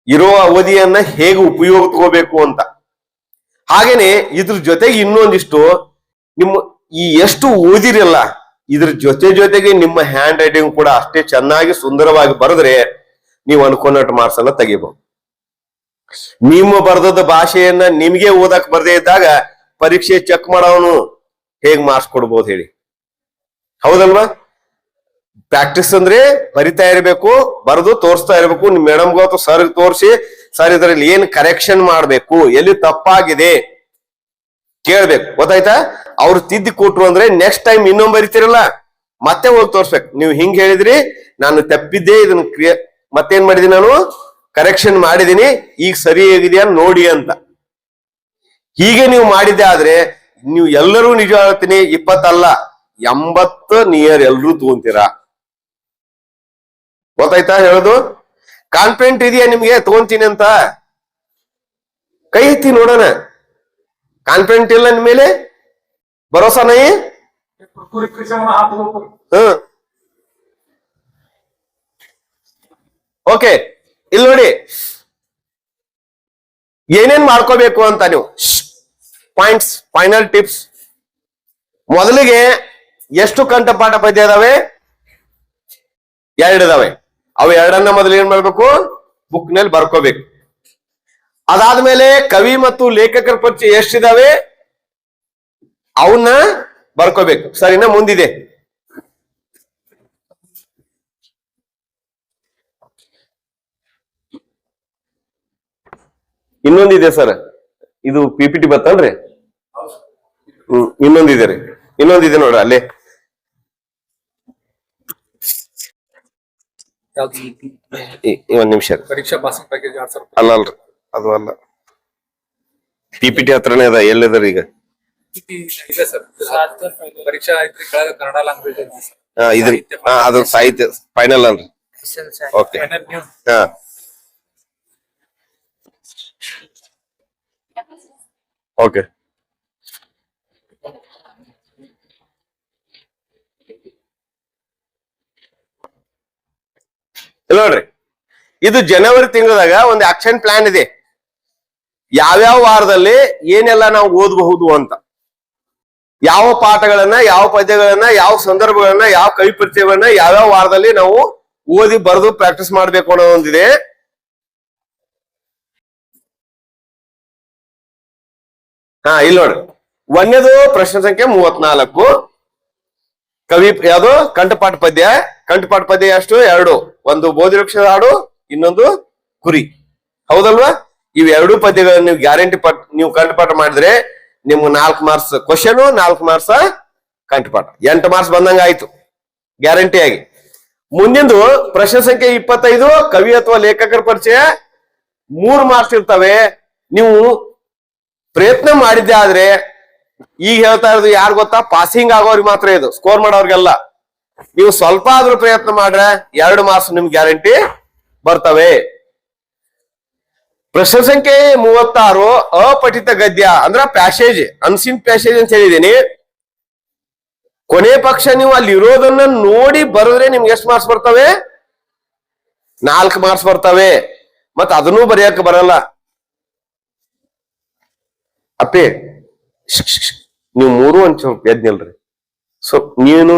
ಇರೋ ಅವಧಿಯನ್ನ ಹೇಗೆ ಉಪಯೋಗ ತಗೋಬೇಕು ಅಂತ. ಹಾಗೇನೆ ಇದ್ರ ಜೊತೆಗೆ ಇನ್ನೊಂದಿಷ್ಟು ನಿಮ್ಮ ಈ ಎಷ್ಟು ಓದಿರಲ್ಲ ಇದ್ರ ಜೊತೆಗೆ ನಿಮ್ಮ ಹ್ಯಾಂಡ್ ರೈಟಿಂಗ್ ಕೂಡ ಅಷ್ಟೇ ಚೆನ್ನಾಗಿ ಸುಂದರವಾಗಿ ಬರೆದ್ರೆ ನೀವು ಅನ್ಕೊಂಡಟ್ಟು ಮಾರ್ಕ್ಸ್ ಅನ್ನ ತೆಗಿಬಹುದು. ನಿಮ್ಮ ಬರೆದದ ಭಾಷೆಯನ್ನ ನಿಮ್ಗೆ ಓದಕ್ ಬರ್ದೇ ಇದ್ದಾಗ ಪರೀಕ್ಷೆ ಚೆಕ್ ಮಾಡೋನು ಹೇಗ್ ಮಾರ್ಕ್ಸ್ ಕೊಡ್ಬೋದು ಹೇಳಿ? ಹೌದಲ್ವಾ? ಪ್ರಾಕ್ಟೀಸ್ ಅಂದ್ರೆ ಬರಿತಾ ಇರಬೇಕು, ಬರೆದು ತೋರಿಸ್ತಾ ಇರಬೇಕು. ನಿಮ್ ಮೇಡಮ್ಗೂ ಅಥವಾ ಸರ್ ತೋರಿಸಿ, ಸರ್ ಇದರಲ್ಲಿ ಏನ್ ಕರೆಕ್ಷನ್ ಮಾಡ್ಬೇಕು, ಎಲ್ಲಿ ತಪ್ಪಾಗಿದೆ ಕೇಳ್ಬೇಕು. ಗೊತ್ತಾಯ್ತಾ? ಅವ್ರು ತಿದ್ದಿ ಕೊಟ್ರು ಅಂದ್ರೆ ನೆಕ್ಸ್ಟ್ ಟೈಮ್ ಇನ್ನೊಂದು ಬರಿತೀರಲ್ಲ ಮತ್ತೆ ಹೋಗಿ ತೋರ್ಸ್ಬೇಕು. ನೀವು ಹಿಂಗ್ ಹೇಳಿದ್ರಿ, ನಾನು ತಪ್ಪಿದ್ದೆ, ಇದನ್ನ ಮತ್ತೇನ್ ಮಾಡಿದೀನಿ, ನಾನು ಕರೆಕ್ಷನ್ ಮಾಡಿದೀನಿ, ಈಗ ಸರಿ ಹೇಗಿದೆಯಾ ನೋಡಿ ಅಂತ. ಹೀಗೆ ನೀವು ಮಾಡಿದ್ದೆ ಆದ್ರೆ ನೀವು ಎಲ್ಲರೂ ನಿಜ ಹೇಳ್ತೀನಿ 20 ಅಲ್ಲ 80 ನಿಯರ್ ಎಲ್ರೂ ತಗೊಂತೀರಾ. ಗೊತ್ತಾಯ್ತಾ ಹೇಳೋದು? ಕಾನ್ಫಿಡೆಂಟ್ ಇದೆಯಾ ನಿಮ್ಗೆ ತಗೊಂತೀನಿ ಅಂತ? ಕೈ ಎತ್ತಿ ನೋಡೋಣ. ಕಾನ್ಫಿಡೆಂಟ್ ಇಲ್ಲ ನಿಮ್ ಮೇಲೆ? ಭರೋಸಾ ನೈ? ಓಕೆ, ಇಲ್ಲಿ ನೋಡಿ ಏನೇನ್ ಮಾಡ್ಕೋಬೇಕು ಅಂತ ನೀವು ಪಾಯಿಂಟ್ಸ್, ಫೈನಲ್ ಟಿಪ್ಸ್. ಮೊದಲಿಗೆ ಎಷ್ಟು ಕಂಠಪಾಠ ಪದ್ಯ ಇದಾವೆ? 2 ಇದಾವೆ. ಅವು 2 ಮೊದಲು ಏನ್ ಮಾಡ್ಬೇಕು? ಬುಕ್ ನಲ್ಲಿ ಬರ್ಕೋಬೇಕು. ಅದಾದ್ಮೇಲೆ ಕವಿ ಮತ್ತು ಲೇಖಕರ ಪರಿಚಯ ಎಷ್ಟಿದಾವೆ ಅವನ್ನ ಬರ್ಕೋಬೇಕು. ಸರಿನಾ? ಮುಂದಿದೆ ಇನ್ನೊಂದಿದೆ ಸರ್, ಇದು PPT ಬತ್ತಲ್ರಿ? ಇನ್ನೊಂದಿದೆ ರೀ, ಇನ್ನೊಂದಿದೆ ನೋಡ್ರಿ ಅಲ್ಲೇ. ಒಂದ್ ನಿಮಿಷ. ಪರೀಕ್ಷಾ ಪಾಸಿಂಗ್ ಪ್ಯಾಕೇಜ್ ಅಲ್ಲ ಅಲ್ರಿ, ಅದು ಅಲ್ಲ. PPT ಹತ್ರನೇ ಅದ. ಎಲ್ಲಿದಾರ ಈಗ? ಇದೆ ಸರ್, ಪರೀಕ್ಷಾ ಐತ್ರಿ ಕೆಳಗ ಕನ್ನಡ ಲ್ಯಾಂಗ್ವೇಜ್ ಐತಿ. ಇದ್ರ ಅದು ಸಾಹಿತ್ಯ ಫೈನಲ್ ಅಲ್ರಿ? ಓಕೆ, ಹಾ ಓಕೆ. ನೋಡ್ರಿ, ಇದು ಜನವರಿ ತಿಂಗಳದಾಗ ಒಂದು ಆಕ್ಷನ್ ಪ್ಲಾನ್ ಇದೆ. ಯಾವ್ಯಾವ ವಾರದಲ್ಲಿ ಏನೆಲ್ಲ ನಾವು ಓದಬಹುದು ಅಂತ, ಯಾವ ಪಾಠಗಳನ್ನ, ಯಾವ ಪದ್ಯಗಳನ್ನ, ಯಾವ ಸಂದರ್ಭಗಳನ್ನ, ಯಾವ ಕವಿ ಪರಿಚಯವನ್ನ ಯಾವ್ಯಾವ ವಾರದಲ್ಲಿ ನಾವು ಓದಿ ಬರೆದು ಪ್ರಾಕ್ಟೀಸ್ ಮಾಡ್ಬೇಕು ಅನ್ನೋ ಒಂದಿದೆ. ಇಲ್ಲಿ ನೋಡ್ರಿ, ಒಂದೇದು ಪ್ರಶ್ನೆ ಸಂಖ್ಯೆ 34. ಕವಿ ಯಾವುದು? ಕಂಠಪಾಠ ಪದ್ಯ. ಕಂಠಪಾಠ ಪದ್ಯ ಎಷ್ಟು? 2. ಒಂದು ಬೋಧಿವೃಕ್ಷದ ಹಾಡು, ಇನ್ನೊಂದು ಕುರಿ. ಹೌದಲ್ವಾ? ಇವೆರಡು ಪದ್ಯಗಳನ್ನು ನೀವು ಗ್ಯಾರಂಟಿ ನೀವು ಕಂಠಪಾಠ ಮಾಡಿದ್ರೆ ನಿಮ್ಗೆ 4 ಮಾರ್ಕ್ಸ್ ಕ್ವಶನ್, 4 ಮಾರ್ಕ್ಸ್ ಕಂಠಪಾಠ, 8 ಮಾರ್ಕ್ಸ್ ಬಂದಂಗ ಆಯ್ತು ಗ್ಯಾರಂಟಿ ಆಗಿ. ಮುಂದಿಂದು ಪ್ರಶ್ನೆ ಸಂಖ್ಯೆ 25 ಕವಿ ಅಥವಾ ಲೇಖಕರ ಪರಿಚಯ 3 ಮಾರ್ಕ್ಸ್ ಇರ್ತವೆ. ನೀವು ಪ್ರಯತ್ನ ಮಾಡಿದ್ದೆ ಆದ್ರೆ, ಈಗ ಹೇಳ್ತಾ ಇರೋದು ಯಾರು ಗೊತ್ತಾ? ಪಾಸಿಂಗ್ ಆಗೋರಿಗೆ ಮಾತ್ರ ಇದು, ಸ್ಕೋರ್ ಮಾಡೋರ್ಗೆಲ್ಲ. ನೀವು ಸ್ವಲ್ಪ ಆದ್ರೂ ಪ್ರಯತ್ನ ಮಾಡ್ರೆ 2 ಮಾರ್ಕ್ಸ್ ನಿಮ್ಗೆ ಗ್ಯಾರಂಟಿ ಬರ್ತವೆ. ಪ್ರಶ್ನೆ ಸಂಖ್ಯೆ 36 ಅಪಠಿತ ಗದ್ಯ ಅಂದ್ರ ಪ್ಯಾಸೇಜ್, ಅನ್ಸಿನ್ ಪ್ಯಾಸೇಜ್ ಅಂತ ಹೇಳಿದೀನಿ. ಕೊನೆ ಪಕ್ಷ ನೀವು ಅಲ್ಲಿ ಇರೋದನ್ನ ನೋಡಿ ಬರೆದ್ರೆ ನಿಮ್ಗೆ ಎಷ್ಟು ಮಾರ್ಕ್ಸ್ ಬರ್ತವೆ? 4 ಮಾರ್ಕ್ಸ್ ಬರ್ತವೆ. ಮತ್ ಅದನ್ನೂ ಬರೆಯಕ್ಕೆ ಬರಲ್ಲ. ಅಪ್ಪೇ ನೀವು 3 ಒಂದ್ ಸ್ವಲ್ಪ ಎದ್ ನಿಲ್ರಿ. ಸೊ ನೀನು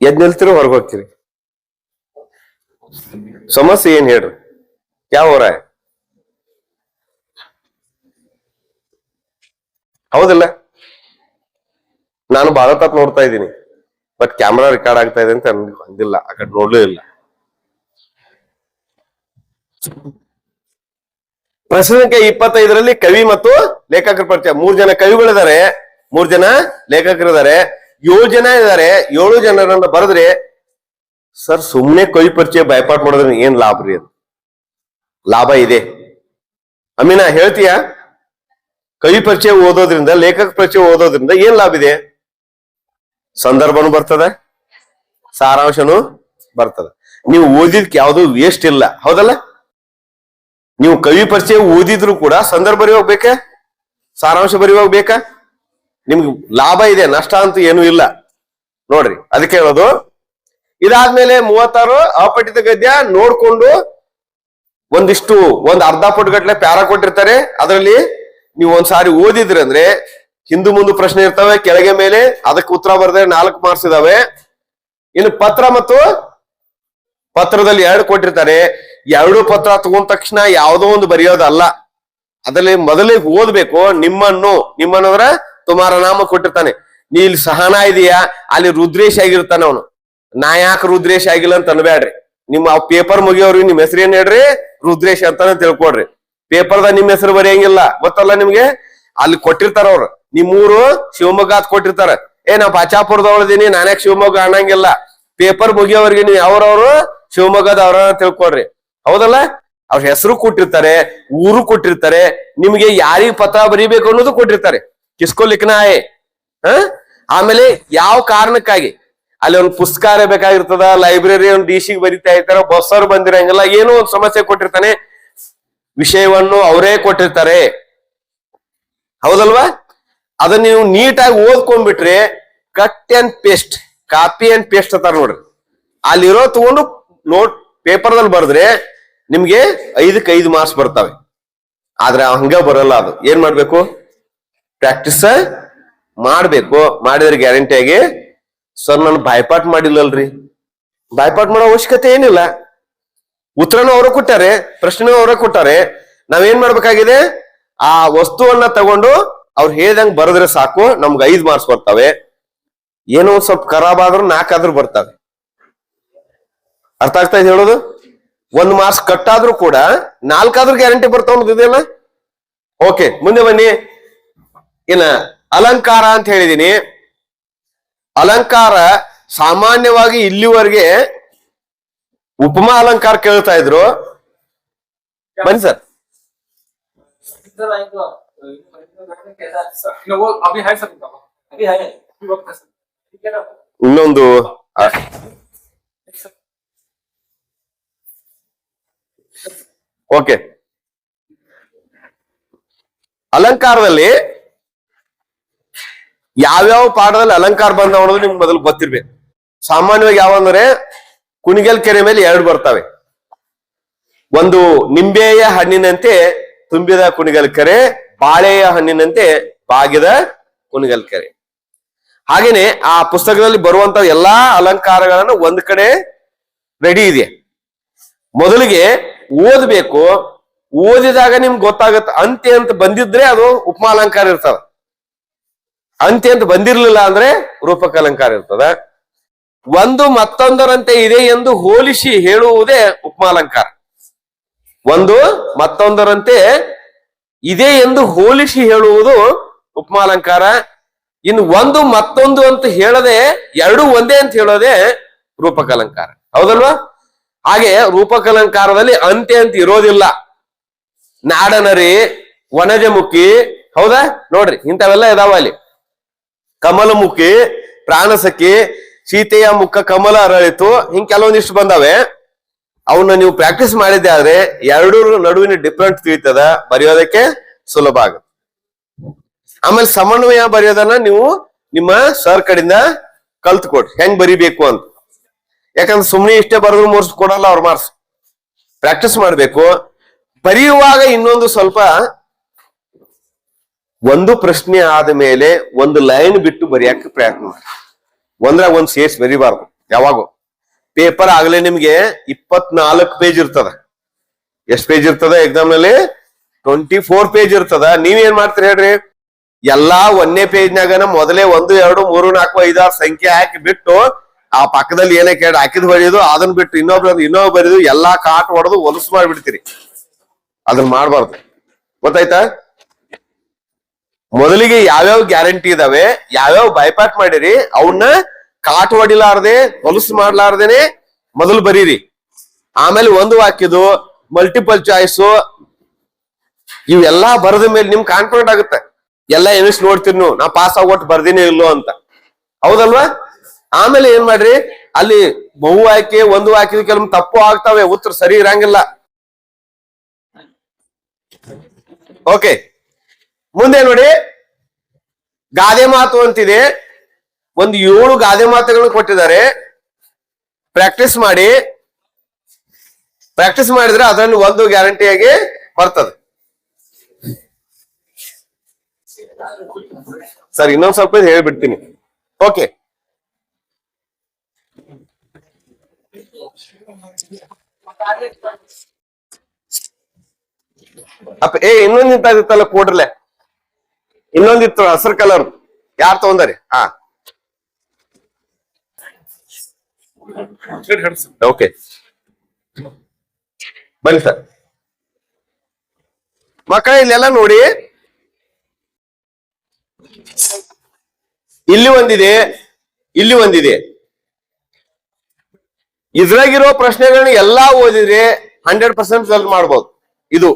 ಎದ್ ನಿಲ್ತಿರೋ ಹೊರಗೆ ಹೋಗ್ತೀರಿ. ಸಮಸ್ಯೆ ಏನ್ ಹೇಳ್ರಿ? ಯಾವ ಹೊರ? ಹೌದಿಲ್ಲ? ನಾನು ಬಹಳ ತಪ್ಪ ನೋಡ್ತಾ ಇದ್ದೀನಿ, ಬಟ್ ಕ್ಯಾಮ್ರಾ ರೆಕಾರ್ಡ್ ಆಗ್ತಾ ಇದೆ ಅಂತ ಅಂದಿಲ್ಲ, ಆ ಕಡೆ ನೋಡ್ಲೂ ಇಲ್ಲ. ಪ್ರಶ್ನೆ ಸಂಖ್ಯೆ 25ರಲ್ಲಿ ಕವಿ ಮತ್ತು ಲೇಖಕರ ಪರಿಚಯ. 3 ಜನ ಕವಿಗಳಿದ್ದಾರೆ, 3 ಜನ ಲೇಖಕರಿದ್ದಾರೆ, 7 ಜನ ಇದ್ದಾರೆ. 7 ಜನರನ್ನ ಬರೆದ್ರೆ ಸರ್ ಸುಮ್ನೆ ಕವಿ ಪರಿಚಯ ಬೈಪಾಟ್ ಮಾಡೋದ್ರ ಏನ್ ಲಾಭ ರೀ? ಅದು ಲಾಭ ಇದೆ. ಅಮೀನಾ ಹೇಳ್ತೀಯಾ? ಕವಿ ಪರಿಚಯ ಓದೋದ್ರಿಂದ, ಲೇಖಕ ಪರಿಚಯ ಓದೋದ್ರಿಂದ ಏನ್ ಲಾಭ ಇದೆ? ಸಂದರ್ಭನು ಬರ್ತದ, ಸಾರಾಂಶನು ಬರ್ತದ. ನೀವು ಓದಿದ್ಕೆ ಯಾವ್ದು ವೇಸ್ಟ್ ಇಲ್ಲ, ಹೌದಲ್ಲ? ನೀವು ಕವಿ ಪರಿಚಯ ಓದಿದ್ರು ಕೂಡ ಸಂದರ್ಭ ಬರೆಯುವಾಗ ಬೇಕ, ಸಾರಾಂಶ ಬರೆಯುವಾಗ ಬೇಕಾ? ನಿಮ್ಗೆ ಲಾಭ ಇದೆ, ನಷ್ಟ ಅಂತೂ ಏನೂ ಇಲ್ಲ ನೋಡ್ರಿ. ಅದಕ್ಕೆ ಹೇಳೋದು. ಇದಾದ್ಮೇಲೆ 36 ಅಪಠಿತ ಗದ್ಯ ನೋಡ್ಕೊಂಡು ಒಂದ್ ಅರ್ಧ ಪುಟ ಗಟ್ಲೆ ಪ್ಯಾರ ಕೊಟ್ಟಿರ್ತಾರೆ. ಅದರಲ್ಲಿ ನೀವು ಒಂದ್ಸಾರಿ ಓದಿದ್ರಿ ಅಂದ್ರೆ ಹಿಂದು ಮುಂದು ಪ್ರಶ್ನೆ ಇರ್ತವೆ, ಕೆಳಗೆ ಮೇಲೆ ಅದಕ್ಕೆ ಉತ್ತರ ಬರೆದ್ರೆ 4 ಮಾರ್ಕ್ಸ್ ಇದಾವೆ. ಇನ್ನು ಪತ್ರ ಮತ್ತು ಪತ್ರದಲ್ಲಿ 2 ಕೊಟ್ಟಿರ್ತಾರೆ. 2 ಪತ್ರ ತಗೊಂಡ ತಕ್ಷಣ ಯಾವುದೋ ಒಂದು ಬರೆಯೋದಲ್ಲ, ಅದರಲ್ಲಿ ಮೊದಲಿಗೆ ಓದ್ಬೇಕು. ನಿಮ್ಮನ್ನಂದ್ರ ತುಮಾರ ನಾಮ ಕೊಟ್ಟಿರ್ತಾನೆ. ನೀ ಇಲ್ಲಿ ಸಹನಾ ಇದೆಯಾ, ಅಲ್ಲಿ ರುದ್ರೇಶ್ ಆಗಿರ್ತಾನೆ ಅವನು. ನಾ ಯಾಕೆ ರುದ್ರೇಶ್ ಆಗಿಲ್ಲ ಅಂತ ಅನ್ಬೇಡ್ರಿ. ನಿಮ್ಮ ಪೇಪರ್ ಮುಗಿಯೋರ್ಗೆ ನಿಮ್ ಹೆಸರು ಏನ್ ಹೇಳ್ರಿ, ರುದ್ರೇಶ್ ಅಂತಾನೆ ತಿಳ್ಕೊಡ್ರಿ. ಪೇಪರ್ದಾಗ ನಿಮ್ ಹೆಸರು ಬರೆಯಂಗಿಲ್ಲ, ಗೊತ್ತಲ್ಲ ನಿಮ್ಗೆ. ಅಲ್ಲಿ ಕೊಟ್ಟಿರ್ತಾರ ಅವ್ರು, ನಿಮ್ಮೂರು ಶಿವಮೊಗ್ಗ ಅಂತ ಕೊಟ್ಟಿರ್ತಾರ. ನಾವ್ ಬಾಚಾಪುರದವಳದೀನಿ, ನಾನ್ಯಾಕ್ ಶಿವಮೊಗ್ಗ ಅನ್ನಂಗಿಲ್ಲ. ಪೇಪರ್ ಮುಗಿಯೋವರ್ಗೆ ನೀವು ಯಾವ್ರವ್ರು ಶಿವಮೊಗ್ಗದವ್ರ ತಿಳ್ಕೊಡ್ರಿ, ಹೌದಲ್ಲ? ಅವ್ರ ಹೆಸರು ಕೊಟ್ಟಿರ್ತಾರೆ, ಊರು ಕೊಟ್ಟಿರ್ತಾರೆ, ನಿಮ್ಗೆ ಯಾರಿಗ್ ಪತ್ರ ಬರೀಬೇಕು ಅನ್ನೋದು ಕೊಟ್ಟಿರ್ತಾರೆ. ಕಿಸ್ಕೋ ಲಿಖನ ಆಯೆ. ಆಮೇಲೆ ಯಾವ ಕಾರಣಕ್ಕಾಗಿ ಅಲ್ಲಿ ಒಂದು ಪುಸ್ತಕ ಬೇಕಾಗಿರ್ತದ, ಲೈಬ್ರರಿ ಒಂದು ಡಿಸಿಗೆ ಬರಿತಾ ಇರ್ತಾರ, ಬಸ್ ಅವ್ರು ಬಂದಿರಂಗಿಲ್ಲ, ಏನೋ ಒಂದು ಸಮಸ್ಯೆ ಕೊಟ್ಟಿರ್ತಾನೆ, ವಿಷಯವನ್ನು ಅವರೇ ಕೊಟ್ಟಿರ್ತಾರೆ, ಹೌದಲ್ವಾ? ಅದನ್ನ ನೀವು ನೀಟಾಗಿ ಓದ್ಕೊಂಡ್ಬಿಟ್ರೆ cut and paste, copy and paste ಅಂತಾರ ನೋಡ್ರಿ. ಅಲ್ಲಿರೋ ತಗೊಂಡು ನೋಟ್ ಪೇಪರ್ದಲ್ಲಿ ಬರೆದ್ರೆ ನಿಮ್ಗೆ 5ಕ್ಕೆ 5 ಮಾರ್ಕ್ಸ್ ಬರ್ತವೆ. ಆದ್ರೆ ಹಂಗ ಬರಲ್ಲ. ಅದು ಏನ್ ಮಾಡ್ಬೇಕು, ಪ್ರಾಕ್ಟೀಸ್ ಮಾಡ್ಬೇಕು. ಮಾಡಿದ್ರೆ ಗ್ಯಾರಂಟಿಯಾಗಿ ಸರ್ ನಾನು ಬಾಯ್ಪಾಟ್ ಮಾಡಿಲ್ಲಲ್ರಿ, ಬಾಯ್ಪಾಟ್ ಮಾಡೋ ಅವಶ್ಯಕತೆ ಏನಿಲ್ಲ. ಉತ್ತರನೂ ಅವರ ಕೊಟ್ಟಾರೆ, ಪ್ರಶ್ನೆನೂ ಅವರ ಕೊಟ್ಟಾರೆ. ನಾವೇನ್ ಮಾಡ್ಬೇಕಾಗಿದೆ, ಆ ವಸ್ತುವನ್ನ ತಗೊಂಡು ಅವ್ರು ಹೇಳ್ದಂಗ್ ಬರೆದ್ರೆ ಸಾಕು, ನಮ್ಗೆ 5 ಮಾರ್ಕ್ಸ್ ಬರ್ತವೆ. ಏನೋ ಸ್ವಲ್ಪ ಖರಾಬ್ ಆದ್ರೂ 4 ಆದ್ರೂ ಬರ್ತವೆ. ಅರ್ಥ ಆಗ್ತಾ ಇದೆ ಹೇಳೋದು? 1 ಮಾರ್ಕ್ಸ್ ಕಟ್ ಆದ್ರೂ ಕೂಡ 4 ಆದ್ರೂ ಗ್ಯಾರಂಟಿ ಬರ್ತಾವ ಇದೆಯಲ್ಲ. ಓಕೆ, ಮುಂದೆ ಬನ್ನಿ. ಇನ್ನ ಅಲಂಕಾರ ಅಂತ ಹೇಳಿದೀನಿ. ಅಲಂಕಾರ ಸಾಮಾನ್ಯವಾಗಿ ಇಲ್ಲಿವರೆಗೆ ಉಪಮಾ ಅಲಂಕಾರ ಕೇಳ್ತಾ ಇದ್ರು. ಬನ್ನಿ ಸರ್. ಇನ್ನೊಂದು ಓಕೆ, ಅಲಂಕಾರದಲ್ಲಿ ಯಾವ್ಯಾವ ಪಾಠದಲ್ಲಿ ಅಲಂಕಾರ ಬಂದ ಅನ್ನೋದು ನಿಮ್ಗೆ ಮೊದಲು ಗೊತ್ತಿರ್ಬೇಕು. ಸಾಮಾನ್ಯವಾಗಿ ಯಾವಂದ್ರೆ ಕುಣಿಗಲ್ ಕೆರೆ ಮೇಲೆ 2 ಬರ್ತವೆ. ಒಂದು ನಿಂಬೆಯ ಹಣ್ಣಿನಂತೆ ತುಂಬಿದ ಕುಣಿಗಲ್ ಕೆರೆ, ಬಾಳೆಯ ಹಣ್ಣಿನಂತೆ ಬಾಗಿದ ಕುಣಿಗಲ್ ಕೆರೆ. ಹಾಗೇನೆ ಆ ಪುಸ್ತಕದಲ್ಲಿ ಬರುವಂತ ಎಲ್ಲಾ ಅಲಂಕಾರಗಳನ್ನು ಒಂದ್ ಕಡೆ ರೆಡಿ ಇದೆ. ಮೊದಲಿಗೆ ಓದ್ಬೇಕು. ಓದಿದಾಗ ನಿಮ್ಗೆ ಗೊತ್ತಾಗತ್ತೆ. ಅಂತ್ಯ ಅಂತ ಬಂದಿದ್ರೆ ಅದು ಉಪಮಾ ಅಲಂಕಾರ ಇರ್ತದ, ಅಂತ್ಯ ಅಂತ ಬಂದಿರ್ಲಿಲ್ಲ ಅಂದ್ರೆ ರೂಪಕ ಅಲಂಕಾರ ಇರ್ತದ. ಒಂದು ಮತ್ತೊಂದರಂತೆ ಇದೆ ಎಂದು ಹೋಲಿಸಿ ಹೇಳುವುದೇ ಉಪಮಾ ಅಲಂಕಾರ. ಒಂದು ಮತ್ತೊಂದರಂತೆ ಇದೆ ಎಂದು ಹೋಲಿಸಿ ಹೇಳುವುದು ಉಪಮಾ ಅಲಂಕಾರ. ಇನ್ನು ಒಂದು ಮತ್ತೊಂದು ಅಂತ ಹೇಳದೆ 2 ಒಂದೇ ಅಂತ ಹೇಳೋದೇ ರೂಪಕ ಅಲಂಕಾರ, ಹೌದಲ್ವಾ? ಹಾಗೆ ರೂಪಕ ಅಲಂಕಾರದಲ್ಲಿ ಅಂತ್ಯ ಅಂತ ಇರೋದಿಲ್ಲ. ನಾಡನರಿ, ವನಜಮುಖಿ, ಹೌದಾ? ನೋಡ್ರಿ ಇಂಥವೆಲ್ಲ ಇದಾವ ಅಲ್ಲಿ. ಕಮಲಮುಖಿ, ಪ್ರಾಣಸಖಿ, ಸೀತೆಯ ಮುಖ ಕಮಲ ಅರಳಿತು, ಹಿಂಗ್ ಕೆಲವೊಂದಿಷ್ಟು ಬಂದಾವೆ. ಅವನ್ನ ನೀವು ಪ್ರಾಕ್ಟೀಸ್ ಮಾಡಿದ್ದೆ ಆದ್ರೆ 2 ನಡುವಿನ ಡಿಫ್ರೆಂಟ್ ತಿಳಿತದ, ಬರೆಯೋದಕ್ಕೆ ಸುಲಭ ಆಗುತ್ತೆ. ಆಮೇಲೆ ಸಮನ್ವಯ ಬರೆಯೋದನ್ನ ನೀವು ನಿಮ್ಮ ಸರ್ ಕಡೆಯಿಂದ ಕಲ್ತ್ಕೊಡ್ರಿ, ಹೆಂಗ್ ಬರಿಬೇಕು ಅಂತ. ಯಾಕಂದ್ರೆ ಸುಮ್ಮನೆ ಇಷ್ಟೇ ಬರೆದ್ರು ಮಾರ್ಕ್ಸ್ ಕೊಡಲ್ಲ ಅವ್ರ ಮಾರ್ಕ್ಸ್. ಪ್ರಾಕ್ಟೀಸ್ ಮಾಡ್ಬೇಕು. ಬರೆಯುವಾಗ ಇನ್ನೊಂದು ಸ್ವಲ್ಪ, ಒಂದು ಪ್ರಶ್ನೆ ಆದ ಮೇಲೆ ಒಂದು ಲೈನ್ ಬಿಟ್ಟು ಬರೆಯಕ್ಕೆ ಪ್ರಯತ್ನ ಮಾಡಿ. ಒಂದ್ ಸೇರ್ಸ್ ಬರಿಬಾರ್ದು ಯಾವಾಗೂ. ಪೇಪರ್ ಆಗ್ಲೇ ನಿಮ್ಗೆ 24 ಪೇಜ್ ಇರ್ತದ. ಎಷ್ಟ್ ಪೇಜ್ ಇರ್ತದ ಎಕ್ಸಾಮ್ ನಲ್ಲಿ? 24 ಪೇಜ್ ಇರ್ತದ. ನೀವೇನ್ ಮಾಡ್ತೀರಿ ಹೇಳ್ರಿ, ಎಲ್ಲಾ 1ನೇ ಪೇಜ್ನಾಗನ ಮೊದಲೇ 1, 2, 3, 4, 5, 6 ಸಂಖ್ಯೆ ಹಾಕಿ ಬಿಟ್ಟು ಆ ಪಕ್ಕದಲ್ಲಿ ಏನೇ ಕೇಳಿ ಹಾಕಿದ್ ಬರೆಯೋದು, ಅದನ್ನ ಬಿಟ್ಟು ಇನ್ನೊಬ್ಬ ಬರೆದು ಎಲ್ಲಾ ಕಾಟ್ ಹೊಡೆದು ಹೊಲಸು ಮಾಡ್ಬಿಡ್ತೀರಿ. ಅದನ್ನ ಮಾಡ್ಬಾರ್ದು, ಗೊತ್ತಾಯ್ತಾ? ಮೊದಲಿಗೆ ಯಾವ್ಯಾವ ಗ್ಯಾರಂಟಿ ಇದಾವೆ, ಯಾವ್ಯಾವ ಬೈಪಾಟ್ ಮಾಡಿರಿ, ಅವನ್ನ ಕಾಟ್ ಹೊಡಿಲಾರ್ದೆ ಹೊಲಸು ಮಾಡ್ಲಾರ್ದೇನೆ ಮೊದಲು ಬರೀರಿ. ಆಮೇಲೆ ಒಂದು ವಾಕ್ಯದು ಮಲ್ಟಿಪಲ್ ಚಾಯ್ಸು ಇವೆಲ್ಲಾ ಬರೆದ ಮೇಲೆ ನಿಮ್ ಕಾನ್ಫಿಡೆಂಟ್ ಆಗುತ್ತೆ. ಎಲ್ಲ ಎನಿಸ್ ನೋಡ್ತೀರಿ ನೀವು, ನಾ ಪಾಸ್ ಆಗೋಟ್ ಬರ್ದಿನೇ ಇಲ್ಲೋ ಅಂತ, ಹೌದಲ್ವಾ? ಆಮೇಲೆ ಏನ್ ಮಾಡ್ರಿ, ಅಲ್ಲಿ ಬಹು ಆಯ್ಕೆ ಒಂದು ಹಾಕಿದ ಕೆಲವೊಮ್ಮೆ ತಪ್ಪು ಆಗ್ತಾವೆ, ಉತ್ತರ ಸರಿ ಇರಂಗಿಲ್ಲ. ಓಕೆ, ಮುಂದೆ ನೋಡಿ, ಗಾದೆ ಮಾತು ಅಂತಿದೆ. ಒಂದು 7 ಗಾದೆ ಮಾತುಗಳನ್ನು ಕೊಟ್ಟಿದ್ದಾರೆ. ಪ್ರಾಕ್ಟೀಸ್ ಮಾಡಿ. ಪ್ರಾಕ್ಟೀಸ್ ಮಾಡಿದ್ರೆ ಅದರಲ್ಲಿ ಒಂದು ಗ್ಯಾರಂಟಿಯಾಗಿ ಬರ್ತದೆ. ಸರ್ ಇನ್ನೊಂದ್ ಸ್ವಲ್ಪ ಹೇಳ್ಬಿಡ್ತೀನಿ. ಓಕೆ, ಅಪ್ಪ ಇನ್ನೊಂದಿತ್ತಲ್ಲ ಕೊಡ್ರಲೆ, ಇನ್ನೊಂದಿತ್ತು ಹಸಿರು ಕಲರ್, ಯಾರು ತಗೊಂಡಾರಿ? ಓಕೆ, ಬನ್ನಿ ಸರ್. ಮಕ್ಕಳ ಇಲ್ಲೆಲ್ಲ ನೋಡಿ, ಇಲ್ಲಿ ಒಂದಿದೆ, ಇಲ್ಲಿ ಒಂದಿದೆ. ಇದ್ರಾಗಿರೋ ಪ್ರಶ್ನೆಗಳನ್ನ ಎಲ್ಲಾ ಓದಿದ್ರೆ 100% ಸಾಲ್ವ್ ಮಾಡ್ಬೋದು. ಇದು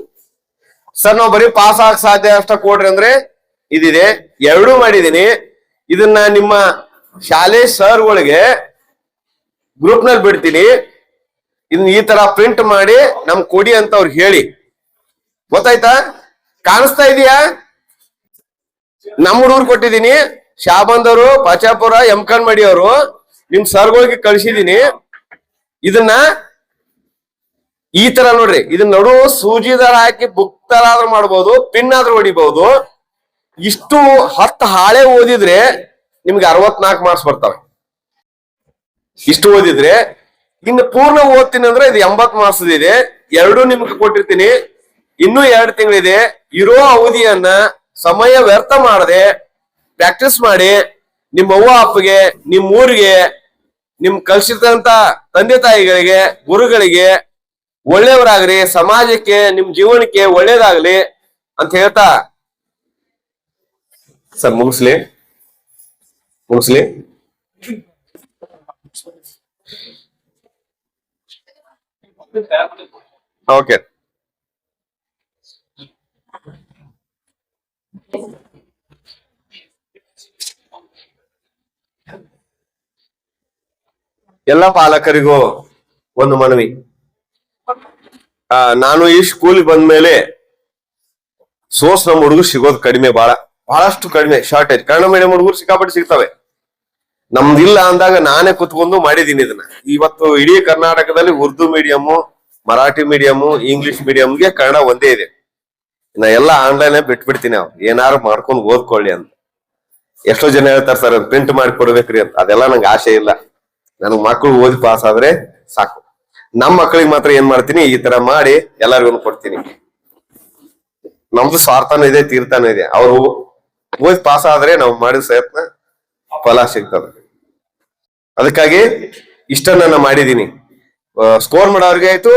ಸರ್ ನಾವು ಬರೀ ಪಾಸ್ ಆಗಕ್ ಸಾಧ್ಯ ಅಷ್ಟ ಕೊಡ್ರಿ ಅಂದ್ರೆ ಇದಿದೆ. 2 ಮಾಡಿದೀನಿ. ಇದನ್ನ ನಿಮ್ಮ ಶಾಲೆ ಸರ್ಗಳಿಗೆ ಗ್ರೂಪ್ ನಲ್ಲಿ ಬಿಡ್ತೀನಿ. ಇದನ್ನ ಈ ತರ ಪ್ರಿಂಟ್ ಮಾಡಿ ನಮ್ ಕೊಡಿ ಅಂತ ಅವ್ರಿಗೆ ಹೇಳಿ. ಗೊತ್ತಾಯ್ತಾ? ಕಾಣಿಸ್ತಾ ಇದೆಯಾ? ನಮ್ಮ ಹುಡುಗರು ಕೊಟ್ಟಿದ್ದೀನಿ. ಶಾಬಂದ್ ಅವರು, ಪಾಚಾಪುರ, ಎಮ್ಕನ್ ಮಡಿ ಅವರು ನಿಮ್ ಸರ್ಗಳಿಗೆ ಕಳ್ಸಿದೀನಿ. ಇದನ್ನ ಈ ತರ ನೋಡ್ರಿ, ಇದನ್ನ ನಡು ಸೂಜಿ ದಾರ ಹಾಕಿ ಬುಕ್ ತರ ಆದ್ರೂ ಮಾಡ್ಬೋದು, ಪಿನ್ ಆದ್ರೂ ಹೊಡಿಬಹುದು. ಇಷ್ಟು 10 ಹಾಳೆ ಓದಿದ್ರೆ ನಿಮ್ಗೆ 64 ಮಾರ್ಕ್ಸ್ ಬರ್ತವೆ. ಇಷ್ಟು ಓದಿದ್ರೆ. ಇನ್ನು ಪೂರ್ಣ ಓದ್ತೀನಿ ಅಂದ್ರೆ ಇದು 80 ಮಾರ್ಕ್ಸ್ ಇದೆ. 2 ನಿಮ್ಗೆ ಕೊಟ್ಟಿರ್ತೀನಿ. ಇನ್ನೂ 2 ತಿಂಗಳಿದೆ. ಇರೋ ಅವಧಿಯನ್ನ ಸಮಯ ವ್ಯರ್ಥ ಮಾಡದೆ ಪ್ರಾಕ್ಟೀಸ್ ಮಾಡಿ. ನಿಮ್ಮ ಅವ್ವ ಅಪ್ಪಗೆ, ನಿಮ್ ಊರಿಗೆ, ನಿಮ್ ಕಲ್ಸಿರ್ತಂತ ತಂದೆ ತಾಯಿಗಳಿಗೆ, ಗುರುಗಳಿಗೆ ಒಳ್ಳೆಯವರಾಗ್ರಿ, ಸಮಾಜಕ್ಕೆ, ನಿಮ್ ಜೀವನಕ್ಕೆ ಒಳ್ಳೇದಾಗ್ಲಿ ಅಂತ ಹೇಳ್ತಾ ಸರ್ ಮುಗಿಸ್ಲಿ. ಓಕೆ, ಎಲ್ಲ ಪಾಲಕರಿಗೂ ಒಂದು ಮನವಿ. ನಾನು ಈ ಸ್ಕೂಲ್ ಬಂದ್ಮೇಲೆ ಸೋರ್ಸ್ ನಮ್ಮ ಹುಡುಗರು ಸಿಗೋದು ಕಡಿಮೆ, ಬಹಳಷ್ಟು ಕಡಿಮೆ, ಶಾರ್ಟೇಜ್. ಕನ್ನಡ ಮೀಡಿಯಂ ಹುಡುಗರು ಸಿಕ್ಕಾಪಟ್ಟೆ ಸಿಗ್ತವೆ. ನಮ್ದಿಲ್ಲ ಅಂದಾಗ ನಾನೇ ಕುತ್ಕೊಂಡು ಮಾಡಿದೀನಿ ಇದನ್ನ. ಇವತ್ತು ಇಡೀ ಕರ್ನಾಟಕದಲ್ಲಿ Urdu medium, Marathi medium, English ಮೀಡಿಯಂಗೆ ಕನ್ನಡ ಒಂದೇ ಇದೆ. ನಾ ಎಲ್ಲ ಆನ್ಲೈನ್ ಬಿಟ್ಬಿಡ್ತೀನಿ. ಅವ್ರು ಏನಾರು ಮಾಡ್ಕೊಂಡು ಓದ್ಕೊಳ್ಳಿ ಅಂತ. ಎಷ್ಟೋ ಜನ ಹೇಳ್ತಾರೆ ಸರ್ ಪ್ರಿಂಟ್ ಮಾಡಿ ಕೊಡ್ಬೇಕ್ರಿ ಅಂತ. ಅದೆಲ್ಲ ನಂಗೆ ಆಸೆ ಇಲ್ಲ. ನನಗ್ ಮಕ್ಕಳು ಓದಿ ಪಾಸ್ ಆದ್ರೆ ಸಾಕು. ನಮ್ಮ ಮಕ್ಕಳಿಗೆ ಮಾತ್ರ ಏನ್ ಮಾಡ್ತೀನಿ, ಈ ತರ ಮಾಡಿ ಎಲ್ಲರಿಗೂ ಕೊಡ್ತೀನಿ. ನಮ್ದು ಸ್ವಾರ್ಥನೂ ಇದೆ, ತೀರ್ಥನೂ ಇದೆ. ಅವ್ರು ಓದಿ ಪಾಸ್ ಆದ್ರೆ ನಾವು ಮಾಡಿದ ಪ್ರಯತ್ನ ಫಲ ಸಿಗ್ತದೆ. ಅದಕ್ಕಾಗಿ ಇಷ್ಟನ್ನ ಮಾಡಿದೀನಿ. ಸ್ಕೋರ್ ಮಾಡೋರ್ಗೆ ಆಯ್ತು,